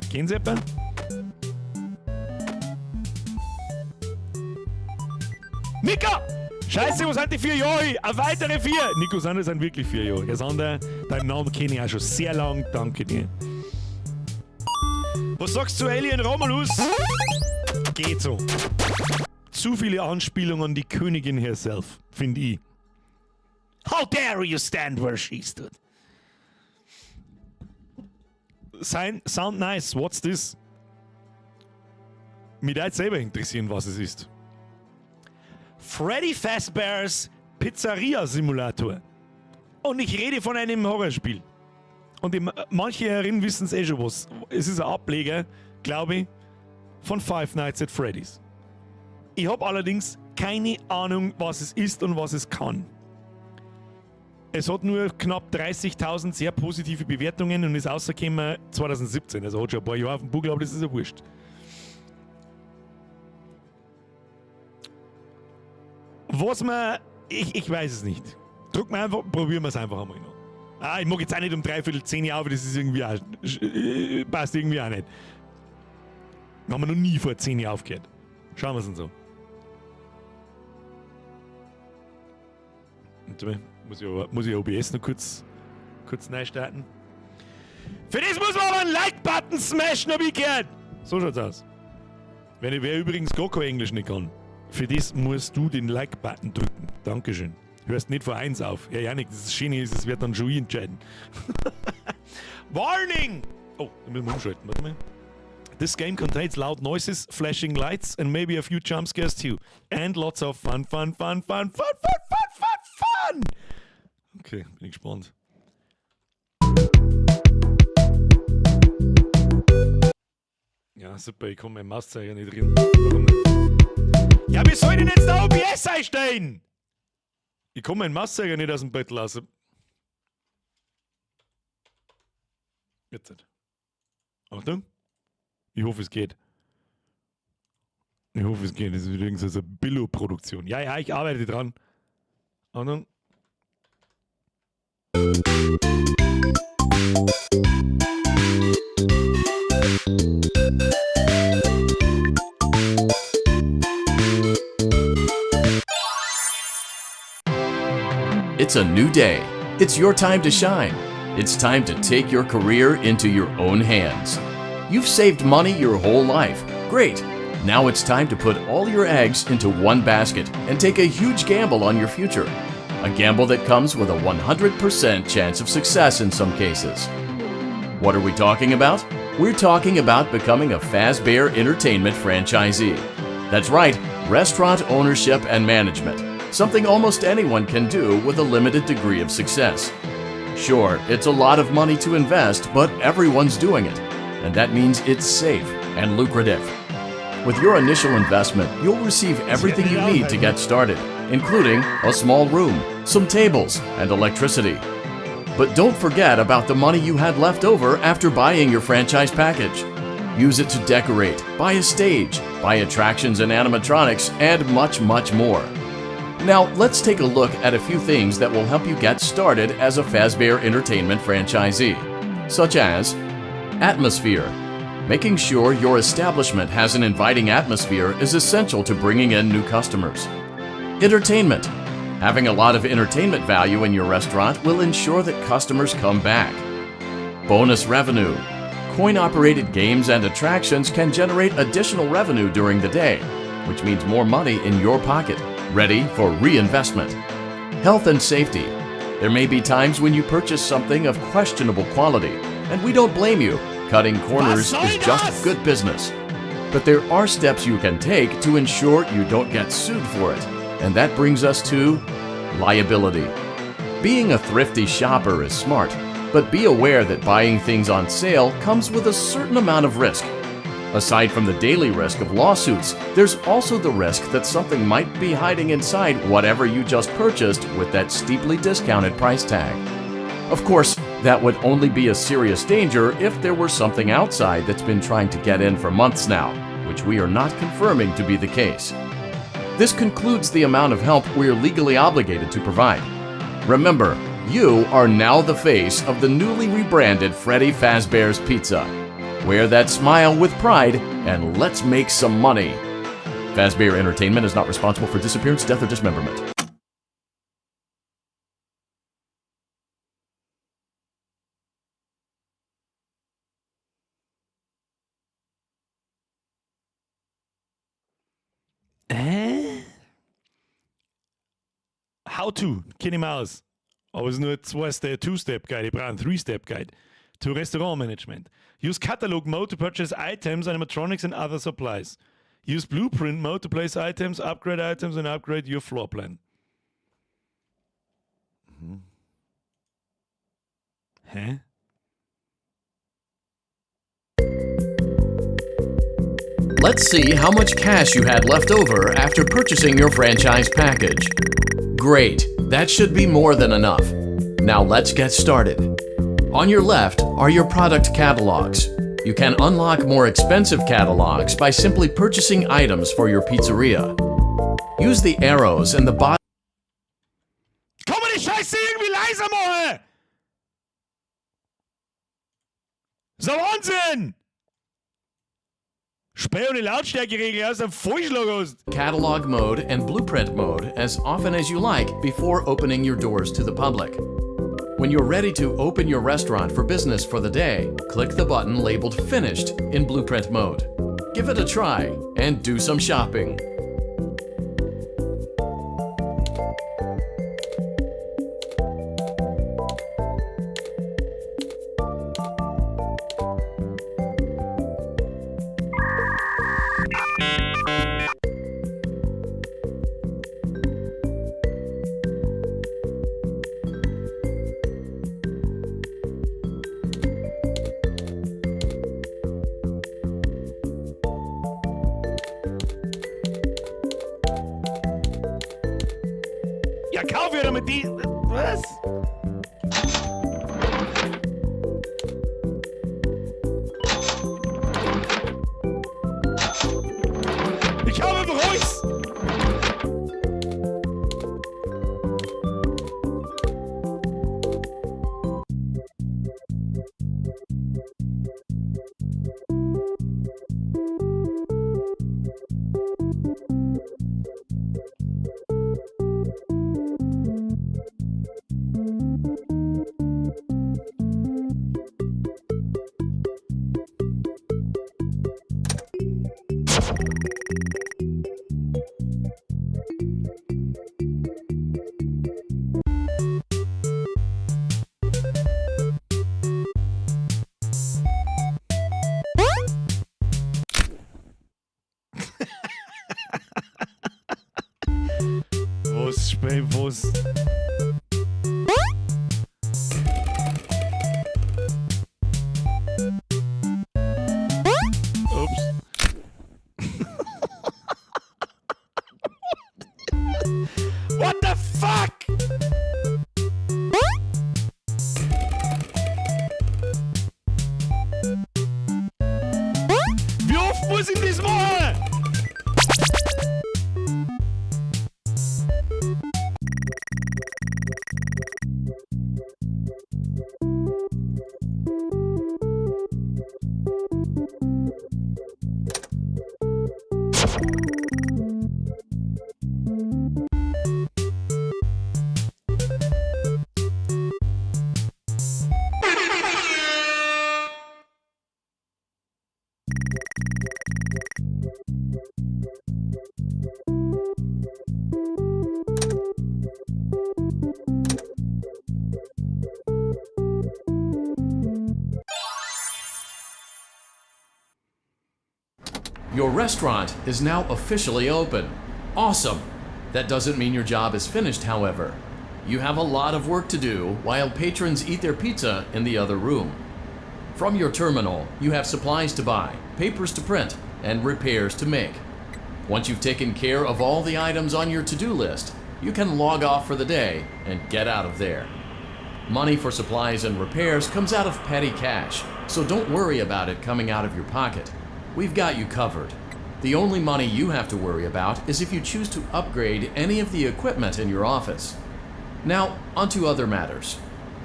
Speaker 1: Gehen Sie etwa? Mika! Scheiße, wo sind die 4 Jahre? Eine weitere 4! Nico, das sind wirklich 4 Jahre. Der Sander, deinen Namen kenne ich auch schon sehr lang. Danke dir. Was sagst du zu Alien Romulus? Geht so. Zu viele Anspielungen an die Königin herself, finde ich. How dare you stand where she stood? Sound nice, what's this? Mich würde selber interessieren, was es ist. Freddy Fazbear's Pizzeria Simulator. Und ich rede von einem Horrorspiel. Und manche Herren wissen es schon was. Es ist ein Ableger, glaube ich, von Five Nights at Freddy's. Ich habe allerdings keine Ahnung, was es ist und was es kann. Es hat nur knapp 30.000 sehr positive Bewertungen und ist rausgekommen 2017. Also hat schon ein paar Jahre auf dem Buckel, aber das ist ja wurscht. Was man... Ich weiß es nicht. Drück mal einfach, probieren wir es einfach einmal noch. Ich mag jetzt auch nicht um 3/4 auf, das ist irgendwie auch... passt irgendwie auch nicht. Haben wir noch nie vor 10 Jahren aufgehört. Schauen wir es uns an. Muss ich OBS noch kurz neu starten. Für das muss man aber einen Like-Button smashen, hab ich gehört. So schaut's aus. Wer übrigens gar kein Englisch nicht kann, für das musst du den Like-Button drücken. Dankeschön. Hörst nicht vor 1 auf. Ja, Janik, das Schöne ist, es wird dann schon ich entscheiden. Warning! Oh, da müssen wir umschalten. Warte mal. This game contains loud noises, flashing lights, and maybe a few jump scares too. And lots of fun. Okay, bin ich gespannt. Ja, super, ich komme mein Mauszeiger nicht drin. Warum nicht? Ja, wie soll denn jetzt der OBS einstellen? Ich komme mein Mauszeiger nicht aus dem Beutel raus. Jetzt. Achtung. Ich hoffe, es geht. Das ist wieder irgendeine Billo-Produktion. Ja, ich arbeite dran. Achtung.
Speaker 11: It's a new day. It's your time to shine. It's time to take your career into your own hands. You've saved money your whole life. Great. Now it's time to put all your eggs into one basket and take a huge gamble on your future. A gamble that comes with a 100% chance of success in some cases. What are we talking about? We're talking about becoming a Fazbear Entertainment franchisee. That's right, restaurant ownership and management. Something almost anyone can do with a limited degree of success. Sure, it's a lot of money to invest, but everyone's doing it. And that means it's safe and lucrative. With your initial investment, you'll receive everything you need to get started, including a small room, some tables, and electricity. But don't forget about the money you had left over after buying your franchise package. Use it to decorate, buy a stage, buy attractions and animatronics, and much more. Now, let's take a look at a few things that will help you get started as a Fazbear Entertainment franchisee, such as atmosphere. Making sure your establishment has an inviting atmosphere is essential to bringing in new customers. Entertainment. Having a lot of entertainment value in your restaurant will ensure that customers come back. Bonus revenue. Coin-operated games and attractions can generate additional revenue during the day, which means more money in your pocket, ready for reinvestment. Health and safety. There may be times when you purchase something of questionable quality, and we don't blame you. Cutting corners is just good business. But there are steps you can take to ensure you don't get sued for it. And that brings us to liability. Being a thrifty shopper is smart, but be aware that buying things on sale comes with a certain amount of risk. Aside from the daily risk of lawsuits, there's also the risk that something might be hiding inside whatever you just purchased with that steeply discounted price tag. Of course, that would only be a serious danger if there were something outside that's been trying to get in for months now, which we are not confirming to be the case. This concludes the amount of help we're legally obligated to provide. Remember, you are now the face of the newly rebranded Freddy Fazbear's Pizza. Wear that smile with pride and let's make some money. Fazbear Entertainment is not responsible for disappearance, death, or dismemberment.
Speaker 1: How to, kenne ich mir aus. Aber es ist nur ein Two-Step-Guide, ich brauche einen Three-Step-Guide to Restaurant Management. Use Catalog Mode to purchase items, animatronics and other supplies. Use Blueprint Mode to place items, upgrade items and upgrade your floor plan. Hä?
Speaker 11: Let's see how much cash you had left over after purchasing your franchise package. Great, that should be more than enough. Now let's get started. On your left are your product catalogs. You can unlock more expensive catalogs by simply purchasing items for your pizzeria. Use the arrows in the bottom.
Speaker 1: Kann man die Scheiße irgendwie leiser machen? So Wahnsinn! Sperr die Lautstärkeregel aus dem Vollschlag hast.
Speaker 11: Catalog mode and blueprint mode as often as you like before opening your doors to the public. When you're ready to open your restaurant for business for the day, click the button labeled Finished in blueprint mode. Give it a try and do some shopping.
Speaker 1: Ja, kauf wieder mit die... Was? Ich habe Beruhig's! Was? Oops. What the fuck? Wie oft muss ich das machen?
Speaker 11: Your restaurant is now officially open. Awesome! That doesn't mean your job is finished, however. You have a lot of work to do while patrons eat their pizza in the other room. From your terminal, you have supplies to buy, papers to print, and repairs to make. Once you've taken care of all the items on your to-do list, you can log off for the day and get out of there. Money for supplies and repairs comes out of petty cash, so don't worry about it coming out of your pocket. We've got you covered. The only money you have to worry about is if you choose to upgrade any of the equipment in your office. Now, onto other matters.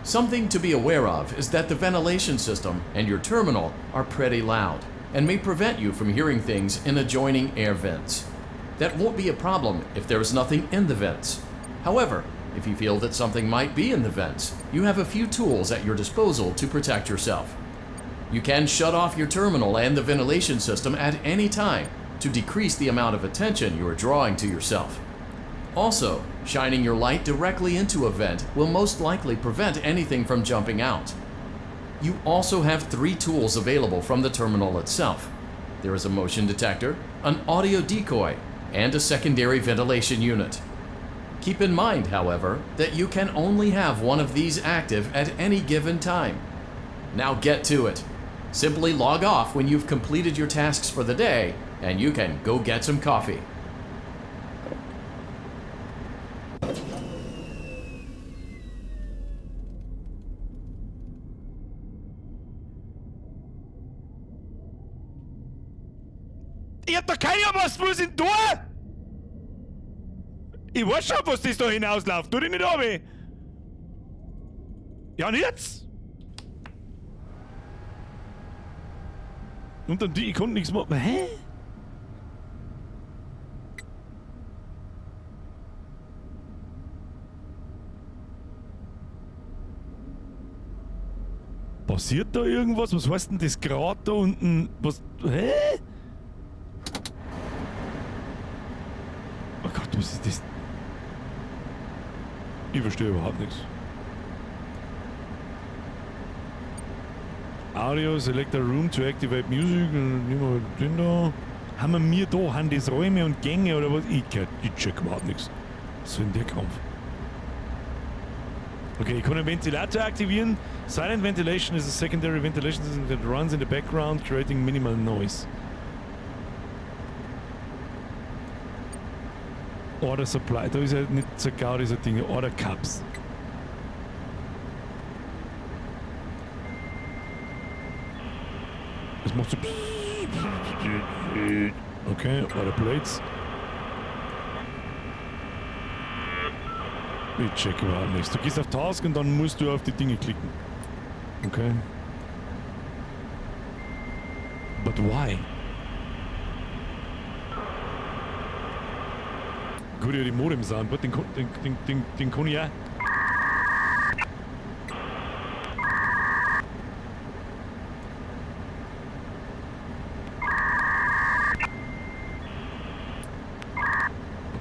Speaker 11: Something to be aware of is that the ventilation system and your terminal are pretty loud and may prevent you from hearing things in adjoining air vents. That won't be a problem if there is nothing in the vents. However, if you feel that something might be in the vents, you have a few tools at your disposal to protect yourself. You can shut off your terminal and the ventilation system at any time to decrease the amount of attention you are drawing to yourself. Also, shining your light directly into a vent will most likely prevent anything from jumping out. You also have 3 tools available from the terminal itself. There is a motion detector, an audio decoy, and a secondary ventilation unit. Keep in mind, however, that you can only have one of these active at any given time. Now get to it. Simply log off when you've completed your tasks for the day, and you can go get some coffee.
Speaker 1: Ich hab doch keine Ahnung, was muss ich denn tun? Ich weiß schon, was das da hinausläuft. Tu dich nicht an, weh. Ja, und jetzt? Und dann ich konnte nichts machen. Hä? Passiert da irgendwas? Was heißt denn das gerade da unten? Was? Hä? Oh Gott, was ist das? Ich verstehe überhaupt nichts. Audio, select a room to activate music. Nehmen wir den da. Haben wir da, haben das Räume und Gänge oder was? Ich check überhaupt nichts. Was soll denn der Kampf? Okay, ich kann einen Ventilator aktivieren. Silent ventilation is a secondary ventilation system that runs in the background, creating minimal noise. Order Supply, da ist ja nicht so genau diese Dinge. Order Cups. Das macht so. Okay, Order Plates. Ich check überhaupt nichts. Du gehst auf Task und dann musst du auf die Dinge klicken. Okay. But why? Gut, ja, die Modem-Sound, den kann ich auch.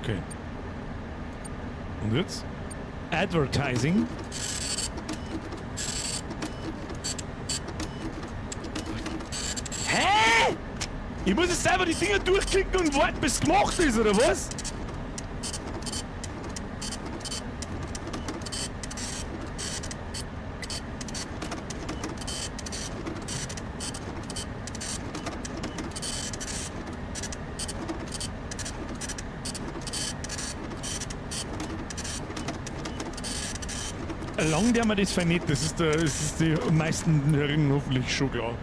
Speaker 1: Okay. Und jetzt? Advertising. Hä? Ich muss jetzt einfach die Dinger durchklicken und warten, bis es gemacht ist, oder was? Lang der man das vernetzt, das ist die meisten Herren hoffentlich schon klar.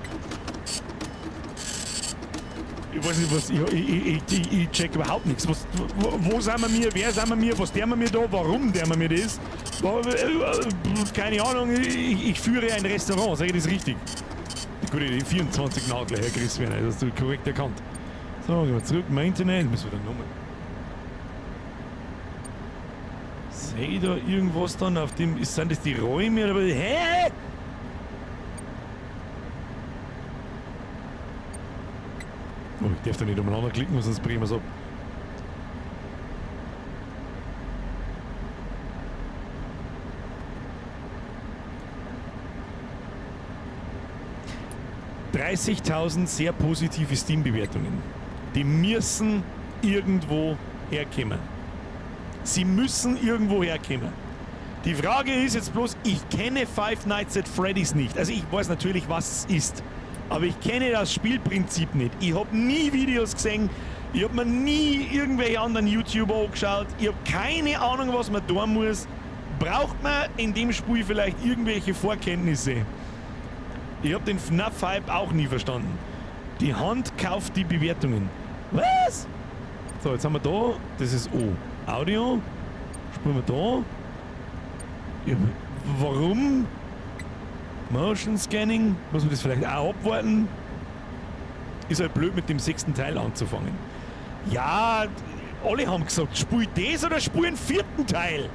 Speaker 1: Ich weiß nicht, was, ich check überhaupt nichts. Wo sind wir, wer sind wir, was der wir da, warum der wir das? Keine Ahnung, ich führe ein Restaurant, sage ich das richtig? Gut, die 24 Nagler, Herr Chris Werner, das hast du korrekt erkannt. So, gehen wir zurück, Maintenance, müssen wir dann nochmal. Sehe ich da irgendwas dann auf dem, sind das die Räume oder was? Hä? Oh, ich darf da nicht umeinander klicken, sonst brechen wir es ab. ...30.000 sehr positive Steam-Bewertungen. Die müssen irgendwo herkommen. Sie müssen irgendwo herkommen. Die Frage ist jetzt bloß, ich kenne Five Nights at Freddy's nicht. Also ich weiß natürlich, was es ist. Aber ich kenne das Spielprinzip nicht. Ich habe nie Videos gesehen. Ich habe mir nie irgendwelche anderen YouTuber angeschaut. Ich habe keine Ahnung, was man tun muss. Braucht man in dem Spiel vielleicht irgendwelche Vorkenntnisse? Ich habe den FNAF-Hype auch nie verstanden. Die Hand kauft die Bewertungen. Was? So, jetzt haben wir da, das ist O. Audio. Spielen wir da. Ja, warum? Motion Scanning. Muss man das vielleicht auch abwarten? Ist halt blöd, mit dem 6. Teil anzufangen. Ja, alle haben gesagt, spiel das oder spiel den 4. Teil.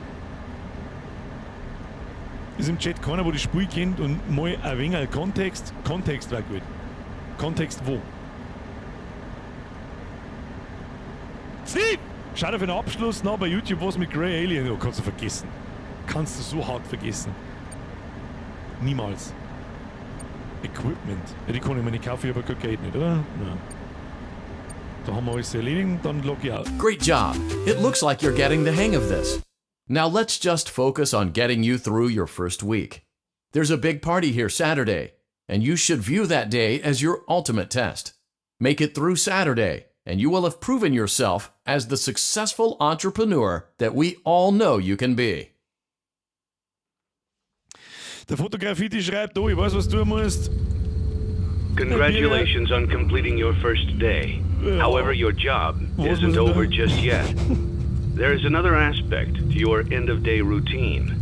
Speaker 1: Ist im Chat keiner, wo das Spiel kennt und mal ein wenig Kontext. Kontext wäre gut. Kontext wo? Steve! Schau dir für den Abschluss nach bei YouTube was mit Grey Alien. Oh, kannst du vergessen. Kannst du so hart vergessen. Niemals. Equipment. Ja, die kann ich mir nicht kaufen, ich habe kein Geld nicht, oder? Nein. Da haben wir alles erledigt, dann log ich out.
Speaker 11: Great job. It looks like you're getting the hang of this. Now let's just focus on getting you through your first week. There's a big party here Saturday, and you should view that day as your ultimate test. Make it through Saturday, and you will have proven yourself as the successful entrepreneur that we all know you can be.
Speaker 1: Der Fotografie schreibt, oh, ich weiß, was du tun musst.
Speaker 12: Congratulations on completing your first day. However, your job isn't over just yet. There is another aspect to your end-of-day routine,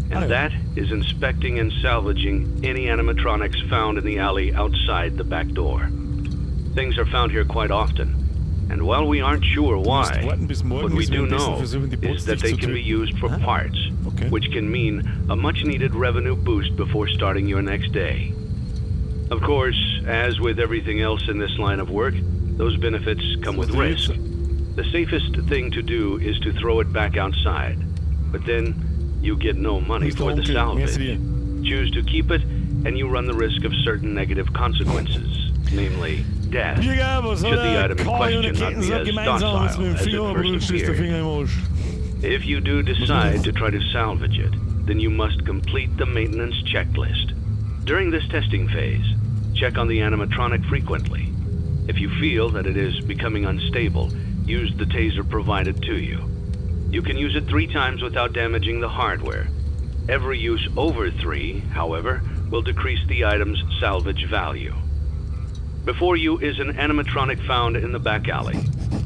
Speaker 12: and that is inspecting and salvaging any animatronics found in the alley outside the back door. Things are found here quite often, and while we aren't sure why, what we do know is that they can be used for parts, which can mean a much-needed revenue boost before starting your next day. Of course, as with everything else in this line of work, those benefits come with risk. The safest thing to do is to throw it back outside, but then you get no money for the salvage. Choose to keep it, and you run the risk of certain negative consequences, namely death, should the item in question not be as docile as it first appeared. If you do decide to try to salvage it, then you must complete the maintenance checklist. During this testing phase, check on the animatronic frequently. If you feel that it is becoming unstable, use the taser provided to you. You can use it 3 times without damaging the hardware. Every use over 3, however, will decrease the item's salvage value. Before you is an animatronic found in the back alley.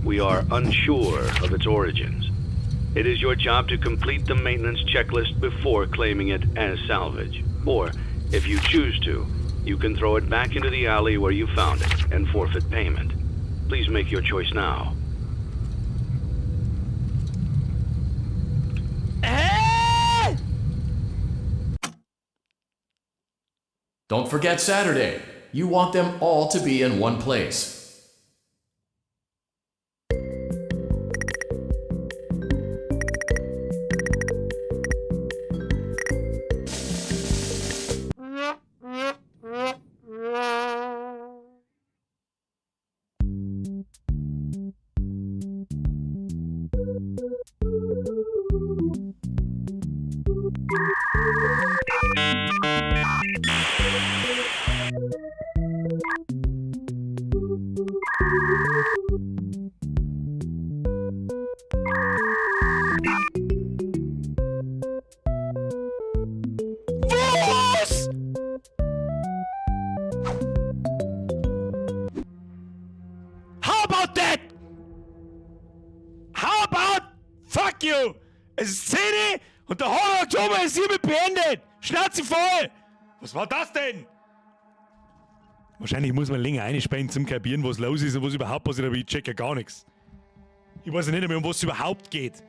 Speaker 12: We are unsure of its origins. It is your job to complete the maintenance checklist before claiming it as salvage. Or, if you choose to, you can throw it back into the alley where you found it and forfeit payment. Please make your choice now.
Speaker 11: Don't forget Saturday. You want them all to be in one place.
Speaker 1: How about that? How about fuck you? Es ist 10 und der Horror Oktober ist hiermit beendet. Schnauze voll. Was war das denn? Wahrscheinlich muss man länger einspannen zum kapieren, was los ist und was überhaupt passiert, aber ich check ja gar nichts. Ich weiß ja nicht mehr, um was es überhaupt geht.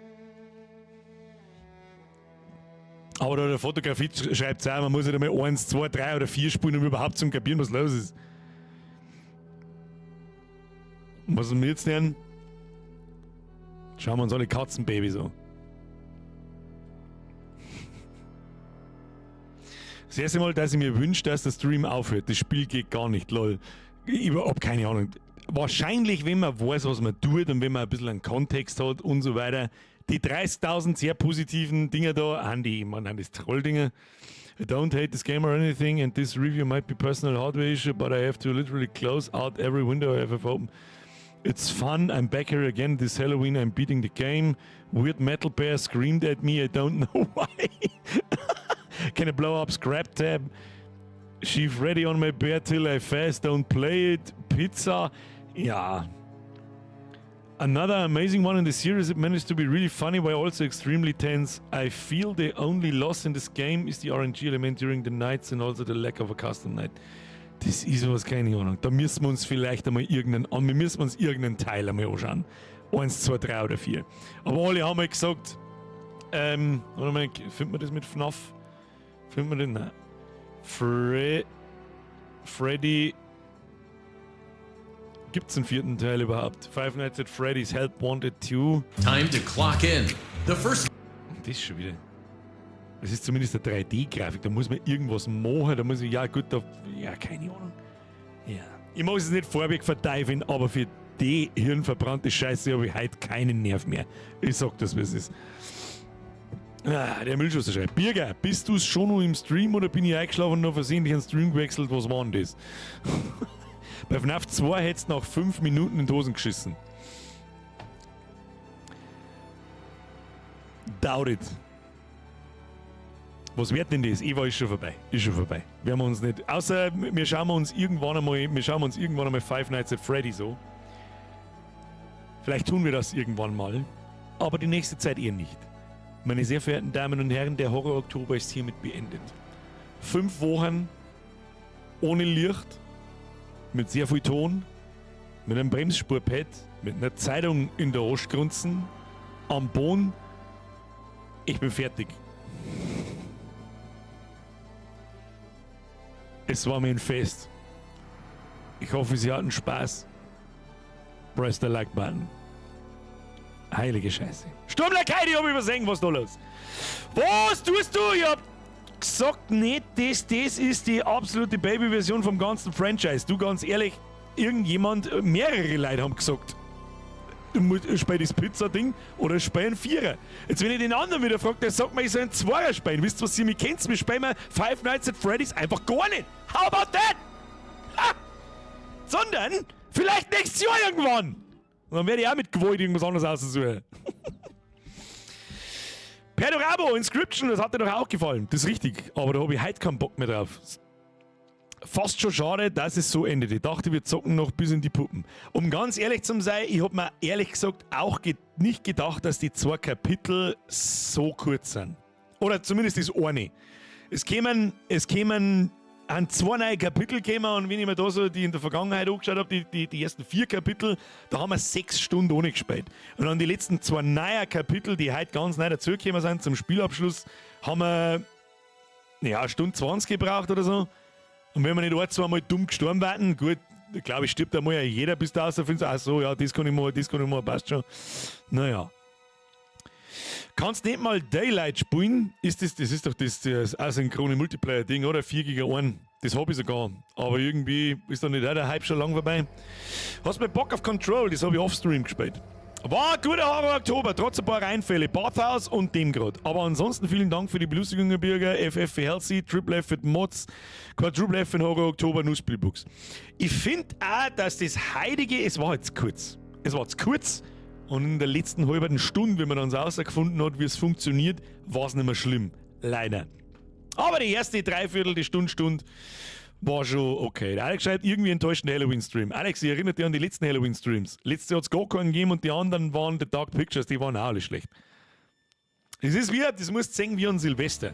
Speaker 1: Aber da der Fotografie schreibt es auch, man muss ja mal 1, 2, 3 oder 4 spulen, um überhaupt zum kapieren, was los ist. Und was sollen wir jetzt lernen? Schauen wir uns alle Katzenbabys an. Das erste Mal, dass ich mir wünsche, dass der Stream aufhört. Das Spiel geht gar nicht, lol. Ich hab keine Ahnung. wahrscheinlich, wenn man weiß, was man tut und wenn man ein bisschen einen Kontext hat und so weiter, die 30.000 sehr positiven Dinger da, Andy, man nennt das Trolldinger. I don't hate this game or anything, and this review might be personal hardware issue, but I have to literally close out every window I have open. It's fun, I'm back here again this Halloween, I'm beating the game. Weird metal bear screamed at me, I don't know why. Can I blow up scrap tab? She's ready on my bear till I fast, don't play it. Pizza, yeah. Another amazing one in the series. It managed to be really funny, but also extremely tense. I feel the only loss in this game is the RNG element during the nights and also the lack of a custom night. Das ist was, keine Ahnung. Da müssen wir uns vielleicht einmal irgendeinen Teil einmal anschauen. 1, 2, 3 oder 4. Aber alle haben mal gesagt, warte mal, findet man das mit FNAF? Findet man den? Nein. Freddy. Gibt's einen 4. Teil überhaupt? Five Nights at Freddy's Help Wanted 2.
Speaker 11: Time to clock in. The first.
Speaker 1: Das ist schon wieder. Das ist zumindest eine 3D-Grafik. Da muss man irgendwas machen. Da muss ich, ja gut, ja, keine Ahnung. Ja. Ich muss es nicht vorweg verteifeln, aber für die hirnverbrannte Scheiße habe ich heute keinen Nerv mehr. Ich sag das, wie es ist. Ah, der Müllschusser schreibt: Birger, bist du schon noch im Stream oder bin ich eingeschlafen und noch versehentlich einen Stream gewechselt? Was war denn das? Bei FNAF 2 hättest du nach 5 Minuten in die Hosen geschissen. Doubt it. Was wird denn das? Eva ist schon vorbei. Ist schon vorbei. Wir haben uns nicht. Außer wir schauen uns irgendwann einmal Five Nights at Freddy so. Vielleicht tun wir das irgendwann mal. Aber die nächste Zeit eher nicht. Meine sehr verehrten Damen und Herren, der Horror-Oktober ist hiermit beendet. 5 Wochen ohne Licht, mit sehr viel Ton, mit einem Bremsspurpad, mit einer Zeitung in der Arschgrunzen, am Boden. Ich bin fertig. Es war mir ein Fest. Ich hoffe, Sie hatten Spaß. Press the Like-Button. Heilige Scheiße. Sturmlackei, die hab ich übersehen, was da los? Was tust du? Ich hab gesagt, nicht, das ist die absolute Baby-Version vom ganzen Franchise. Du, ganz ehrlich, mehrere Leute haben gesagt, du musst spielen das Pizza-Ding oder spielen 4er. Jetzt, wenn ich den anderen wieder frage, der sagt mir, ich soll ein 2er spielen. Wisst ihr, was ihr mich kennt? Wir spielen Five Nights at Freddy's einfach gar nicht. How about that? Ha! Sondern vielleicht nächstes Jahr irgendwann. Und dann werde ich auch mit Gewalt irgendwas anderes aussuchen. Perdurabo, Inscription, das hat dir doch auch gefallen. Das ist richtig, aber da habe ich heute keinen Bock mehr drauf. Fast schon schade, dass es so endet. Ich dachte, wir zocken noch bis in die Puppen. Um ganz ehrlich zu sein, ich habe mir ehrlich gesagt auch nicht gedacht, dass die 2 Kapitel so kurz sind. Oder zumindest das eine. Es kämen an 2 neue Kapitel gekommen und wenn ich mir da so die in der Vergangenheit angeschaut habe, die ersten 4 Kapitel, da haben wir 6 Stunden ohne gespielt. Und dann die letzten 2 neue Kapitel, die heute ganz neu dazugekommen sind zum Spielabschluss, haben wir ja, 1 Stunde 20 gebraucht oder so. Und wenn wir nicht 1, 2 Mal dumm gestorben werden, gut, ich glaube, ich stirbt einmal jeder bis da, so findest du, ach so, ja, das kann ich mal, passt schon. Naja. Kannst nicht mal Daylight spielen? Das ist doch das asynchrone Multiplayer-Ding, oder? 4 gegen 1. Das habe ich sogar. Aber irgendwie ist da nicht auch der Hype schon lang vorbei. Hast du Bock auf Control? Das habe ich offstream gespielt. War ein guter Horror-Oktober, trotz ein paar Reinfälle. Bathhouse und dem gerade. Aber ansonsten vielen Dank für die Belustigungen, Bürger. FF für Healthy, Triple F für die Mods, Quadruple F für den Horror-Oktober, Nussspielbooks. Ich finde auch, dass das Heilige, es war jetzt kurz. Und in der letzten halben Stunde, wenn man dann so herausgefunden hat, wie es funktioniert, war es nicht mehr schlimm. Leider. Aber die erste Dreiviertel, die Stunde war schon okay. Der Alex schreibt irgendwie enttäuschenden Halloween-Stream. Alex, ich erinnere dich an die letzten Halloween-Streams. Letztes Jahr hat es gar keinen gegeben und die anderen waren The Dark Pictures, die waren auch alle schlecht. Das muss singen wie an Silvester.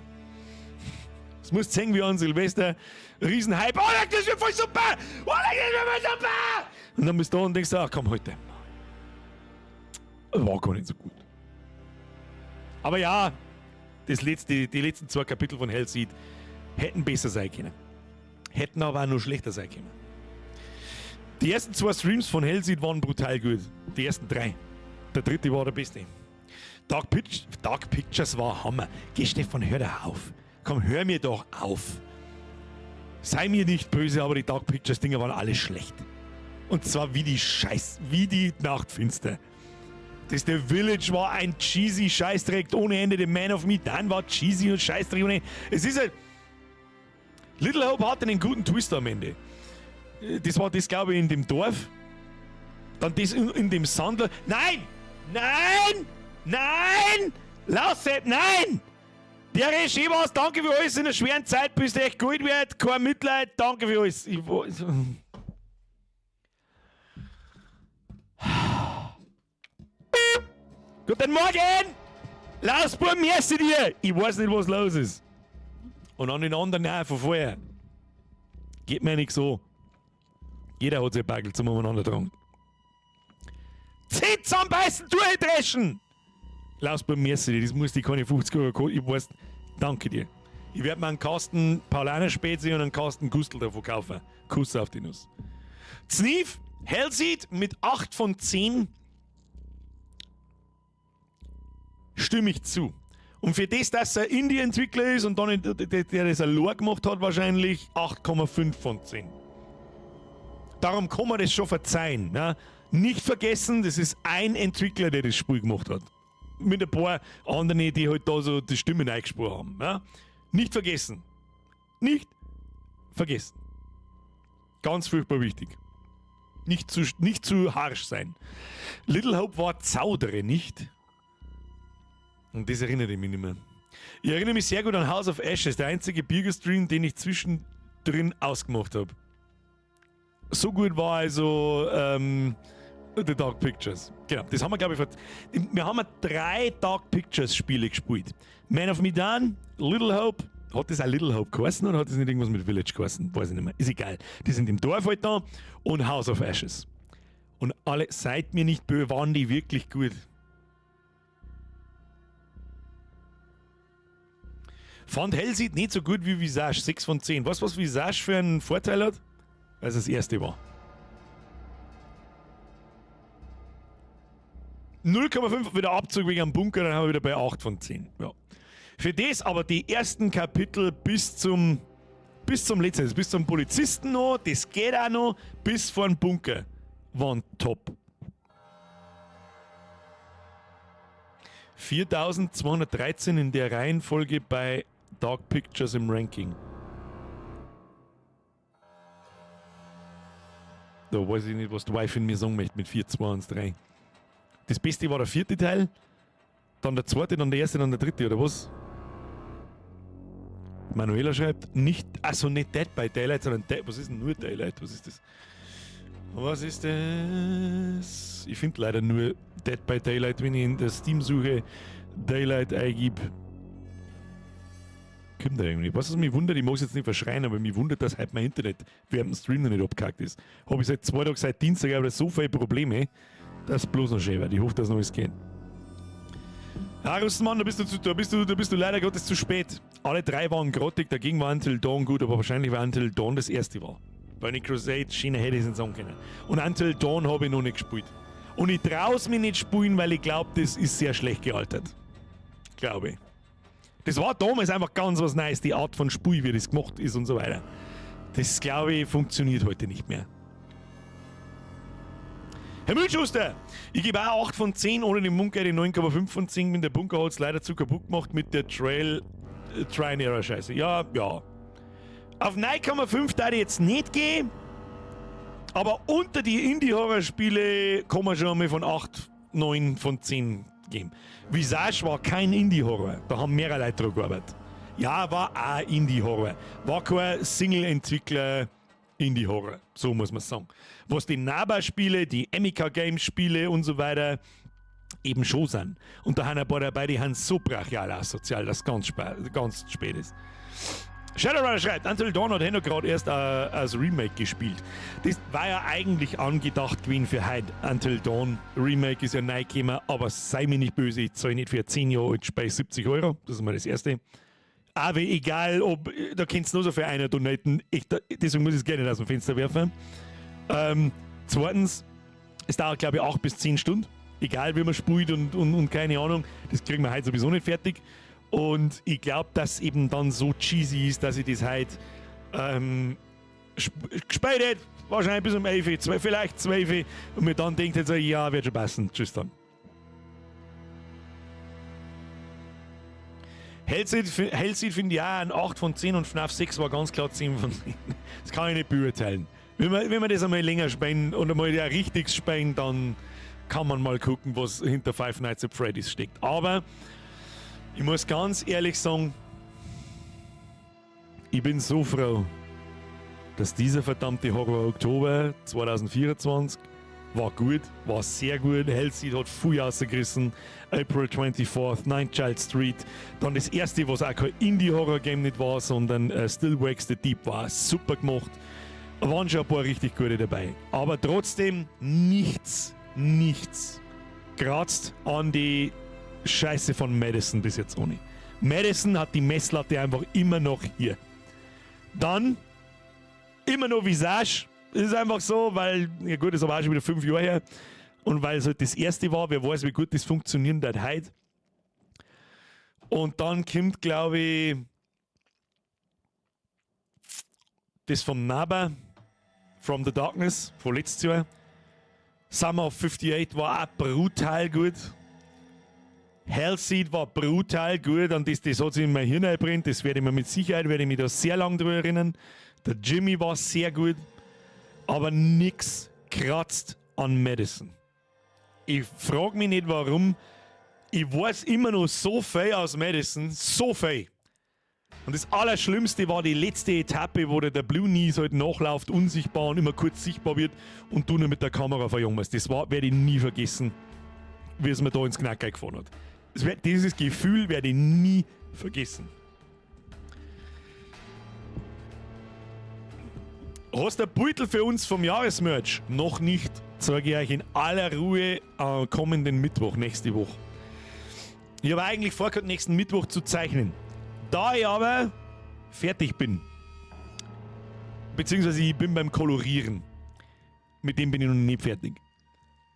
Speaker 1: Riesenhype. Oh, das wird voll super! Und dann bist du da und denkst, ach komm, heute. War gar nicht so gut. Aber ja, die letzten 2 Kapitel von Hellseed hätten besser sein können. Hätten aber auch noch schlechter sein können. Die ersten 2 Streams von Hellseed waren brutal gut. Die ersten 3. Der 3. war der beste. Dark Pictures war Hammer. Geh, Stefan, hör doch auf. Komm, hör mir doch auf. Sei mir nicht böse, aber die Dark Pictures Dinger waren alle schlecht. Und zwar wie die Nachtfinster. Das The Village war ein cheesy Scheißdreck ohne Ende. The Man of Medan war cheesy und Scheißdreck ohne Ende. Es ist halt... Little Hope hatte einen guten Twist am Ende. Das war das, glaube ich, in dem Dorf. Dann das in dem Sandler. Nein! Nein! Nein! Laussepp, nein! Der Regie war's, danke für alles in einer schweren Zeit, bist du echt gut wert, kein Mitleid, danke für alles. Guten Morgen! Lausbub, merci dir! Ich weiß nicht, was los ist. Und an den anderen auch von vorher. Geht mir nicht so. Jeder hat sein Bagel zum Umeinander tragen. Zieht zusammenbeißen, durchdreschen! Lausbub, merci dir, das muss die keine 50 Euro kosten. Ich weiß, danke dir. Ich werde mir einen Kasten Paulaner Spezi und einen Kasten Gustl davon kaufen. Kuss auf die Nuss. Sneef, Hellseed mit 8 von 10 stimme ich zu. Und für das, dass er Indie-Entwickler ist und dann der das ein Lore gemacht hat, wahrscheinlich 8,5 von 10. Darum kann man das schon verzeihen. Ja? Nicht vergessen, das ist ein Entwickler, der das Spiel gemacht hat. Mit ein paar anderen, die halt da so die Stimmen eingesprochen haben. Ja? Nicht vergessen. Nicht vergessen. Ganz furchtbar wichtig. Nicht zu harsch sein. Little Hope war Zaudere, nicht? Und das erinnere ich mich nicht mehr. Ich erinnere mich sehr gut an House of Ashes, der einzige Bürgerstream, den ich zwischendrin ausgemacht habe. So gut war also The Dark Pictures. Genau, das haben wir, glaube ich, wir haben 3 Dark Pictures Spiele gespielt. Man of Medan, Little Hope, hat das auch Little Hope geheißen oder hat das nicht irgendwas mit Village geheißen? Weiß ich nicht mehr, ist egal. Die sind im Dorf halt da und House of Ashes. Und alle, seid mir nicht böse, waren die wirklich gut. Fand Hellseed nicht so gut wie Visage, 6 von 10. Weißt du, was Visage für einen Vorteil hat? Weil es das erste war. 0,5 wieder Abzug wegen einem Bunker, dann haben wir wieder bei 8 von 10. Ja. Für das aber die ersten Kapitel bis zum letzten, bis zum Polizisten noch, das geht auch noch, bis vor den Bunker, waren top. 4213 in der Reihenfolge bei Dark Pictures im Ranking. Da weiß ich nicht, was der Wife in mir sagen möchte mit 4, 2, 1, 3. Das Beste war der 4. Teil, dann der 2., dann der 1., dann der 3., oder was? Manuela schreibt, nicht Dead by Daylight, sondern was ist denn nur Daylight? Was ist das? Was ist das? Ich finde leider nur Dead by Daylight, wenn ich in der Steam-Suche Daylight eingib. Kommt da irgendwie. Was mich wundert, ich mag es jetzt nicht verschreien, aber mich wundert, dass heute mein Internet während dem Stream noch nicht abgehackt ist. Habe ich seit 2 Tagen, seit Dienstag, aber so viele Probleme, dass bloß noch schön wird. Ich hoffe, dass noch alles geht. Ja, Russenmann, da bist du leider Gottes zu spät. Alle 3 waren grottig, dagegen war Until Dawn gut, aber wahrscheinlich war Until Dawn das erste war. Burning Crusade, Schiene hätte ich es nicht sagen können. Und Until Dawn habe ich noch nicht gespielt. Und ich traue es mir nicht spielen, weil ich glaube, das ist sehr schlecht gealtert. Glaube ich. Das war damals einfach ganz was Neues, die Art von Spiel, wie das gemacht ist und so weiter. Das, glaube ich, funktioniert heute nicht mehr. Herr Mühlschuster, ich gebe auch 8 von 10, ohne den Bunker die 9,5 von 10, wenn der Bunker hat es leider zu kaputt gemacht mit der Try-and-Error-Scheiße. Ja. Auf 9,5 darf ich jetzt nicht gehen, aber unter die Indie-Horror-Spiele kann man schon mal von 8, 9 von 10 geben. Visage war kein Indie-Horror, da haben mehrere Leute dran gearbeitet. Ja, war auch Indie-Horror. War kein Single-Entwickler Indie-Horror, so muss man sagen. Was die Naba-Spiele, die Amica-Games-Spiele und so weiter eben schon sind. Und da haben ein paar dabei, die haben so brachial asozial, dass ganz spät ist. Shadowrunner schreibt, Until Dawn hat Henno gerade erst als Remake gespielt. Das war ja eigentlich angedacht gewesen für heute. Until Dawn Remake ist ja neu gekommen, aber sei mir nicht böse, ich zahle nicht für 10 Jahre alt Spiel 70 €. Das ist mal das Erste. Aber egal, ob, da kannst du nur so für einen donaten, deswegen muss ich es gerne nicht aus dem Fenster werfen. Zweitens, es dauert glaube ich 8 bis 10 Stunden. Egal wie man spielt und keine Ahnung, das kriegen wir heute sowieso nicht fertig. Und ich glaube, dass eben dann so cheesy ist, dass ich das heute Gespätet, wahrscheinlich bis um 11, vielleicht 12 und mir dann denkt jetzt, ja, wird schon passen. Tschüss dann. Hellseed finde ich auch ein 8 von 10 und FNAF 6 war ganz klar 10 von 10. Das kann ich nicht beurteilen. Wenn wir das einmal länger spielen und einmal ja richtig spielen, dann kann man mal gucken, was hinter Five Nights at Freddy's steckt. Aber ich muss ganz ehrlich sagen, ich bin so froh, dass dieser verdammte Horror Oktober 2024 war gut, war sehr gut. Hellseed hat viel rausgerissen. April 24th, Nine Child Street. Dann das erste, was auch kein Indie-Horror-Game nicht war, sondern Still Wakes the Deep war super gemacht. Waren schon ein paar richtig gute dabei. Aber trotzdem nichts kratzt an die Scheiße von Madison bis jetzt ohne. Madison hat die Messlatte einfach immer noch hier. Dann immer noch Visage. Das ist einfach so, weil, ja gut, das ist aber auch schon wieder 5 Jahre her. Und weil es halt das erste war, wer weiß, wie gut das funktionieren wird heute. Und dann kommt, glaube ich, das vom Naba, From the Darkness, von letztes Jahr. Summer of 58 war auch brutal gut. Hellseed war brutal gut, und das hat sich in mein Hirn eingebrannt. Das werde ich mir mit Sicherheit, da sehr lange drüber erinnern. Der Jimmy war sehr gut, aber nix kratzt an Madison. Ich frage mich nicht warum. Ich weiß immer noch so viel aus Madison, so viel. Und das Allerschlimmste war die letzte Etappe, wo der Blue Knees halt nachläuft, unsichtbar und immer kurz sichtbar wird und du nur mit der Kamera verjungst. Das werde ich nie vergessen, wie es mir da ins Knacker gefahren hat. Dieses Gefühl werde ich nie vergessen. Hast du ein Beutel für uns vom Jahresmerch? Noch nicht. Zeige ich euch in aller Ruhe am kommenden Mittwoch, nächste Woche. Ich habe eigentlich vorgehabt, nächsten Mittwoch zu zeichnen. Da ich aber fertig bin, beziehungsweise ich bin beim Kolorieren, mit dem bin ich noch nicht fertig.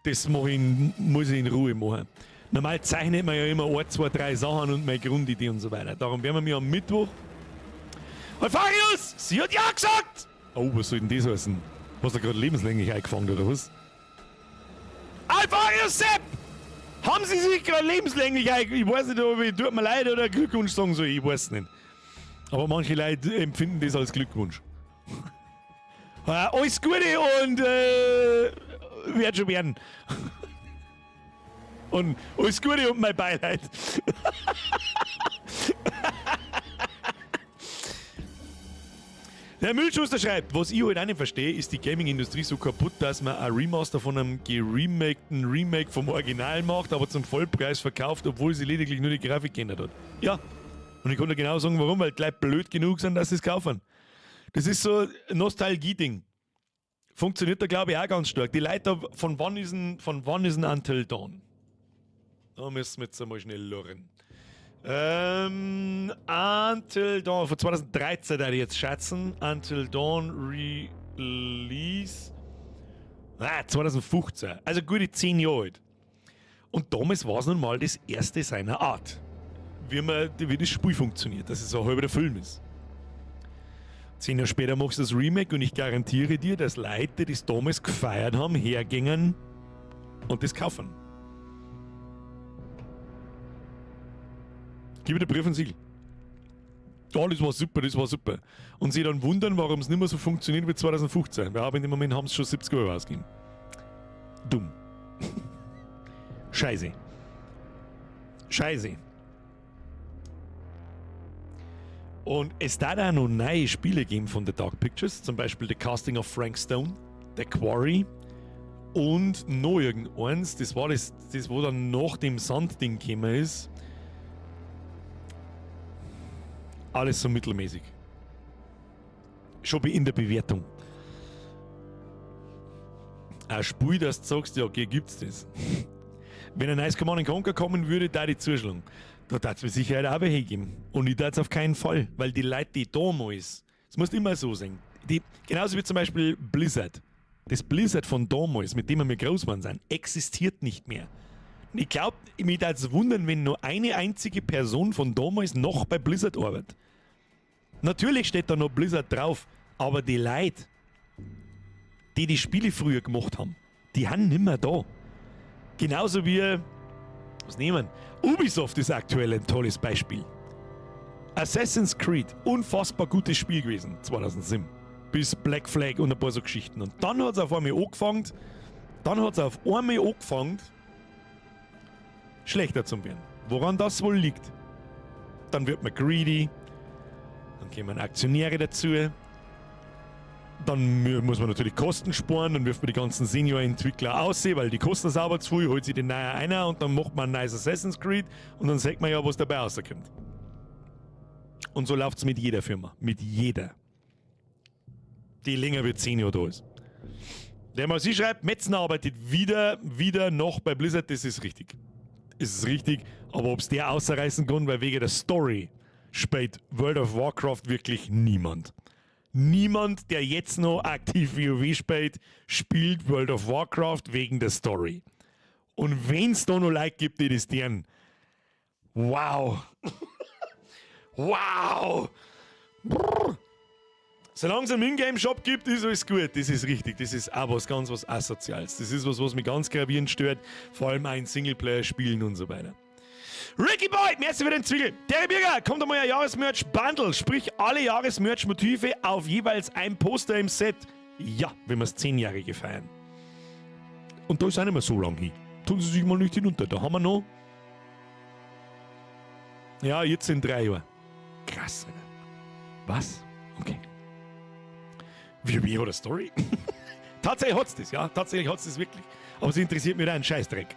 Speaker 1: Das muss ich in Ruhe machen. Normal zeichnet man ja immer 1, 2, 3 Sachen und meine Grundidee und so weiter. Darum werden wir mir am Mittwoch... Alfarius! Sie hat ja gesagt! Oh, was soll denn das heißen? Hast du gerade lebenslänglich eingefangen, oder was? Alfarius Sepp! Haben Sie sich gerade lebenslänglich eingefangen? Ich weiß nicht, ob ich tut mir leid oder Glückwunsch sagen soll, ich weiß nicht. Aber manche Leute empfinden das als Glückwunsch. Alles Gute und wird schon werden. Und alles Gute und mein Beileid. Der Müllschuster schreibt, was ich halt auch nicht verstehe, ist die Gaming-Industrie so kaputt, dass man ein Remaster von einem geremakten Remake vom Original macht, aber zum Vollpreis verkauft, obwohl sie lediglich nur die Grafik geändert hat. Ja, und ich kann dir genau sagen, warum, weil die Leute blöd genug sind, dass sie es kaufen. Das ist so ein Nostalgie-Ding. Funktioniert da, glaube ich, auch ganz stark. Die Leute, von wann ist ein Until Dawn? Da müssen wir jetzt einmal schnell lorren. Until Dawn, von 2013 würde ich jetzt schätzen. Until Dawn Release 2015. Also gute 10 Jahre alt. Und damals war es nun mal das erste seiner Art. Wie das Spiel funktioniert, dass es so halb der Film ist. 10 Jahre später machst du das Remake und ich garantiere dir, dass Leute, die es damals gefeiert haben, hergingen und das kaufen. Gib mir den Brief und Siegel. Ja, das war super. Und sie dann wundern, warum es nicht mehr so funktioniert wie 2015. Wir haben in dem Moment haben es schon 70 Euro ausgegeben. Dumm. Scheiße. Und es darf auch noch neue Spiele geben von The Dark Pictures, zum Beispiel The Casting of Frank Stone, The Quarry und noch irgendeins, das war das, wo dann nach dem Sandding gekommen ist. Alles so mittelmäßig. Schon in der Bewertung. Ein Spiel, das du sagst, ja, okay, gibt's das. Wenn ein neues Command & Conquer kommen würde, da die zuschlagen. Da darf es mit Sicherheit auch welche geben. Und ich darf es auf keinen Fall, weil die Leute, die damals, es muss immer so sein, genauso wie zum Beispiel Blizzard. Das Blizzard von damals, mit dem wir groß waren sind, existiert nicht mehr. Ich glaube, mich würde es wundern, wenn nur eine einzige Person von damals noch bei Blizzard arbeitet. Natürlich steht da noch Blizzard drauf, aber die Leute, die Spiele früher gemacht haben, die haben nimmer da. Genauso wie, was nehmen? Ubisoft ist aktuell ein tolles Beispiel. Assassin's Creed, unfassbar gutes Spiel gewesen, 2007. Bis Black Flag und ein paar so Geschichten. Und dann hat es auf einmal angefangen, schlechter zu werden. Woran das wohl liegt? Dann wird man greedy, dann kommen Aktionäre dazu, dann muss man natürlich Kosten sparen, dann wirft man die ganzen Senior-Entwickler aus, weil die kosten sauber zu viel, holt sich den neuen einer und dann macht man ein neues Assassin's Creed und dann sagt man ja, was dabei rauskommt. Und so läuft es mit jeder Firma. Mit jeder. Die länger wie 10 Jahre da ist. Der mal sie schreibt, Metzner arbeitet wieder noch bei Blizzard, das ist richtig. Es ist richtig, aber ob es der ausreißen kann, weil wegen der Story spielt World of Warcraft wirklich niemand. Niemand, der jetzt noch aktiv WoW spielt World of Warcraft wegen der Story. Und wenn es da noch Leute gibt, die das deren, wow. Wow! Brrr. Solange es einen Ingame-Shop gibt, ist alles gut. Das ist richtig. Das ist auch was ganz was Asoziales. Das ist was mich ganz gravierend stört. Vor allem ein Singleplayer-Spielen und so weiter. Ricky Boy, merci für den Zwiegel. Terry Birger, kommt einmal ein Jahresmerch-Bundle. Sprich, alle Jahresmerch-Motive auf jeweils ein Poster im Set. Ja, wenn wir das 10-Jährige feiern. Und da ist auch nicht mehr so lang hin. Tun Sie sich mal nicht hinunter. Da haben wir noch. Ja, jetzt sind 3 Jahre. Krass, Alter. Was? Okay. Wie hat eine Story? Tatsächlich hat's das, ja. Tatsächlich hat's das wirklich. Aber es interessiert mich da ein Scheißdreck.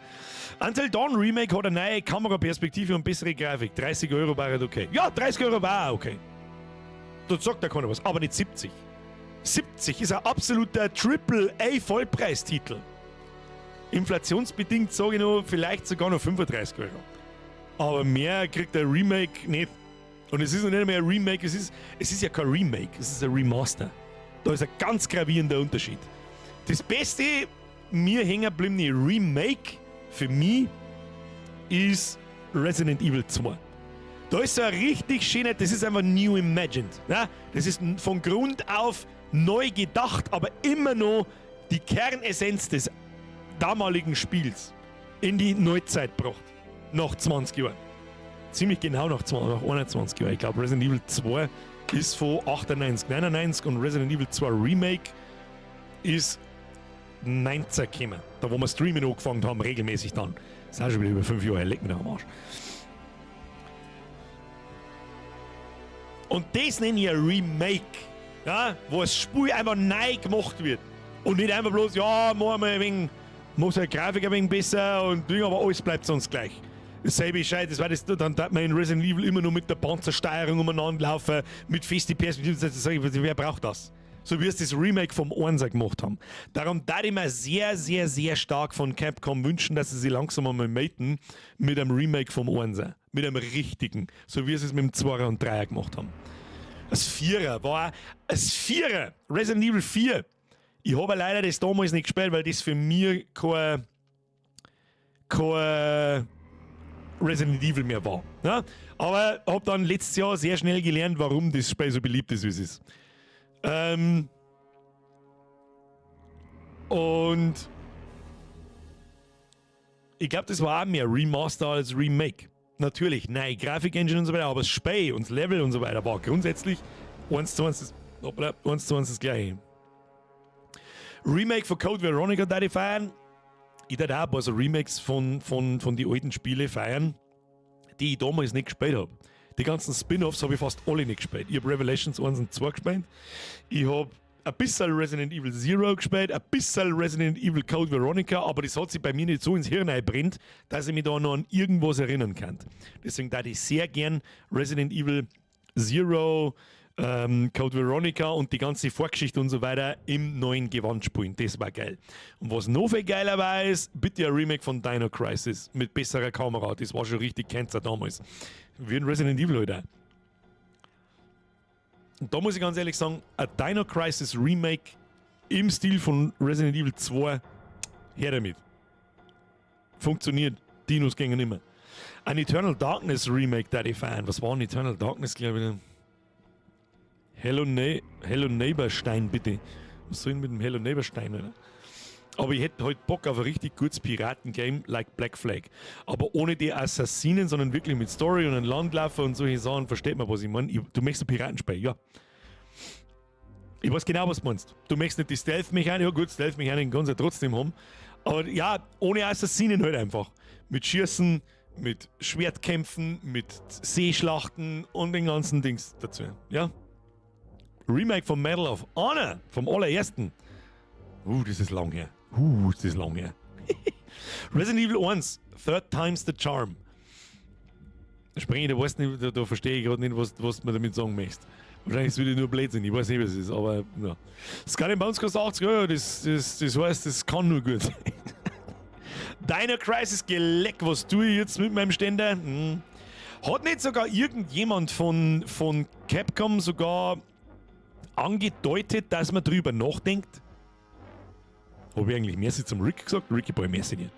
Speaker 1: Until Dawn Remake hat eine neue Kameraperspektive und bessere Grafik. 30 € war okay. Ja, 30 € war auch okay. Dort sagt da keiner was. Aber nicht 70. 70 ist ein absoluter Triple-A-Vollpreistitel. Inflationsbedingt sage ich noch, vielleicht sogar noch 35 €. Aber mehr kriegt der Remake nicht. Und es ist noch nicht mehr ein Remake, es ist ja kein Remake, es ist ein Remaster. Da ist ein ganz gravierender Unterschied. Das beste, mir hängen gebliebene Remake für mich ist Resident Evil 2. Da ist so ein richtig schöner, das ist einfach new imagined. Ne? Das ist von Grund auf neu gedacht, aber immer noch die Kernessenz des damaligen Spiels in die Neuzeit gebracht. Nach 20 Jahren. Ziemlich genau nach 21 Jahren. Ich glaube, Resident Evil 2 ist von 98, 99 und Resident Evil 2 Remake ist 19 gekommen. Da, wo wir Streamen angefangen haben, regelmäßig dann. Das ist auch schon wieder über 5 Jahre, leck mich am Arsch. Und das nenne ich ein Remake. Ja, wo das Spiel einfach neu gemacht wird. Und nicht einfach bloß, ja, machen wir ein wenig, muss die Grafik ein wenig besser und Ding, aber alles bleibt sonst gleich. Dasselbe Scheiß, das war das, dann darf man in Resident Evil immer nur mit der Panzersteuerung umeinander laufen, mit feste Perspektive. Wer braucht das? So wie es das Remake vom 1er gemacht haben. Darum darf ich mir sehr, sehr, sehr stark von Capcom wünschen, dass sie sich langsam einmal maten mit einem Remake vom 1er. Mit einem richtigen. So wie sie es mit dem 2er und 3er gemacht haben. Das 4er war das 4er. Resident Evil 4. Ich habe leider das damals nicht gespielt, weil das für mich kein Resident Evil mehr war. Ja? Aber habe dann letztes Jahr sehr schnell gelernt, warum das Spiel so beliebt ist, wie es ist. Und ich glaube, das war auch mehr Remaster als Remake. Natürlich, neue Grafik-Engine und so weiter, aber das Spiel und das Level und so weiter war grundsätzlich 1:1 das gleiche. Remake von Code Veronica da ich feiern. Ich darf auch ein paar so Remakes von den alten Spielen feiern, die ich damals nicht gespielt habe. Die ganzen Spin-Offs habe ich fast alle nicht gespielt. Ich habe Revelations 1 und 2 gespielt. Ich habe ein bisschen Resident Evil Zero gespielt, ein bisschen Resident Evil Code Veronica, aber das hat sich bei mir nicht so ins Hirn eingebrennt, dass ich mich da noch an irgendwas erinnern kann. Deswegen darf ich sehr gern Resident Evil Zero, Code Veronica und die ganze Vorgeschichte und so weiter im neuen Gewand spielen. Das war geil. Und was noch viel geiler war, ist bitte ein Remake von Dino Crisis mit besserer Kamera. Das war schon richtig Cancer damals. Wie ein Resident Evil heute. Und da muss ich ganz ehrlich sagen, ein Dino Crisis Remake im Stil von Resident Evil 2, her damit. Funktioniert. Dinos gingen immer. Ein Eternal Darkness Remake, da ich feiern. Was war ein Eternal Darkness, glaube ich? Hello Neighborstein, bitte. Was soll ich mit dem Hello Neighborstein, oder? Aber ich hätte halt Bock auf ein richtig gutes Piraten-Game like Black Flag. Aber ohne die Assassinen, sondern wirklich mit Story und einem Landlaufer und solche Sachen. Versteht man, was ich meine? Du möchtest ein Piratenspiel, ja. Ich weiß genau, was du meinst. Du möchtest nicht die Stealth-Mechanik, ja gut, Stealth-Mechanik kannst du ja trotzdem haben. Aber ja, ohne Assassinen halt einfach. Mit Schießen, mit Schwertkämpfen, mit Seeschlachten und den ganzen Dings dazu. Ja? Remake von Medal of Honor, vom allerersten. Das ist lang her. Das ist lang her. Resident Evil 1, Third Time's the Charm. Springe, da weißt nicht, da verstehe ich gerade nicht, was du mir damit sagen möchtest. Wahrscheinlich ist es wieder nur Blödsinn, ich weiß nicht, was es ist, aber ja. Skull and Bones kostet 80 Euro, das heißt, das kann nur gut sein. Dino Crisis Geleck, was tue ich jetzt mit meinem Ständer? Hat nicht sogar irgendjemand von Capcom sogar angedeutet, dass man drüber nachdenkt? Habe ich eigentlich Merci zum Rick gesagt? Ricky Boy, Merci dir.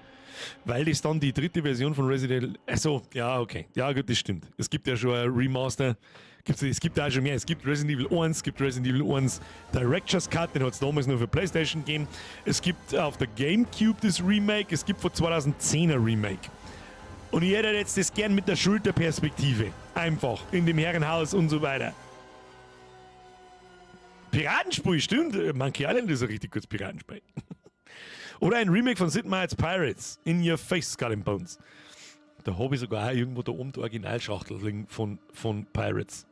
Speaker 1: Weil das dann die dritte Version von Resident Evil... Achso, ja, okay. Ja, gut, das stimmt. Es gibt ja schon ein Remaster. Es gibt auch schon mehr. Es gibt Resident Evil 1, es gibt Resident Evil 1 Director's Cut, den hat es damals nur für PlayStation gegeben. Es gibt auf der Gamecube das Remake, es gibt von 2010er Remake. Und ich hätte jetzt das gern mit der Schulterperspektive. Einfach. In dem Herrenhaus und so weiter. Piratenspiel, stimmt. Monkey Island ist ein richtig gutes Piratenspiel. Oder ein Remake von Sid Meier's Pirates. In Your Face, Skull and Bones. Da habe ich sogar auch irgendwo da oben die Originalschachtel liegen von Pirates.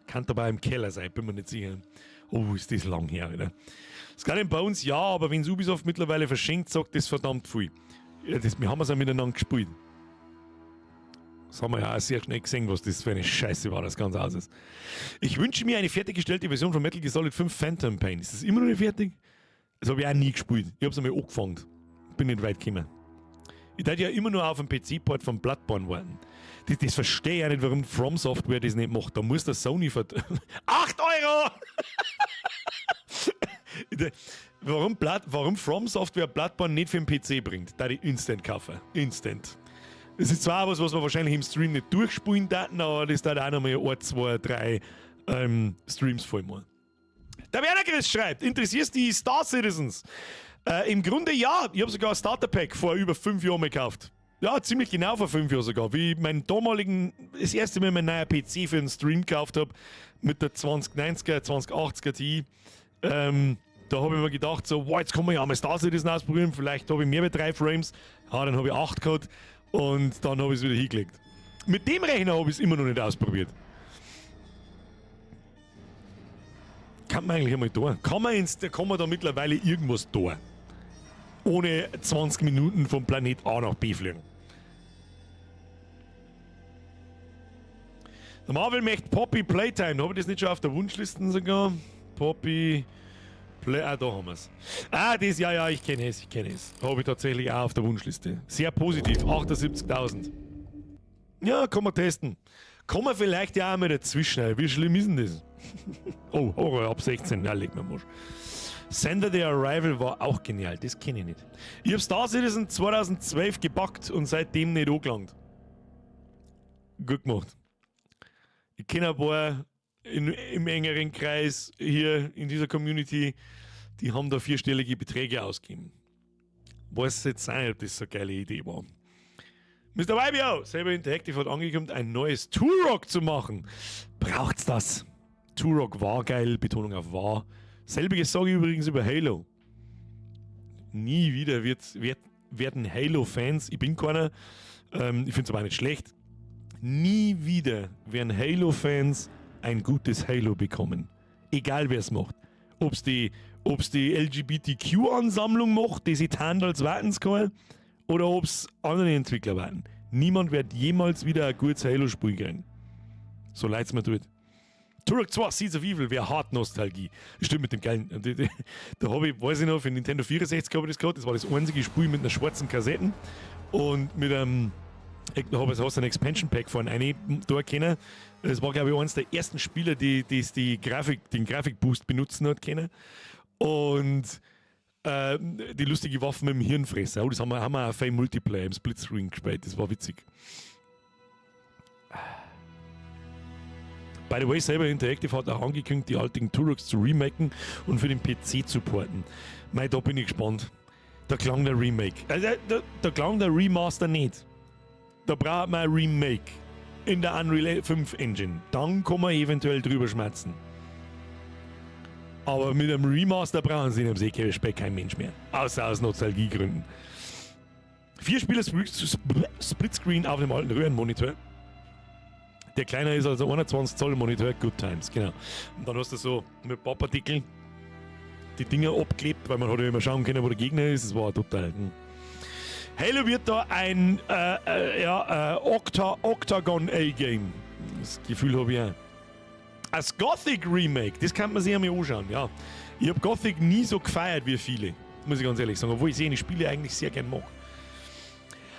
Speaker 1: Kann dabei im Keller sein, bin mir nicht sicher. Oh, ist das lang her, oder? Skull and Bones, ja, aber wenn es Ubisoft mittlerweile verschenkt, sagt das verdammt viel. Ja, wir haben es auch miteinander gespielt. Das haben wir ja auch sehr schnell gesehen, was das für eine Scheiße war, das Ganze aus ist. Ich wünsche mir eine fertiggestellte Version von Metal Gear Solid 5 Phantom Pain. Ist das immer noch nicht fertig? Das habe ich auch nie gespielt. Ich habe es einmal angefangen. Bin nicht weit gekommen. Ich hätte ja immer nur auf dem PC-Port von Bloodborne warten. Das verstehe ich auch nicht, warum From Software das nicht macht. Da muss der Sony 8 Euro! Warum From Software Bloodborne nicht für den PC bringt, da die Instant kaufen. Instant. Das ist zwar was wir wahrscheinlich im Stream nicht durchspielen daten, aber das da auch nochmal 1, 2, 3 Streams voll machen. Der Werner Chris schreibt, interessierst die Star Citizens? Im Grunde ja, ich habe sogar ein Starter-Pack vor über 5 Jahren mal gekauft. Ja, ziemlich genau vor 5 Jahren sogar. Wie ich das erste Mal meinen neuen PC für einen Stream gekauft habe, mit der 2090er, 2080er Ti. Da habe ich mir gedacht, so, wow, jetzt kann man ja mal Star Citizen ausprobieren, vielleicht habe ich mehr als 3 Frames. Ja, dann habe ich 8 gehabt und dann habe ich es wieder hingelegt. Mit dem Rechner habe ich es immer noch nicht ausprobiert. Kann man eigentlich einmal tun? Kann man da mittlerweile irgendwas tun? Ohne 20 Minuten vom Planet A nach B fliegen. Der Marvel möchte Poppy Playtime. Habe ich das nicht schon auf der Wunschliste sogar? Poppy Play... Ah, da haben wir es. Ah, das, ja, ich kenne es. Habe ich tatsächlich auch auf der Wunschliste. Sehr positiv. 78.000. Ja, kann man testen. Kann man vielleicht ja auch mal dazwischen. Wie schlimm ist denn das? Oh, Horror ab 16. Ja, leg mir mal. Sender the Arrival war auch genial. Das kenne ich nicht. Ich habe Star Citizen 2012 gepackt und seitdem nicht angelangt. Gut gemacht. Ich kenne ein paar im engeren Kreis hier in dieser Community, die haben da 4-stellige Beträge ausgegeben. Weiß jetzt auch nicht, ob das so eine geile Idee war. Mr. Vibio, selber Interactive hat angekündigt, ein neues Turok zu machen. Braucht's das? Turok war geil, Betonung auf war. Selbiges sage ich übrigens über Halo. Nie wieder werden Halo-Fans, ich bin keiner, ich finde es aber auch nicht schlecht, nie wieder werden Halo-Fans ein gutes Halo bekommen. Egal wer es macht. Ob's die LGBTQ-Ansammlung macht, die sich als warten kann, oder ob's andere Entwickler warten. Niemand wird jemals wieder ein gutes Halo-Spiel kriegen. So leid's mir tut. Turok 2 Seeds of Evil wäre hart Nostalgie. Stimmt mit dem geilen. Da habe ich, weiß ich noch, für Nintendo 64 habe ich das gehabt. Das war das einzige Spiel mit einer schwarzen Kassette. Und mit einem. Da habe ich ein Expansion Pack von einem da kennen. Das war, glaube ich, eines der ersten Spieler, die den Grafikboost benutzen hat können. Und die lustige Waffe mit dem Hirnfresser. Oh, das haben wir auf einem Multiplayer im Splitscreen gespielt. Das war witzig. By the way, selber Interactive hat auch angekündigt, die alten Turoks zu remaken und für den PC zu porten. Mei, da bin ich gespannt. Da klang der Remake. Da klang der Remaster nicht. Da braucht man ein Remake in der Unreal 5 Engine. Dann kann man eventuell drüber schmerzen. Aber mit einem Remaster brauchen sie in dem Respekt kein Mensch mehr. Außer aus Nostalgiegründen. 4 Spieler Splitscreen auf dem alten Röhrenmonitor. Der kleiner ist also 21 Zoll Monitor, Good Times, genau. Und dann hast du so mit Papppartikeln die Dinger abgeklebt, weil man hat ja immer schauen können, wo der Gegner ist. Das war total. Halo wird da ein Octagon A-Game. Das Gefühl habe ich auch. Als Gothic Remake, das kann man sich einmal anschauen, ja. Ich habe Gothic nie so gefeiert wie viele, muss ich ganz ehrlich sagen, obwohl ich sehe, die Spiele eigentlich sehr gern mag.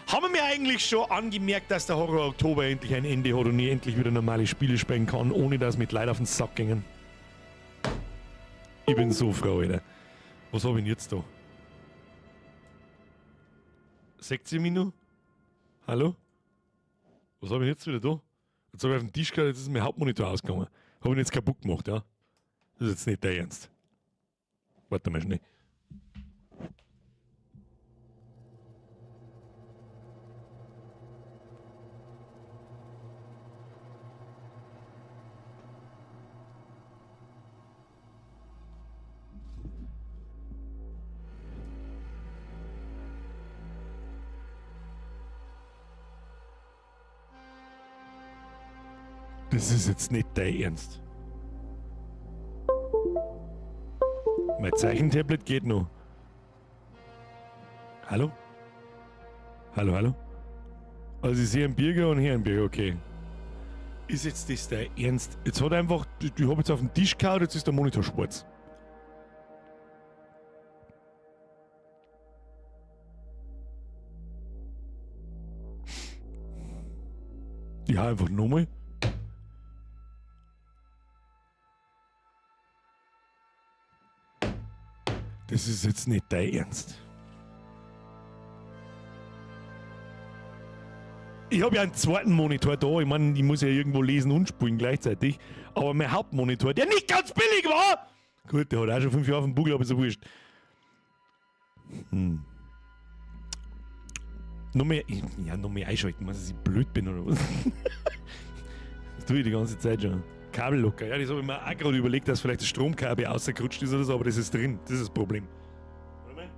Speaker 1: Haben wir mir eigentlich schon angemerkt, dass der Horror Oktober endlich ein Ende hat und ich endlich wieder normale Spiele spielen kann, ohne dass mit Leid auf den Sack gingen? Ich bin so froh, Alter. Was habe ich denn jetzt da? 16 Minuten? Hallo? Was habe ich jetzt wieder da? Jetzt habe ich auf den Tisch gehabt, jetzt ist mein Hauptmonitor ausgegangen. Habe ich ihn jetzt kaputt gemacht, ja? Das ist jetzt nicht der Ernst. Warte mal schnell. Das ist jetzt nicht dein Ernst. Mein Zeichentablet geht noch. Hallo? Hallo, hallo? Also ich sehe einen Bürger und hier einen Bürger, okay. Ist jetzt das dein Ernst? Jetzt hat er einfach, ich habe jetzt auf den Tisch gehauen, jetzt ist der Monitor schwarz. Ja, einfach nochmal. Das ist jetzt nicht dein Ernst. Ich habe ja einen zweiten Monitor da. Ich meine, ich muss ja irgendwo lesen und spielen gleichzeitig. Aber mein Hauptmonitor, der nicht ganz billig war! Gut, der hat auch schon 5 Jahre auf dem Buckel, aber ist ja wurscht. Noch mehr einschalten, dass ich blöd bin oder was? Das tue ich die ganze Zeit schon. Kabel locker. Ja, das habe ich mir auch gerade überlegt, dass vielleicht das Stromkabel rausgerutscht ist oder so, aber das ist drin. Das ist das Problem. Warte mal.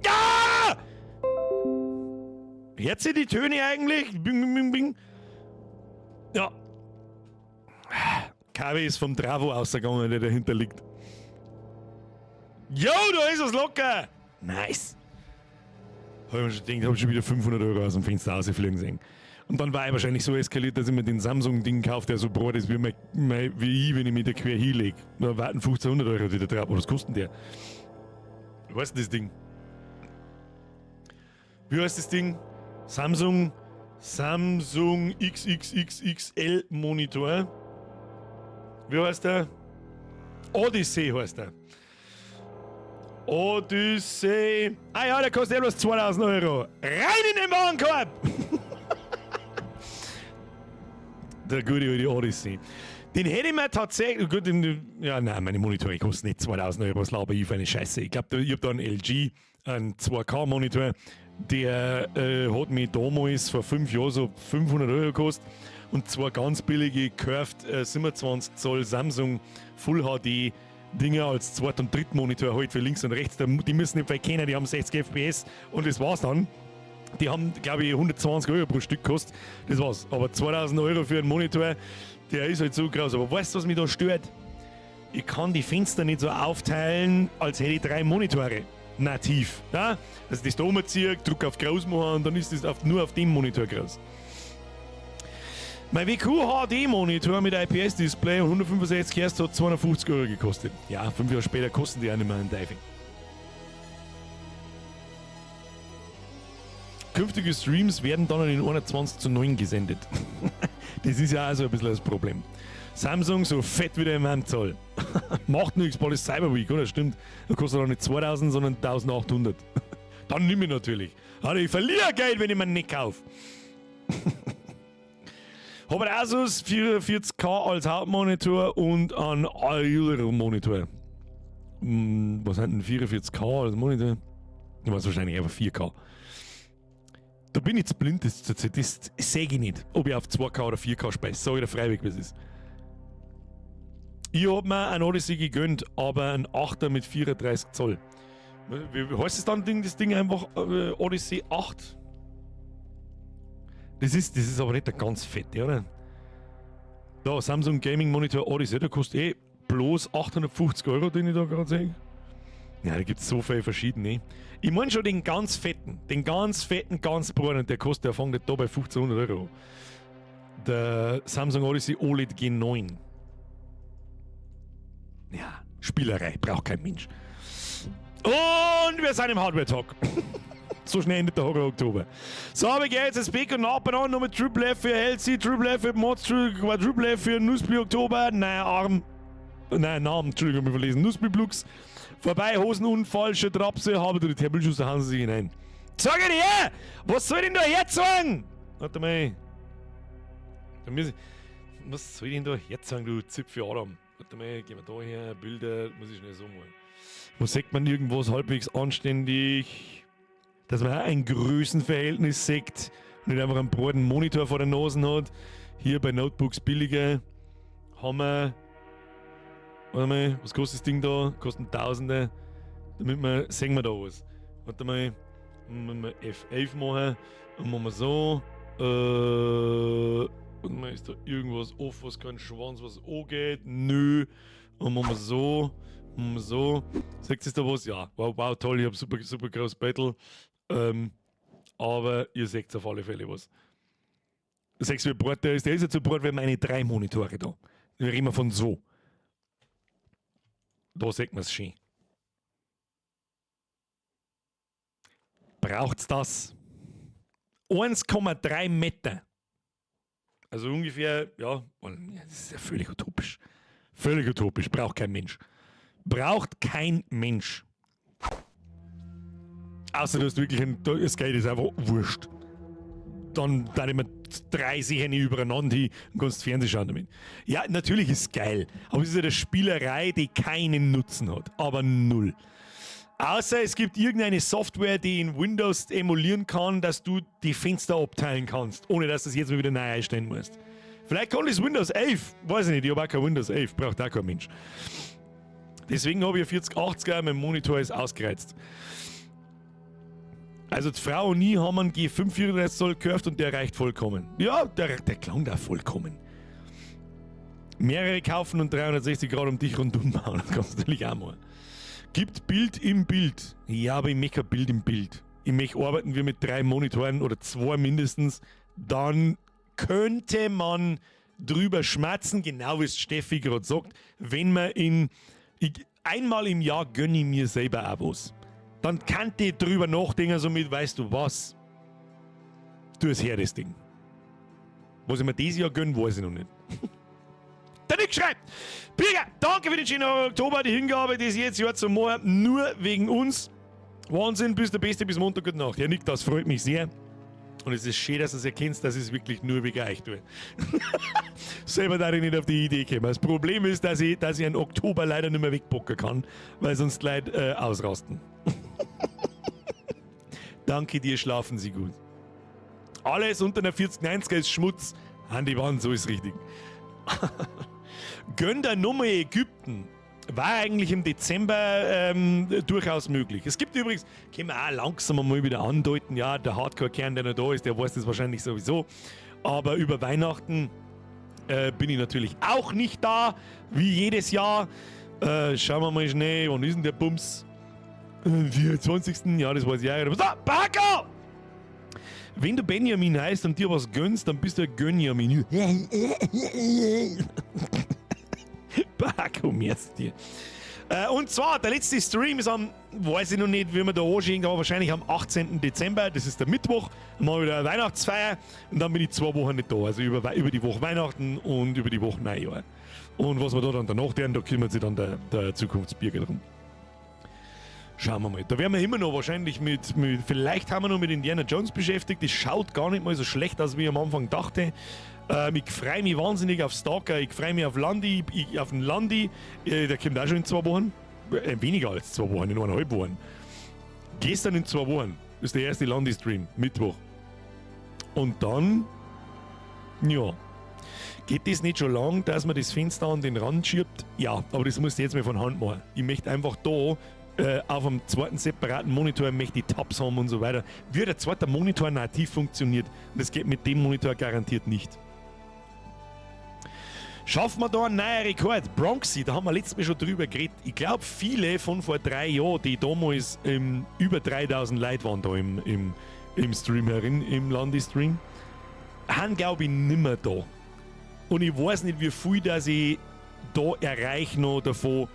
Speaker 1: Ja! Hört ihr die Töne eigentlich? Bing, bing, bing, bing. Ja. Kabel ist vom Travo ausgegangen, der dahinter liegt. Jo, da ist was locker! Nice! Hab ich mir schon gedacht, hab schon wieder 500 € aus dem Fenster rausfliegen sehen. Und dann war ich wahrscheinlich so eskaliert, dass ich mir den Samsung-Ding kaufe, der so breit ist wie ich, wenn ich mich da quer hinlege. Da warten 1500 € wieder drauf. Was kostet der? Wie heißt das Ding? Wie heißt das Ding? Samsung XXXXL Monitor. Wie heißt der? Odyssey heißt der. Odyssey. Ah ja, der kostet ja bloß 2000 €. Rein in den Warenkorb! Der gute alte Odyssey. Den hätte ich mir tatsächlich. Gut, ja, nein, meine Monitore kosten nicht 2000 €. Was laber ich für eine Scheiße? Ich glaube, ich habe da einen LG, einen 2K-Monitor. Der hat mich damals vor 5 Jahren so 500 € gekostet. Und zwar ganz billige Curved 27 Zoll Samsung Full HD Dinger als Zweit- und Drittmonitor halt für links und rechts. Die müssen nicht viel kennen, die haben 60 FPS und das war's dann. Die haben, glaube ich, 120 € pro Stück gekostet. Das war's. Aber 2000 € für einen Monitor, der ist halt so groß. Aber weißt du, was mich da stört? Ich kann die Fenster nicht so aufteilen, als hätte ich 3 Monitore. Nativ. Ja? Also das da umziehe, drücke auf groß machen und dann ist das nur auf dem Monitor groß. Mein WQ HD Monitor mit IPS-Display und 165 Hz hat 250 € gekostet. Ja, 5 Jahre später kosten die auch nicht mehr ein Diving. Künftige Streams werden dann in 21:9 gesendet. Das ist ja auch so ein bisschen das Problem. Samsung so fett wie der in meinem Zoll. Macht nichts, bald ist Cyber Week, oder? Stimmt. Da kostet auch nicht 2000, sondern 1800. Dann nimm ich natürlich. Also ich verliere Geld, wenn ich mir nicht kaufe. Habe einen Asus 44K als Hauptmonitor und einen Monitor. Was sind denn 44K als Monitor? Du weißt wahrscheinlich einfach 4K. Da bin ich zu blind, das sehe ich nicht, ob ich auf 2K oder 4K speise. Sag ich dir freiwillig, was ist. Ich habe mir einen Odyssey gegönnt, aber einen 8er mit 34 Zoll. Wie heißt das dann, das Ding einfach Odyssey 8? Das ist aber nicht der ganz fette, oder? Da, Samsung Gaming Monitor Odyssey, der kostet bloß 850 €, den ich da gerade sehe. Ja, da gibt es so viele verschiedene. Ich meine schon den ganz fetten, ganz braunen, der kostet, der fängt da bei 1500 €. Der Samsung Odyssey OLED G9. Ja, Spielerei, braucht kein Mensch. Und wir sind im Hardware-Talk. So schnell endet der Horror Oktober. So, aber geht's jetzt Bacon Napen an, nochmal Triple F für Helsi, Triple F für Mods, Quadruple F für Nussbli Oktober, Namen, Entschuldigung, wir verlesen, Nussbli-Blux. Vorbei, Hosenunfall, Trapse, habe die Tempelschüsse, haben sie sich hinein. Sag ich dir, was soll ich denn da herzogen? Warte mal. Was soll ich denn da herzogen, du Zipf für Adam? Warte mal, gehen wir da her, Bilder, muss ich schnell so mal. Wo sagt man irgendwas halbwegs anständig? Dass man auch ein Größenverhältnis sieht und nicht einfach einen breiten Monitor vor der Nase hat. Hier bei Notebooks billiger haben wir. Warte mal, was kostet das Ding da? Kostet Tausende. Sehen wir da was. Warte mal, wenn wir F11 machen, dann machen wir so. Warte mal, ist da irgendwas offen, was kein Schwanz, was angeht? Nö. Und machen wir so. So. Seht ihr da was? Ja. Wow, toll, ich habe super groß Battle. Aber ihr seht auf alle Fälle was. Seht ihr, wie breit der ist? Der ist jetzt so breit wie meine 3 Monitore da. Wir reden von so. Da sieht man es schön. Braucht's das? 1,3 Meter. Also ungefähr, ja, das ist ja völlig utopisch. Völlig utopisch, braucht kein Mensch. Braucht kein Mensch. Außer du hast wirklich das Geld ist einfach wurscht. Dann immer 3 sicher nicht übereinander hin und kannst Fernsehen schauen damit. Ja, natürlich ist es geil. Aber es ist ja eine Spielerei, die keinen Nutzen hat. Aber null. Außer es gibt irgendeine Software, die in Windows emulieren kann, dass du die Fenster abteilen kannst, ohne dass du das jetzt mal wieder neu einstellen musst. Vielleicht kann das Windows 11. Weiß ich nicht, ich habe auch kein Windows 11. Braucht auch kein Mensch. Deswegen habe ich 4080er, mein Monitor ist ausgereizt. Also die Frau und ich haben einen G5 34 Zoll gekauft und der reicht vollkommen. Ja, der klang da vollkommen. Mehrere kaufen und 360 Grad um dich rundum bauen, das kannst du natürlich auch mal. Gibt Bild im Bild. Ja, aber ich möchte kein Bild im Bild. Ich möchte arbeiten wir mit 3 Monitoren oder 2 mindestens. Dann könnte man drüber schmerzen, genau wie es Steffi gerade sagt, wenn man einmal im Jahr gönne ich mir selber auch was. Dann kann ich drüber nachdenken, somit weißt du was. Du es her, das Ding. Was ich mir dieses Jahr gönne, weiß ich noch nicht. Der Nick schreibt, Birger, danke für den schönen Oktober, die Hingabe des jetzt Jahr zum Moor, nur wegen uns. Wahnsinn, bist der Beste bis Montag, gute Nacht. Ja, Nick, das freut mich sehr. Und es ist schön, dass du es erkennst, dass ich es wirklich nur wegen euch tue. Selber da ich nicht auf die Idee käme. Das Problem ist, dass ich einen Oktober leider nicht mehr wegbocken kann, weil sonst Leute ausrasten. Danke dir, schlafen Sie gut. Alles unter einer 4090er ist Schmutz. An die Wand, so ist richtig. Gönn der Nummer Ägypten. War eigentlich im Dezember durchaus möglich. Es gibt übrigens, können wir auch langsam mal wieder andeuten, ja, der Hardcore-Kern, der noch da ist, der weiß das wahrscheinlich sowieso. Aber über Weihnachten bin ich natürlich auch nicht da, wie jedes Jahr. Schauen wir mal schnell, wann ist denn der Bums? 24. Ja, das weiß ich auch. So, Paco! Wenn du Benjamin heißt und dir was gönnst, dann bist du ein Gönjamin. Paco, merci dir. Und zwar, der letzte Stream ist am, weiß ich noch nicht, wie wir da anschicken, aber wahrscheinlich am 18. Dezember. Das ist der Mittwoch. Dann machen wir wieder eine Weihnachtsfeier und dann bin ich 2 Wochen nicht da. Also über die Woche Weihnachten und über die Woche Neujahr. Und was wir da dann danach tun, da kümmert sich dann der Zukunftsbürger drum. Schauen wir mal. Da werden wir immer noch wahrscheinlich vielleicht haben wir noch mit Indiana Jones beschäftigt. Das schaut gar nicht mal so schlecht aus, wie ich am Anfang dachte. Ich freue mich wahnsinnig auf Stalker, ich freue mich auf auf den Landi. Der kommt auch schon in 2 Wochen. Weniger als 2 Wochen, in 1,5 Wochen. Gestern in 2 Wochen ist der erste Landi-Stream, Mittwoch. Und dann, ja, geht das nicht schon lang, dass man das Fenster an den Rand schiebt? Ja, aber das musst du jetzt mal von Hand machen. Ich möchte einfach da auf einem zweiten separaten Monitor möchte ich Tabs haben und so weiter. Wie der zweite Monitor nativ funktioniert, das geht mit dem Monitor garantiert nicht. Schaffen wir da einen neuen Rekord? Bronxy, da haben wir letztes Mal schon drüber geredet. Ich glaube, viele von vor 3 Jahren, die damals über 3000 Leute waren da im Stream herin, im Landi-Stream, haben, glaube ich, nimmer da. Und ich weiß nicht, wie viel dass ich da erreiche noch davon.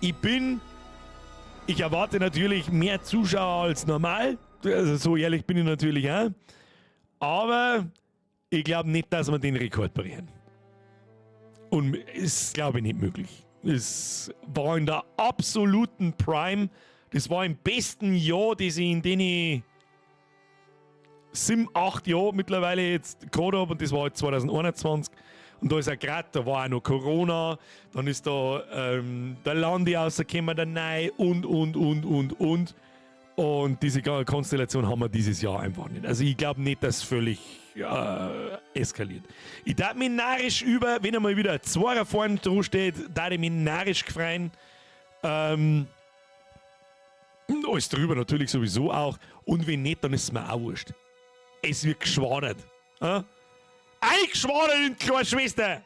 Speaker 1: Ich erwarte natürlich mehr Zuschauer als normal. Also so ehrlich bin ich natürlich auch. Aber ich glaube nicht, dass wir den Rekord brechen. Und ist, glaube ich, nicht möglich. Es war in der absoluten Prime. Das war im besten Jahr, das ich in den 7, 8 Jahren mittlerweile jetzt gerade habe. Und das war halt 2021. Und da ist auch gerade, da war auch noch Corona, dann ist da der Landi rausgekommen, der Nei und. Und diese Konstellation haben wir dieses Jahr einfach nicht. Also ich glaube nicht, dass es völlig eskaliert. Ich darf mich narrisch wenn einmal wieder ein Zweier vorne dran steht, darf ich mich narrisch gefreien. Alles drüber natürlich sowieso auch. Und wenn nicht, dann ist es mir auch wurscht. Es wird geschwadert. Eingeschwadert in die kleine Schwester!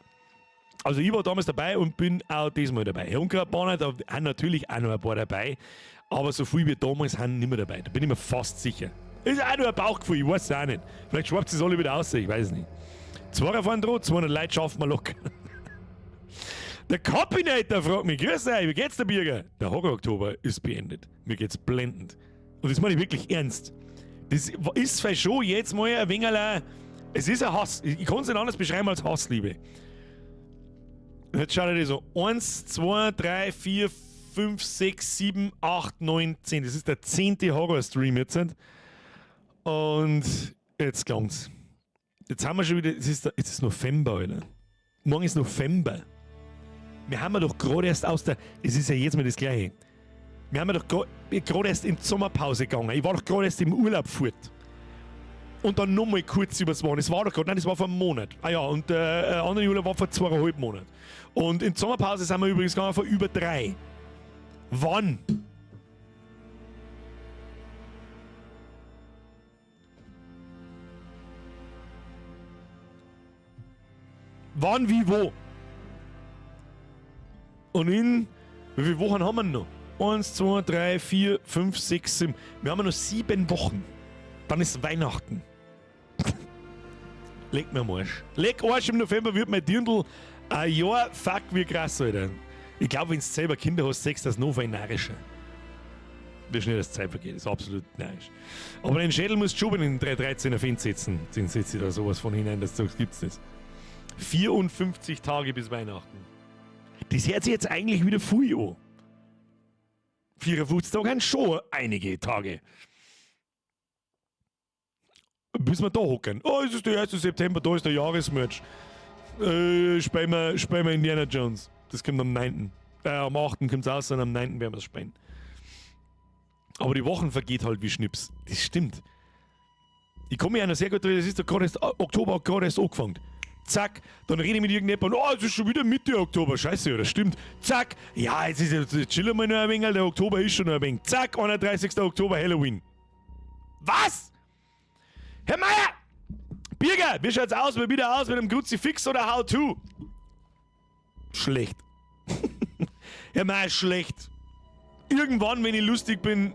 Speaker 1: Also ich war damals dabei und bin auch diesmal dabei. Herr Unkrautbahner, da haben natürlich auch noch ein paar dabei, aber so viel wie damals haben nicht mehr dabei. Da bin ich mir fast sicher. Ist auch nur ein Bauchgefühl, ich weiß es auch nicht. Vielleicht schwappt es alle wieder aus, ich weiß es nicht. 2 fahren dran, 200 Leute schaffen wir locker. Der Copinator fragt mich, grüß euch, wie geht's der Bürger? Der Horror-Oktober ist beendet. Mir geht's blendend. Und das meine ich wirklich ernst. Das ist vielleicht schon jetzt mal ein wenig es ist ein Hass. Ich kann es nicht anders beschreiben als Hassliebe. Jetzt schaut ihr so. 1, 2, 3, 4, 5, 6, 7, 8, 9, 10. Das ist der 10. Horror-Stream jetzt. Und jetzt klang's. Jetzt haben wir schon wieder. Jetzt ist November, Alter. Morgen ist November. Wir haben doch gerade erst aus der. Es ist ja jetzt mal das Gleiche. Wir haben doch gerade erst in die Sommerpause gegangen. Ich war doch gerade erst im Urlaub fort. Und dann nochmal kurz übers Wochenende. Das war doch gerade, nein, das war vor einem Monat. Ah ja, und der andere Urlaub war vor 2,5 Monaten. Und in die Sommerpause sind wir übrigens gegangen vor über 3. Wann? Wann, wie, wo? Und wie viele Wochen haben wir noch? 1, 2, 3, 4, 5, 6, 7. Wir haben noch 7 Wochen. Dann ist Weihnachten. Leg mir am Arsch. Leg Arsch, im November wird mein Dirndl ein Jahr fuck wie krass, Alter. Ich glaube, wenn du selber Kinder hast, sagst du das noch viel narischer. Wie schnell das Zeit vergeht, ist absolut narisch. Aber den Schädel musst du schon bei den 313er Fenster setzen. Den setze ich da sowas von hinein, das gibt's das. 54 Tage bis Weihnachten. Das hört sich jetzt eigentlich wieder viel an. 54 Tage sind schon einige Tage. Bis wir da hocken. Oh, es ist der 1. September, da ist der Jahresmerch. Spielen wir Indiana Jones. Das kommt am 9. Am 8. kommt es raus und am 9. werden wir es spielen. Aber die Wochen vergeht halt wie Schnips. Das stimmt. Ich komme mir einer sehr gut drin, das ist doch gerade erst Oktober, gerade erst angefangen. Zack, dann rede ich mit irgendjemandem, oh, es ist schon wieder Mitte Oktober. Scheiße, ja, das stimmt. Zack, ja, jetzt chillen wir noch ein wenig, der Oktober ist schon noch ein wenig. Zack, 31. Oktober, Halloween. Was? Herr Meier! Birger, wie schaut's aus? Mal wieder aus mit einem Kruzifix oder How-To? Schlecht. Herr Meier, schlecht. Irgendwann, wenn ich lustig bin,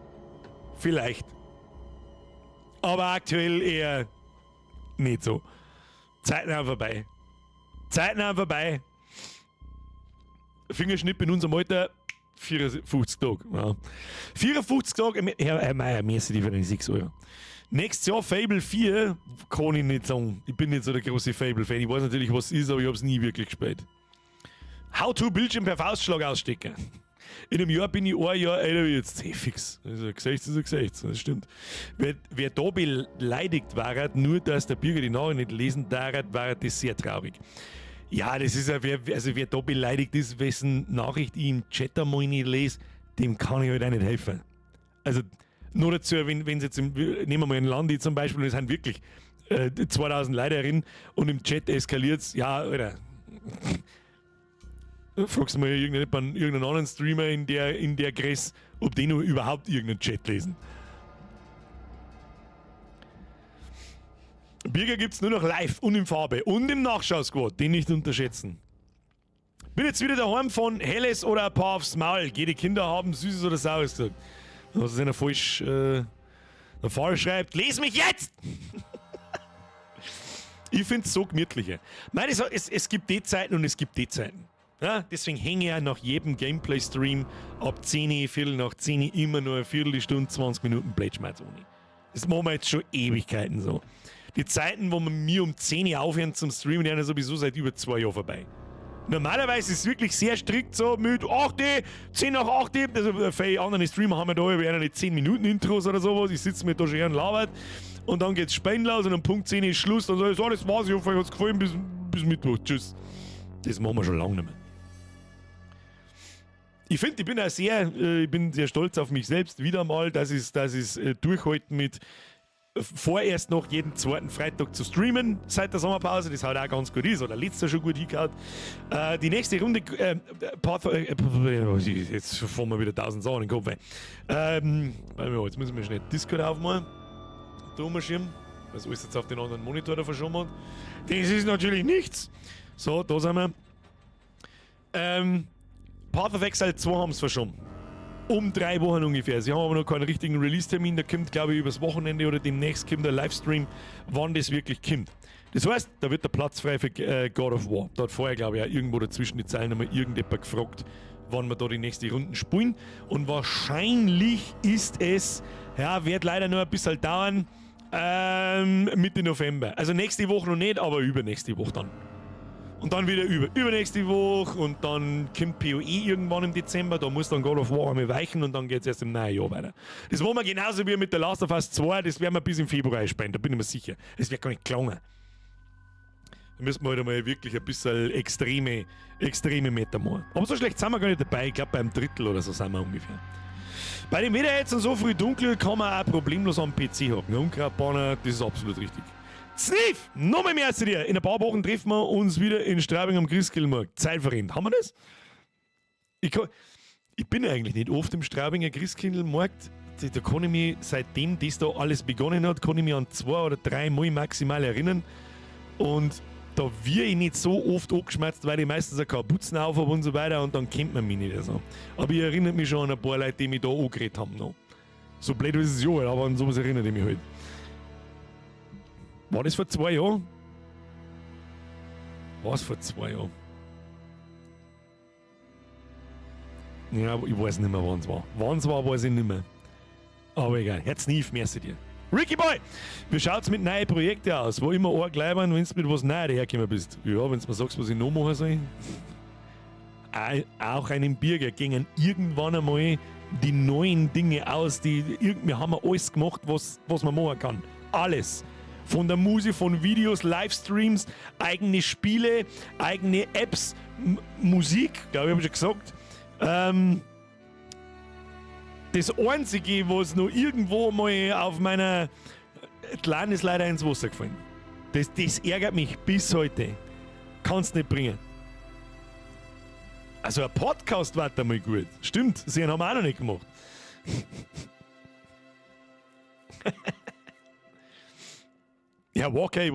Speaker 1: vielleicht. Aber aktuell eher nicht so. Zeiten haben vorbei. Zeiten haben vorbei. Fingerschnipp in unserem Alter 54 Tage. Ja. 54 Tage, Herr Meier, mehr sind die für 6 Euro. Nächstes Jahr Fable 4 kann ich nicht sagen. Ich bin nicht so der große Fable-Fan. Ich weiß natürlich, was es ist, aber ich habe es nie wirklich gespielt. How to Bildschirm per Faustschlag ausstecken. In einem Jahr bin ich ein Jahr älter wie jetzt. Hey, fix. Also, Gesicht ist ein Gesicht. Das stimmt. Wer da beleidigt war, nur dass der Bürger die Nachricht nicht lesen darf, war das sehr traurig. Ja, das ist ja, wer da beleidigt ist, wessen Nachricht ich im Chat einmal nicht lese, dem kann ich halt auch nicht helfen. Also, nur dazu, wenn es jetzt, nehmen wir mal ein Land zum Beispiel, und es sind wirklich 2000 Leute drin und im Chat eskaliert es, ja, Alter. Fragst du mal irgendeinen anderen Streamer in der Gress, ob die noch überhaupt irgendeinen Chat lesen. Bürger gibt's nur noch live und in Farbe und im Nachschau-Squad, den nicht unterschätzen. Bin jetzt wieder daheim von Helles oder ein paar aufs Maul. Jede Kinder haben Süßes oder Saures gesagt. Was ist einer falsch, der Fall schreibt, les mich jetzt! Ich find's so gemütlicher. Nein, es gibt die Zeiten und es gibt die Zeiten. Ja, deswegen hänge ich ja nach jedem Gameplay-Stream ab 10, Viertel nach 10 immer nur eine Viertelstunde, 20 Minuten Plätschmerz ohne. Das machen wir jetzt schon Ewigkeiten so. Die Zeiten, wo man mir um 10 aufhören zum Streamen, die sind ja sowieso seit über 2 Jahren vorbei. Normalerweise ist es wirklich sehr strikt so mit 8, 10 nach 8, also für andere Streamer haben wir da über eine 10 Minuten Intros oder sowas, ich sitze mir da schon her und labert und dann geht's Spielen los und um Punkt 10 ist Schluss, dann sage ich, so, das war's, ich hoffe, euch hat's gefallen, bis Mittwoch, tschüss. Das machen wir schon lange nicht mehr. Ich finde, ich bin sehr stolz auf mich selbst, wieder mal, dass ich durchhalten mit vorerst noch jeden zweiten Freitag zu streamen seit der Sommerpause, das halt auch ganz gut ist, oder letztes Jahr schon gut hingehauen. Die nächste Runde, jetzt fahren wir wieder 1000 Sachen in den Kopf ein. Jetzt müssen wir schnell Discord aufmachen, da umschirmen, weil alles jetzt auf den anderen Monitor da verschoben hat. Das ist natürlich nichts. So, da sind wir. Path of Exile 2 haben es verschoben. Um 3 Wochen ungefähr. Sie haben aber noch keinen richtigen Release-Termin. Da kommt, glaube ich, übers Wochenende oder demnächst kommt der Livestream, wann das wirklich kommt. Das heißt, da wird der Platz frei für God of War. Da hat vorher, glaube ich, auch irgendwo dazwischen die Zeilen einmal irgendjemand gefragt, wann wir da die nächste Runden spielen. Und wahrscheinlich ist es, ja, wird leider noch ein bisschen dauern, Mitte November. Also nächste Woche noch nicht, aber übernächste Woche dann. Und dann wieder übernächste Woche und dann kommt PoE irgendwann im Dezember, da muss dann God of War einmal weichen und dann geht es erst im neuen Jahr weiter. Das wollen wir genauso wie mit der Last of Us 2, das werden wir bis im Februar einspielen, da bin ich mir sicher. Das wird gar nicht gelungen. Da müssen wir halt einmal wirklich ein bisschen extreme Meter machen. Aber so schlecht sind wir gar nicht dabei, ich glaube beim Drittel oder so sind wir ungefähr. Bei dem Wetter jetzt und so früh dunkel kann man auch problemlos am PC hocken. Unkrautbanner, das ist absolut richtig. Sniff! Nochmal mehr zu dir! In ein paar Wochen treffen wir uns wieder in Straubing am Christkindlmarkt. Zeit verrennt. Haben wir das? Ich bin eigentlich nicht oft im Straubinger Christkindlmarkt. Da kann ich mich, seitdem das da alles begonnen hat, kann ich mich an 2 oder 3 Mal maximal erinnern. Und da wird ich nicht so oft angeschmerzt, weil ich meistens eine Kapuzen auf habe und so weiter und dann kennt man mich nicht so. Aber ich erinnere mich schon an ein paar Leute, die mich da angeredet haben. Noch. So blöd ist es ja, aber an sowas erinnere ich mich halt. War das vor 2 Jahren? War es vor 2 Jahren? Ja, ich weiß nicht mehr, wann es war. Wann es war, weiß ich nicht mehr. Aber egal, jetzt nie, merci dir. Ricky Boy, wie schaut's mit neuen Projekten aus? Wo immer ein gleich waren, wenn du mit was Neues dahergekommen bist. Ja, wenn du mir sagst, was ich noch machen soll. Auch einem Bürger gingen irgendwann einmal die neuen Dinge aus, wir haben alles gemacht, was man machen kann. Alles. Von der Musik, von Videos, Livestreams, eigene Spiele, eigene Apps, Musik, glaube ich, habe ich schon gesagt. Das Einzige, was noch irgendwo mal auf meiner Plan ist, leider ins Wasser gefallen. Das ärgert mich bis heute. Kannst nicht bringen. Also ein Podcast war da mal gut. Stimmt, sie haben wir auch noch nicht gemacht. Ja, Walker, ich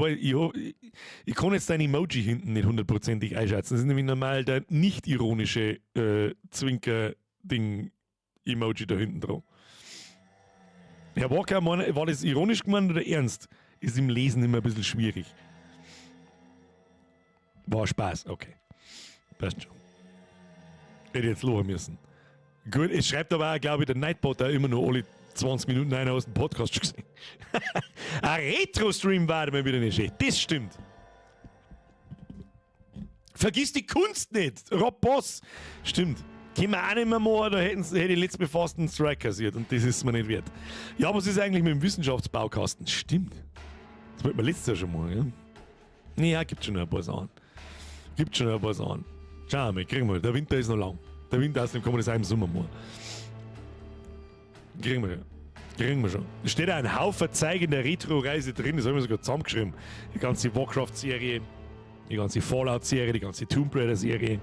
Speaker 1: kann jetzt dein Emoji hinten nicht hundertprozentig einschätzen. Das ist nämlich normal der nicht ironische Zwinker-Ding-Emoji da hinten dran. Herr Walker, war das ironisch gemeint oder ernst? Ist im Lesen immer ein bisschen schwierig. War Spaß, okay. Passt schon. Hätte jetzt lachen müssen. Gut, es schreibt aber auch, glaube ich, der Nightbot auch immer noch alle 20 Minuten einer aus dem Podcast schon gesehen. Ein Retro-Stream war mal wieder nicht schlecht. Das stimmt. Vergiss die Kunst nicht. Rob Boss. Stimmt. Können wir auch nicht mehr machen, da hätte ich letztes Mal fast einen Strike kassiert und das ist mir nicht wert. Ja, was ist eigentlich mit dem Wissenschaftsbaukasten? Stimmt. Das wollten wir letztes Jahr schon machen, ja? Ja, gibt schon noch ein paar Sachen. Schauen wir mal, kriegen wir. Der Winter ist noch lang. Der Winter, außerdem kann man das auch im Sommer machen. Kriegen wir schon. Da steht auch ein Haufen Zeug in der Retro-Reise drin, das haben wir sogar zusammengeschrieben. Die ganze Warcraft-Serie, die ganze Fallout-Serie, die ganze Tomb Raider-Serie,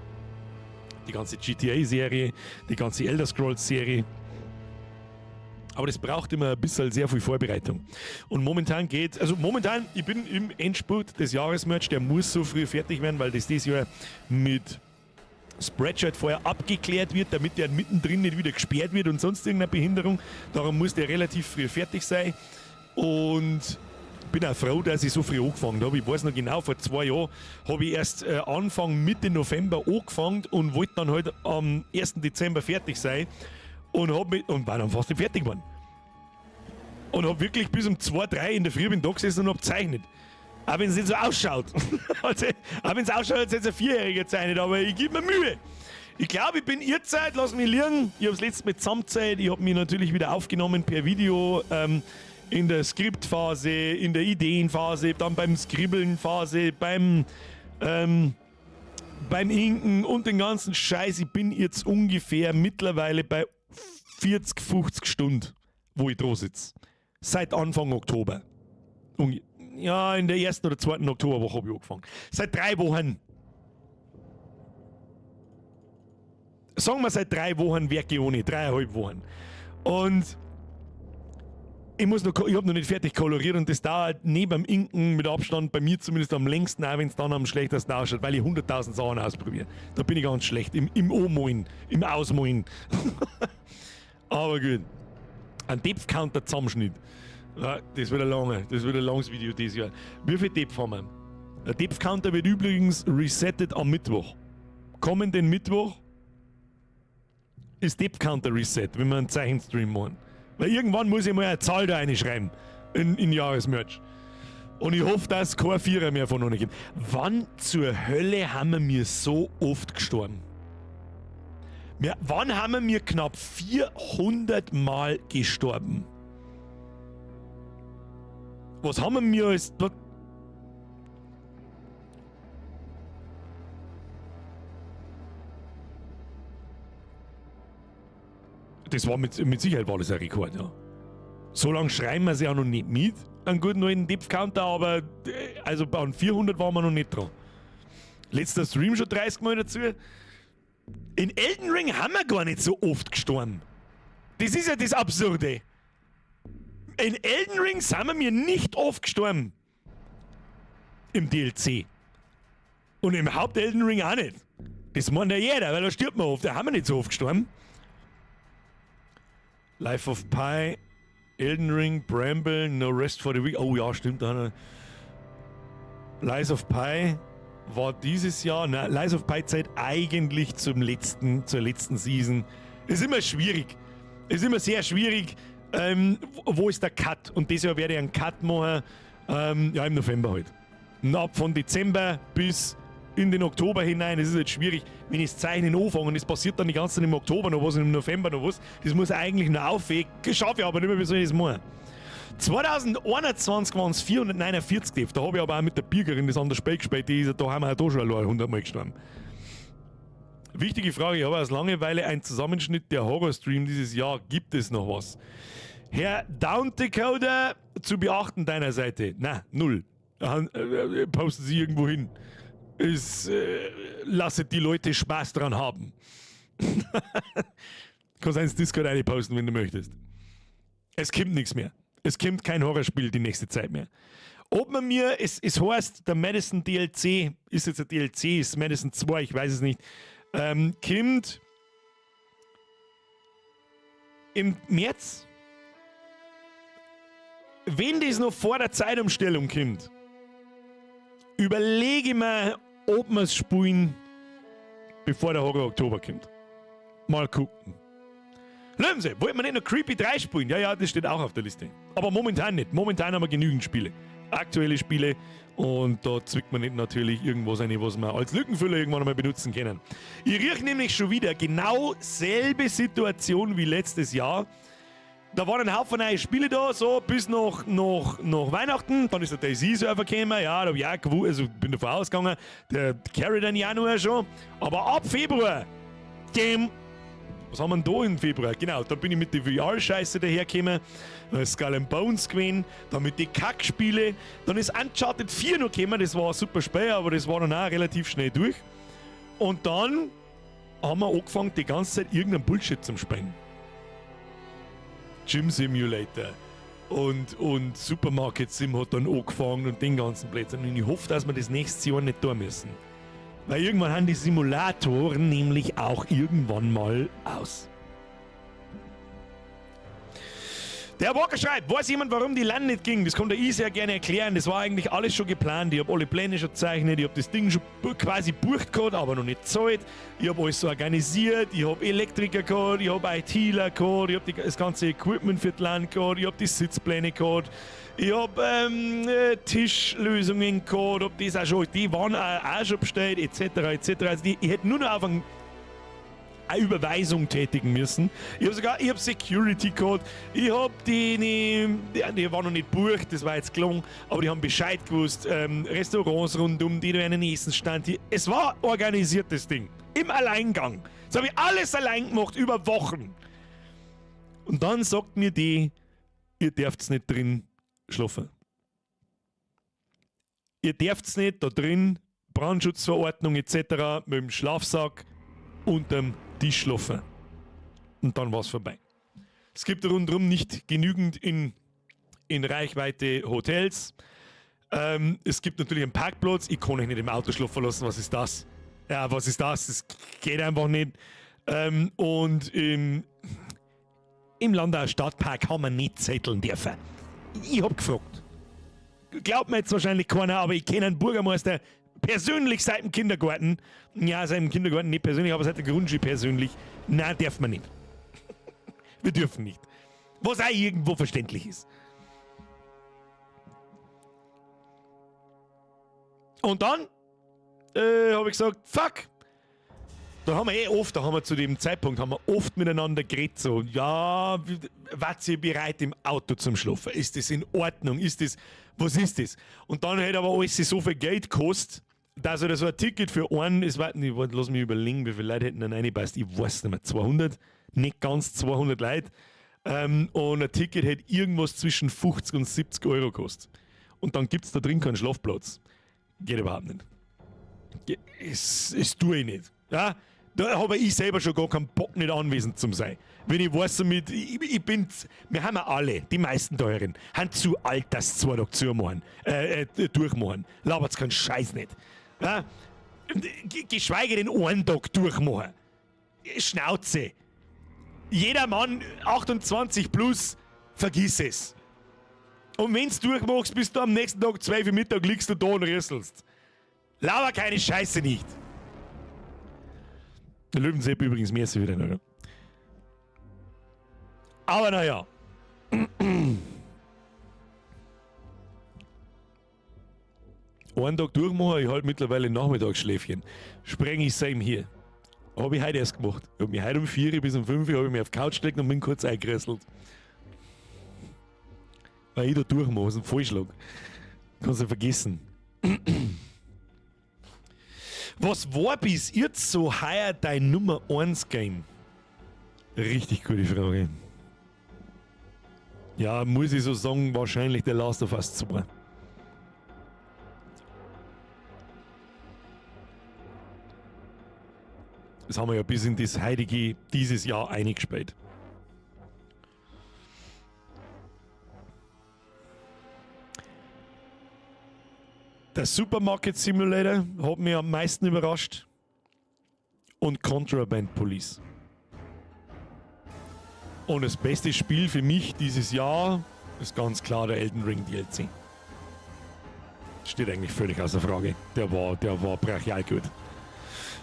Speaker 1: die ganze GTA-Serie, die ganze Elder Scrolls-Serie. Aber das braucht immer ein bisschen sehr viel Vorbereitung. Und momentan ich bin im Endspurt des Jahresmerch, der muss so früh fertig werden, weil das dieses Jahr mit Spreadshirt vorher abgeklärt wird, damit der mittendrin nicht wieder gesperrt wird und sonst irgendeine Behinderung. Darum muss der relativ früh fertig sein. Und bin auch froh, dass ich so früh angefangen habe. Ich weiß noch genau, vor 2 Jahren habe ich erst Anfang Mitte November angefangen und wollte dann halt am 1. Dezember fertig sein und war dann fast nicht fertig geworden. Und habe wirklich bis um 2, 3 in der Früh bin da gesessen und habe gezeichnet. Auch wenn es nicht so ausschaut. Auch wenn es ausschaut, als hätte es ein 4-Jähriger gezeichnet, aber ich gebe mir Mühe. Ich glaube, ich bin Irrzeit, lass mich liegen. Ich habe das letzte Mal zusammenzeit. Ich habe mich natürlich wieder aufgenommen per Video in der Skriptphase, in der Ideenphase, dann beim Skribbeln-Phase, beim Inken und den ganzen Scheiß. Ich bin jetzt ungefähr mittlerweile bei 40, 50 Stunden, wo ich dran sitze. Seit Anfang Oktober. Ja, in der 1. oder 2. Oktoberwoche habe ich angefangen. Seit 3 Wochen. Sagen wir seit 3 Wochen werke ich ohne, 3,5 Wochen. Und ich habe noch nicht fertig koloriert und das dauert neben dem Inken mit Abstand bei mir zumindest am längsten, auch wenn es dann am schlechtesten ausschaut, weil ich 100.000 Sachen ausprobiere. Da bin ich ganz schlecht. Im Anmalen, im Ausmalen. Aber gut. Ein Depth-Counter-Zusammenschnitt. Ja, das wird ein langes Video dieses Jahr. Wie viel Depth haben wir? Der Depth-Counter wird übrigens resettet am Mittwoch. Kommenden Mittwoch ist Depth-Counter Reset, wenn wir einen Zeichenstream machen. Weil irgendwann muss ich mal eine Zahl da reinschreiben in Jahresmerch. Und ich hoffe, dass es kein Vierer mehr von uns gibt. Wann zur Hölle haben wir so oft gestorben? Wann haben wir knapp 400 Mal gestorben? Was haben wir als... Das war mit Sicherheit war das ein Rekord, ja. So lange schreiben wir es ja noch nicht mit, einen guten neuen Depth-Counter, aber also an 400 waren wir noch nicht dran. Letzter Stream schon 30 Mal dazu. In Elden Ring haben wir gar nicht so oft gestorben. Das ist ja das Absurde. In Elden Ring sind wir nicht oft gestorben. Im DLC. Und im Haupt-Elden Ring auch nicht. Das meint ja jeder, weil da stirbt man oft. Da haben wir nicht so oft gestorben. Life of Pi, Elden Ring, Bramble, No Rest for the Week. Oh ja, stimmt. Lies of Pi war dieses Jahr. Nein, Lies of Pi Zeit eigentlich zur letzten Season. Ist immer schwierig. Ist immer sehr schwierig. Wo ist der Cut? Und dieses Jahr werde ich einen Cut machen. Ja, im November halt. Und ab von Dezember bis in den Oktober hinein, das ist jetzt schwierig, wenn ich das Zeichnen anfange und es passiert dann die ganze Zeit im Oktober noch was und im November noch was. Das muss eigentlich noch aufwägen. Schaffe ich aber nicht mehr, wie soll ich das machen? 2021 waren es 449 Def. Da habe ich aber auch mit der Bürgerin das andere Spiel gespielt. Da haben wir auch schon 100 Mal gestorben. Wichtige Frage, ich habe aus Langeweile einen Zusammenschnitt der Horror-Stream dieses Jahr. Gibt es noch was? Herr Down Dakota, zu beachten deiner Seite. Na, 0. Posten Sie irgendwo hin. Lasset die Leute Spaß dran haben. Kannst ins Discord posten, wenn du möchtest. Es kommt nichts mehr. Es kommt kein Horrorspiel die nächste Zeit mehr. Ob man mir, es heißt, der Madison DLC, ist jetzt ein DLC, ist Madison 2, ich weiß es nicht, kommt im März. Wenn das noch vor der Zeitumstellung kommt, überlege ich mir, ob wir es spielen, bevor der Horror Oktober kommt. Mal gucken. Löwen Sie, wollten wir nicht noch Creepy 3 spielen? Ja, ja, das steht auch auf der Liste. Aber momentan nicht. Momentan haben wir genügend Spiele. Aktuelle Spiele. Und da zwickt man nicht natürlich irgendwas rein, was wir als Lückenfüller irgendwann einmal benutzen können. Ich rieche nämlich schon wieder genau selbe Situation wie letztes Jahr. Da waren ein Haufen neue Spiele da, so bis nach Weihnachten. Dann ist der DayZ-Server gekommen. Ja, da habe ich auch gewusst, also bin davon ausgegangen, der carry dann Januar schon. Aber ab Februar, was haben wir denn da im Februar? Genau, da bin ich mit der VR-Scheiße dahergekommen. Dann ist Skull and Bones gewesen, dann mit den Kackspiele. Dann ist Uncharted 4 noch gekommen, das war super spät, aber das war dann auch relativ schnell durch. Und dann haben wir angefangen, die ganze Zeit irgendeinen Bullshit zu spielen. Gym Simulator und Supermarket Sim hat dann angefangen und den ganzen Blödsinn. Und ich hoffe, dass wir das nächstes Jahr nicht tun müssen. Weil irgendwann haben die Simulatoren nämlich auch irgendwann mal aus. Der Walker schreibt, weiß jemand, warum die Land nicht ging? Das kann der ich sehr gerne erklären. Das war eigentlich alles schon geplant. Ich habe alle Pläne schon gezeichnet. Ich habe das Ding schon quasi bucht gehabt, aber noch nicht gezahlt. Ich habe alles so organisiert. Ich habe Elektriker gehabt, ich habe ITler gehabt, ich habe das ganze Equipment für das Land gehabt, ich habe die Sitzpläne gehabt. Ich habe Tischlösungen gehabt, ob das auch schon, die waren auch schon bestellt, etc. Also ich hätte nur noch auf eine Überweisung tätigen müssen. Ich habe Security gehabt, ich habe die waren noch nicht bucht, das war jetzt gelungen, aber die haben Bescheid gewusst, Restaurants rundum, die da einen Essenstand. Es war organisiert, das Ding. Im Alleingang. Das habe ich alles allein gemacht, über Wochen. Und dann sagt mir die, ihr dürft's nicht drin schlafen. Ihr dürft nicht da drin, Brandschutzverordnung etc. mit dem Schlafsack unterm Tisch schlafen. Und dann war es vorbei. Es gibt rundherum nicht genügend in Reichweite Hotels. Es gibt natürlich einen Parkplatz. Ich kann euch nicht im Auto schlafen lassen. Was ist das? Ja, was ist das? Das geht einfach nicht. Und im Landauer Stadtpark haben wir nicht zetteln dürfen. Ich hab gefragt. Glaubt mir jetzt wahrscheinlich keiner, aber ich kenne einen Bürgermeister persönlich seit dem Kindergarten. Ja, seit dem Kindergarten nicht persönlich, aber seit der Grundschule persönlich. Nein, darf man nicht. Wir dürfen nicht. Was auch irgendwo verständlich ist. Und dann habe ich gesagt, fuck. Da haben wir zu dem Zeitpunkt oft miteinander geredet, so, ja, wart ihr bereit im Auto zum Schlafen? Ist das in Ordnung? Was ist das? Und dann hätte aber alles so viel Geld gekostet, dass so ein Ticket für einen, lass mich überlegen, wie viele Leute hätten dann reingepasst, ich weiß nicht mehr, 200, nicht ganz 200 Leute. Und ein Ticket hätte irgendwas zwischen 50 und 70 Euro gekostet. Und dann gibt es da drin keinen Schlafplatz. Geht überhaupt nicht. Das tue ich nicht. Ja? Da habe ich selber schon gar keinen Bock, nicht anwesend zu sein. Wenn ich weiß, wir haben ja alle, die meisten teuren, haben zu alt, das 2 Tage durchmachen. Labert's keinen Scheiß nicht. Ja? Geschweige denn einen Tag durchmachen. Schnauze. Jeder Mann 28 plus, vergiss es. Und wenn du durchmachst, bist du am nächsten Tag 12 Uhr Mittag, liegst du da und rüsselst. Laber keine Scheiße nicht. Der Löwensepp übrigens mehr wieder, oder? Aber naja. Einen Tag durchmachen, ich halt mittlerweile Nachmittagsschläfchen. Spreng ich same hier. Habe ich heute erst gemacht. Ich habe mich heute um 4 Uhr bis um 5 Uhr habe ich mich auf die Couch gelegt und bin kurz eingerasselt. Weil ich da durchmache, das ist ein Vollschlag. Kannst du vergessen. Was war bis jetzt so heuer dein Nummer 1 Game? Richtig gute Frage. Ja, muss ich so sagen, wahrscheinlich The Last of Us 2. Das haben wir ja bis in das Heilige dieses Jahr eingespielt. Der Supermarket Simulator hat mich am meisten überrascht. Und Contraband Police. Und das beste Spiel für mich dieses Jahr ist ganz klar der Elden Ring DLC. Steht eigentlich völlig außer Frage. Der war brachial gut.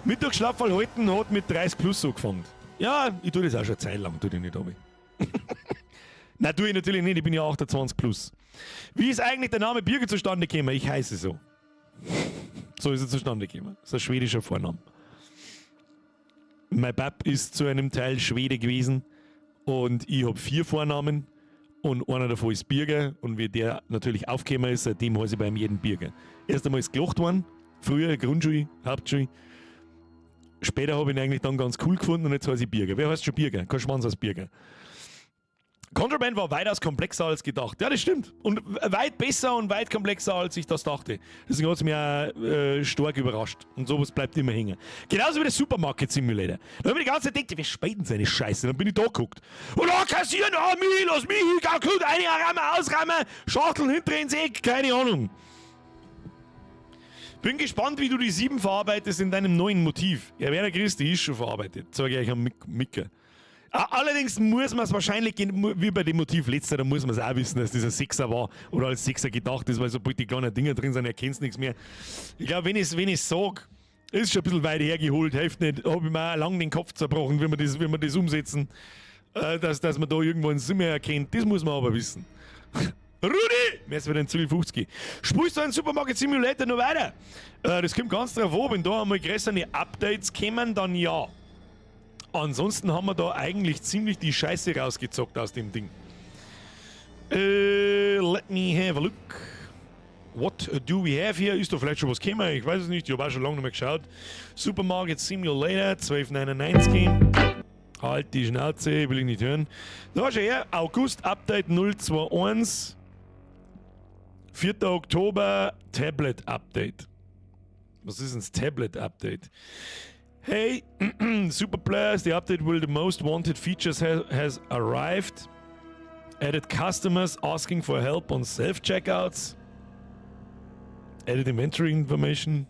Speaker 1: Mittagsschlaf halten hat mit 30 plus angefangen. Ja, ich tue das auch schon eine Zeit lang, tue ich nicht, aber. Nein, tue ich natürlich nicht, ich bin ja 28 plus. Wie ist eigentlich der Name Birger zustande gekommen? Ich heiße so. So ist er zustande gekommen. Das ist ein schwedischer Vorname. Mein Pap ist zu einem Teil Schwede gewesen und ich habe 4 Vornamen und einer davon ist Birger und wie der natürlich aufgekommen ist, seitdem heiße ich bei ihm jeden Birger. Erst einmal ist gelacht worden, früher Grundschule, Hauptschule. Später habe ich ihn eigentlich dann ganz cool gefunden und jetzt heiße ich Birger. Wer heißt schon Birger? Kein Schwanz als Birger. Contraband war weitaus komplexer als gedacht. Ja, das stimmt. Und weit besser und weit komplexer, als ich das dachte. Deswegen hat es mich auch stark überrascht. Und sowas bleibt immer hängen. Genauso wie der Supermarket Simulator. Da habe ich die ganze Zeit gedacht, wir späten seine Scheiße. Dann bin ich da geguckt. Und kassieren, lass mich, gut, einräumen, ausräumen, Schachteln hinterdrehen, keine Ahnung. Bin gespannt, wie du die 7 verarbeitest in deinem neuen Motiv. Ja, Werner Christi ist schon verarbeitet. Sage ich euch am Micker. Allerdings muss man es wahrscheinlich, wie bei dem Motiv letzter, da muss man es auch wissen, dass dieser 6er war oder als 6er gedacht ist, weil sobald die kleinen Dinger drin sind, erkennst du nichts mehr. Ich glaube, wenn ich sage, ist schon ein bisschen weit hergeholt, hilft nicht, habe ich mir auch lang den Kopf zerbrochen, wie wir das umsetzen, dass man da irgendwo einen Sinn mehr erkennt. Das muss man aber wissen. Rudi! Mehr ist wieder ein 50. Spielst du einen Supermarket Simulator noch weiter? Das kommt ganz drauf an, wenn da einmal größere Updates kommen, dann ja. Ansonsten haben wir da eigentlich ziemlich die Scheiße rausgezockt aus dem Ding. Let me have a look. What do we have here? Ist da vielleicht schon was gekommen? Ich weiß es nicht, ich habe auch schon lange nicht mehr geschaut. Supermarket Simulator 12,99. Halt die Schnauze, will ich nicht hören. Da schon her, August Update 021. 4. Oktober Tablet Update. Was ist denn das Tablet Update? Hey, Super Players, the update will the most wanted features has arrived. Added customers asking for help on self-checkouts. Added inventory information.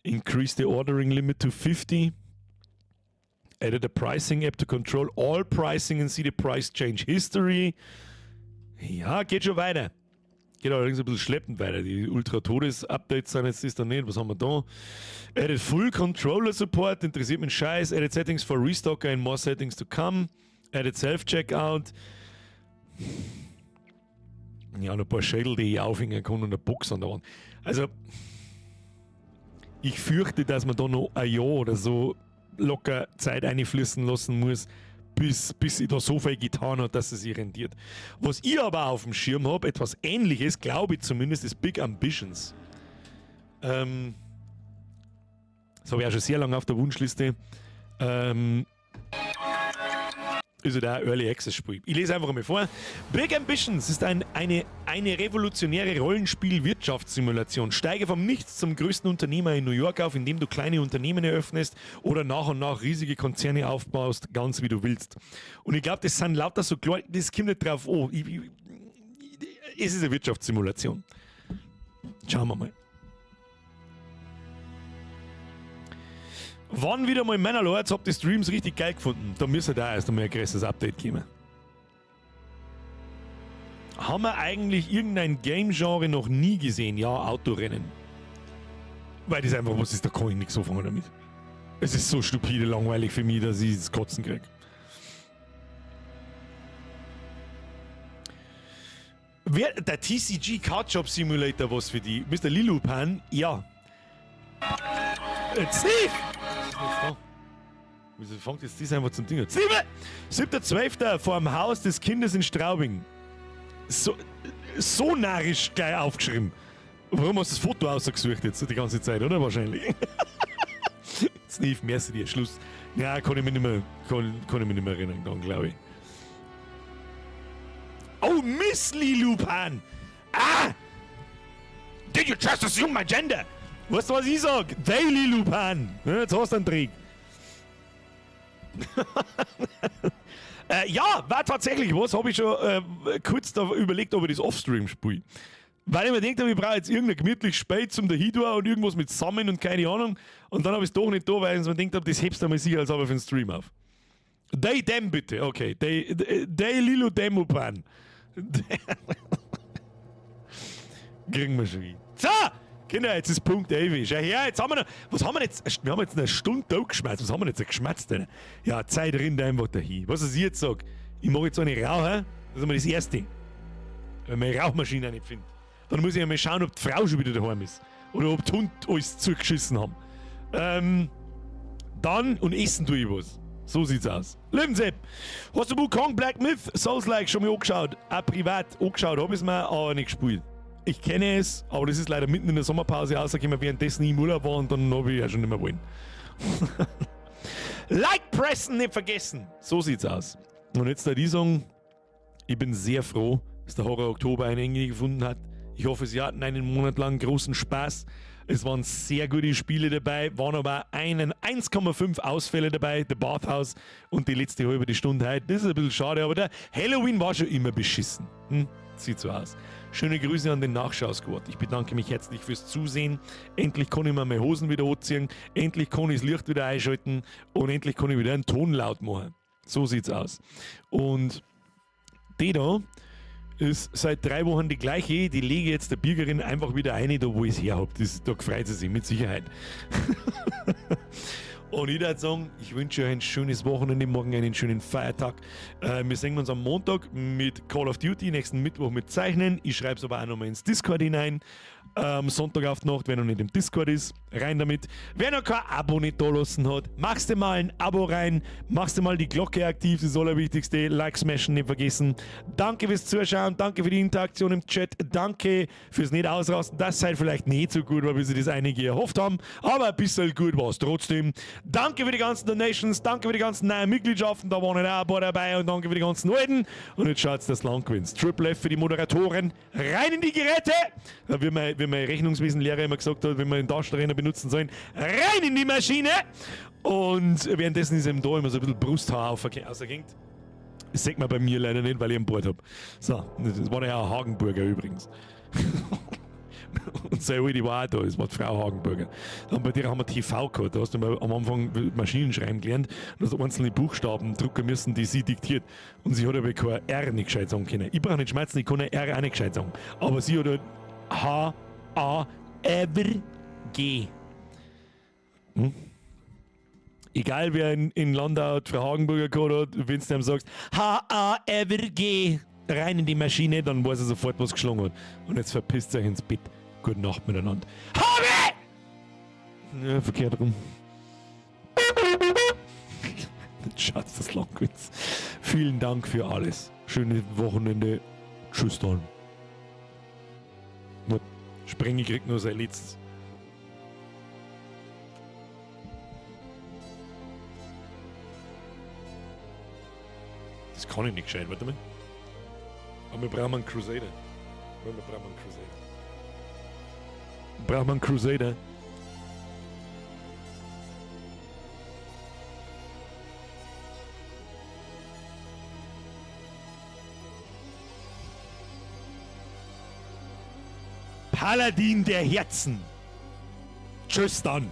Speaker 1: Increased the ordering limit to 50. Added a pricing app to control all pricing and see the price change history. Ja, geht schon weiter. Geht allerdings ein bisschen schleppend weiter. Die Ultra-Todes-Updates sind jetzt das dann nicht. Was haben wir da? Added Full Controller Support, interessiert mich Scheiß. Added Settings for Restocker and more settings to come. Added Self-Checkout. Ja, noch ein paar Schädel, die ich aufhängen kann und eine Box an der Wand. Also, ich fürchte, dass man da noch ein Jahr oder so locker Zeit einfließen lassen muss, bis ich da so viel getan hat, dass es sich rentiert. Was ich aber auf dem Schirm habe, etwas Ähnliches, glaube ich zumindest, ist Big Ambitions. Das habe ich auch schon sehr lange auf der Wunschliste. Ist ja da ein Early Access Spiel. Ich lese einfach mal vor. Big Ambitions ist eine revolutionäre Rollenspiel-Wirtschaftssimulation. Steige vom Nichts zum größten Unternehmer in New York auf, indem du kleine Unternehmen eröffnest oder nach und nach riesige Konzerne aufbaust, ganz wie du willst. Und ich glaube, das sind lauter so kleine, das kommt nicht drauf an. Es ist eine Wirtschaftssimulation. Schauen wir mal. Wann wieder mal meiner Lords, habt die Streams richtig geil gefunden. Da müsste da erst einmal ein größeres Update kommen. Haben wir eigentlich irgendein Game-Genre noch nie gesehen? Ja, Autorennen. Weil das einfach was ist, da kann ich nichts anfangen damit. Es ist so stupide langweilig für mich, dass ich das Kotzen kriege. Der TCG Card Shop Simulator was für die? Mr. Lilupan? Ja. Steve! Wieso fängt jetzt das einfach zum Ding an? 7.12. vor dem Haus des Kindes in Straubing. So narrisch gleich aufgeschrieben. Warum hast du das Foto ausgesucht jetzt die ganze Zeit, oder? Wahrscheinlich. Steve, merci dir, Schluss. Ja, kann ich mich nicht mehr erinnern, dann glaube ich. Oh, Miss Lilupan! Ah! Did you just assume my gender? Weißt du, was ich sag? Daily Lupan! Ja, jetzt hast du einen Trick. Ja, war tatsächlich was. Habe ich schon kurz da überlegt, ob ich das Offstream spiele. Weil ich mir gedacht habe, ich brauche jetzt irgendein gemütlich Spiel zum dahinter und irgendwas mit Sammeln und keine Ahnung. Und dann habe ich es doch nicht da, weil ich mir gedacht habe, das hebst du mal sicher als aber für den Stream auf. Day Dem bitte, okay. Day Lilu Demupan. Kriegen wir schon hin. So! Kinder, jetzt ist Punkt 11. Schau her, jetzt haben wir noch, was haben wir jetzt? Wir haben jetzt eine Stunde da geschmerzt. Was haben wir jetzt geschmerzt denn? Ja, Zeit rennt einfach dahin. Was ich jetzt sage, ich mache jetzt eine Rauche, das ist einmal das Erste. Wenn man eine Rauchmaschine nicht findet. Dann muss ich einmal schauen, ob die Frau schon wieder daheim ist. Oder ob die Hund alles zugeschissen haben. Dann, und essen tue ich was. So sieht's aus. Lebenssepp, hast du Wukong Black Myth Souls-like schon mal angeschaut? Auch privat angeschaut habe ich es mir, aber nicht gespielt. Ich kenne es, aber das ist leider mitten in der Sommerpause rausgekommen, währenddessen ich im Urlaub war und dann habe ich ja schon nicht mehr wollen. Like pressen nicht vergessen. So sieht's aus. Und jetzt da die sagen, ich bin sehr froh, dass der Horror Oktober ein Ende gefunden hat. Ich hoffe, Sie hatten einen Monat lang großen Spaß. Es waren sehr gute Spiele dabei, waren aber 1,5 Ausfälle dabei, The Bathhouse und die letzte halbe Stunde heute. Das ist ein bisschen schade, aber der Halloween war schon immer beschissen. Sieht so aus. Schöne Grüße an den Nachschau-Squad. Ich bedanke mich herzlich fürs Zusehen. Endlich kann ich mir meine Hosen wieder anziehen. Endlich kann ich das Licht wieder einschalten. Und endlich kann ich wieder einen Ton laut machen. So sieht's aus. Und die da ist seit 3 Wochen die gleiche. Die lege jetzt der Bürgerin einfach wieder ein, da wo ich es her habe. Da freut sie sich mit Sicherheit. Und ich würde sagen, ich wünsche euch ein schönes Wochenende, morgen einen schönen Feiertag. Wir sehen uns am Montag mit Call of Duty, nächsten Mittwoch mit Zeichnen. Ich schreibe es aber auch nochmal ins Discord hinein. Sonntag auf die Nacht, wer noch nicht im Discord ist, rein damit. Wer noch kein Abo nicht da lassen hat, machst du mal ein Abo rein, machst du mal die Glocke aktiv, das Allerwichtigste, Like smashen nicht vergessen. Danke fürs Zuschauen, danke für die Interaktion im Chat, danke fürs nicht ausrasten, das sei vielleicht nicht so gut war, wie sie das einige erhofft haben, aber ein bisschen gut war es trotzdem. Danke für die ganzen Donations, danke für die ganzen neuen Mitgliedschaften, da waren auch ein paar dabei und danke für die ganzen alten. Und jetzt schaut's, das Land gewinnt. Triple F für die Moderatoren, rein in die Geräte! Wie mein Rechnungswesenlehrer immer gesagt hat, wenn wir den Taschenrechner benutzen sollen, rein in die Maschine! Und währenddessen ist eben da immer so ein bisschen Brusthaar ausgehängt. Das sieht man bei mir leider nicht, weil ich einen Bart habe. So, das war der Herr Hagenburger übrigens. Und seine Alte war auch da, das war die Frau Hagenburger. Und bei dir haben wir TV gehabt, da hast du mal am Anfang Maschinen schreiben gelernt und hast einzelne Buchstaben drucken müssen, die sie diktiert. Und sie hat aber kein R nicht gescheit sagen können. Ich brauche nicht schmerzen, ich kann ein R auch nicht gescheit sagen. Aber sie hat halt H-A-E-V-G. Egal wer in Landau Frau Hagenburger gehabt hat, wenn du ihm sagst H-A-E-V-G, rein in die Maschine, dann weiß er sofort, was geschlagen hat. Und jetzt verpisst euch ins Bett. Gute Nacht miteinander. Habe! Ja, verkehrt rum. Schatz, das Langwitz. Vielen Dank für alles. Schönes Wochenende. Tschüss dann. Sprengi kriegt nur sein letztes. Das kann ich nicht gescheit, warte mal. Aber wir brauchen einen Crusader. Wir brauchen einen Crusader. Braucht man einen Crusader? Paladin der Herzen. Tschüss dann.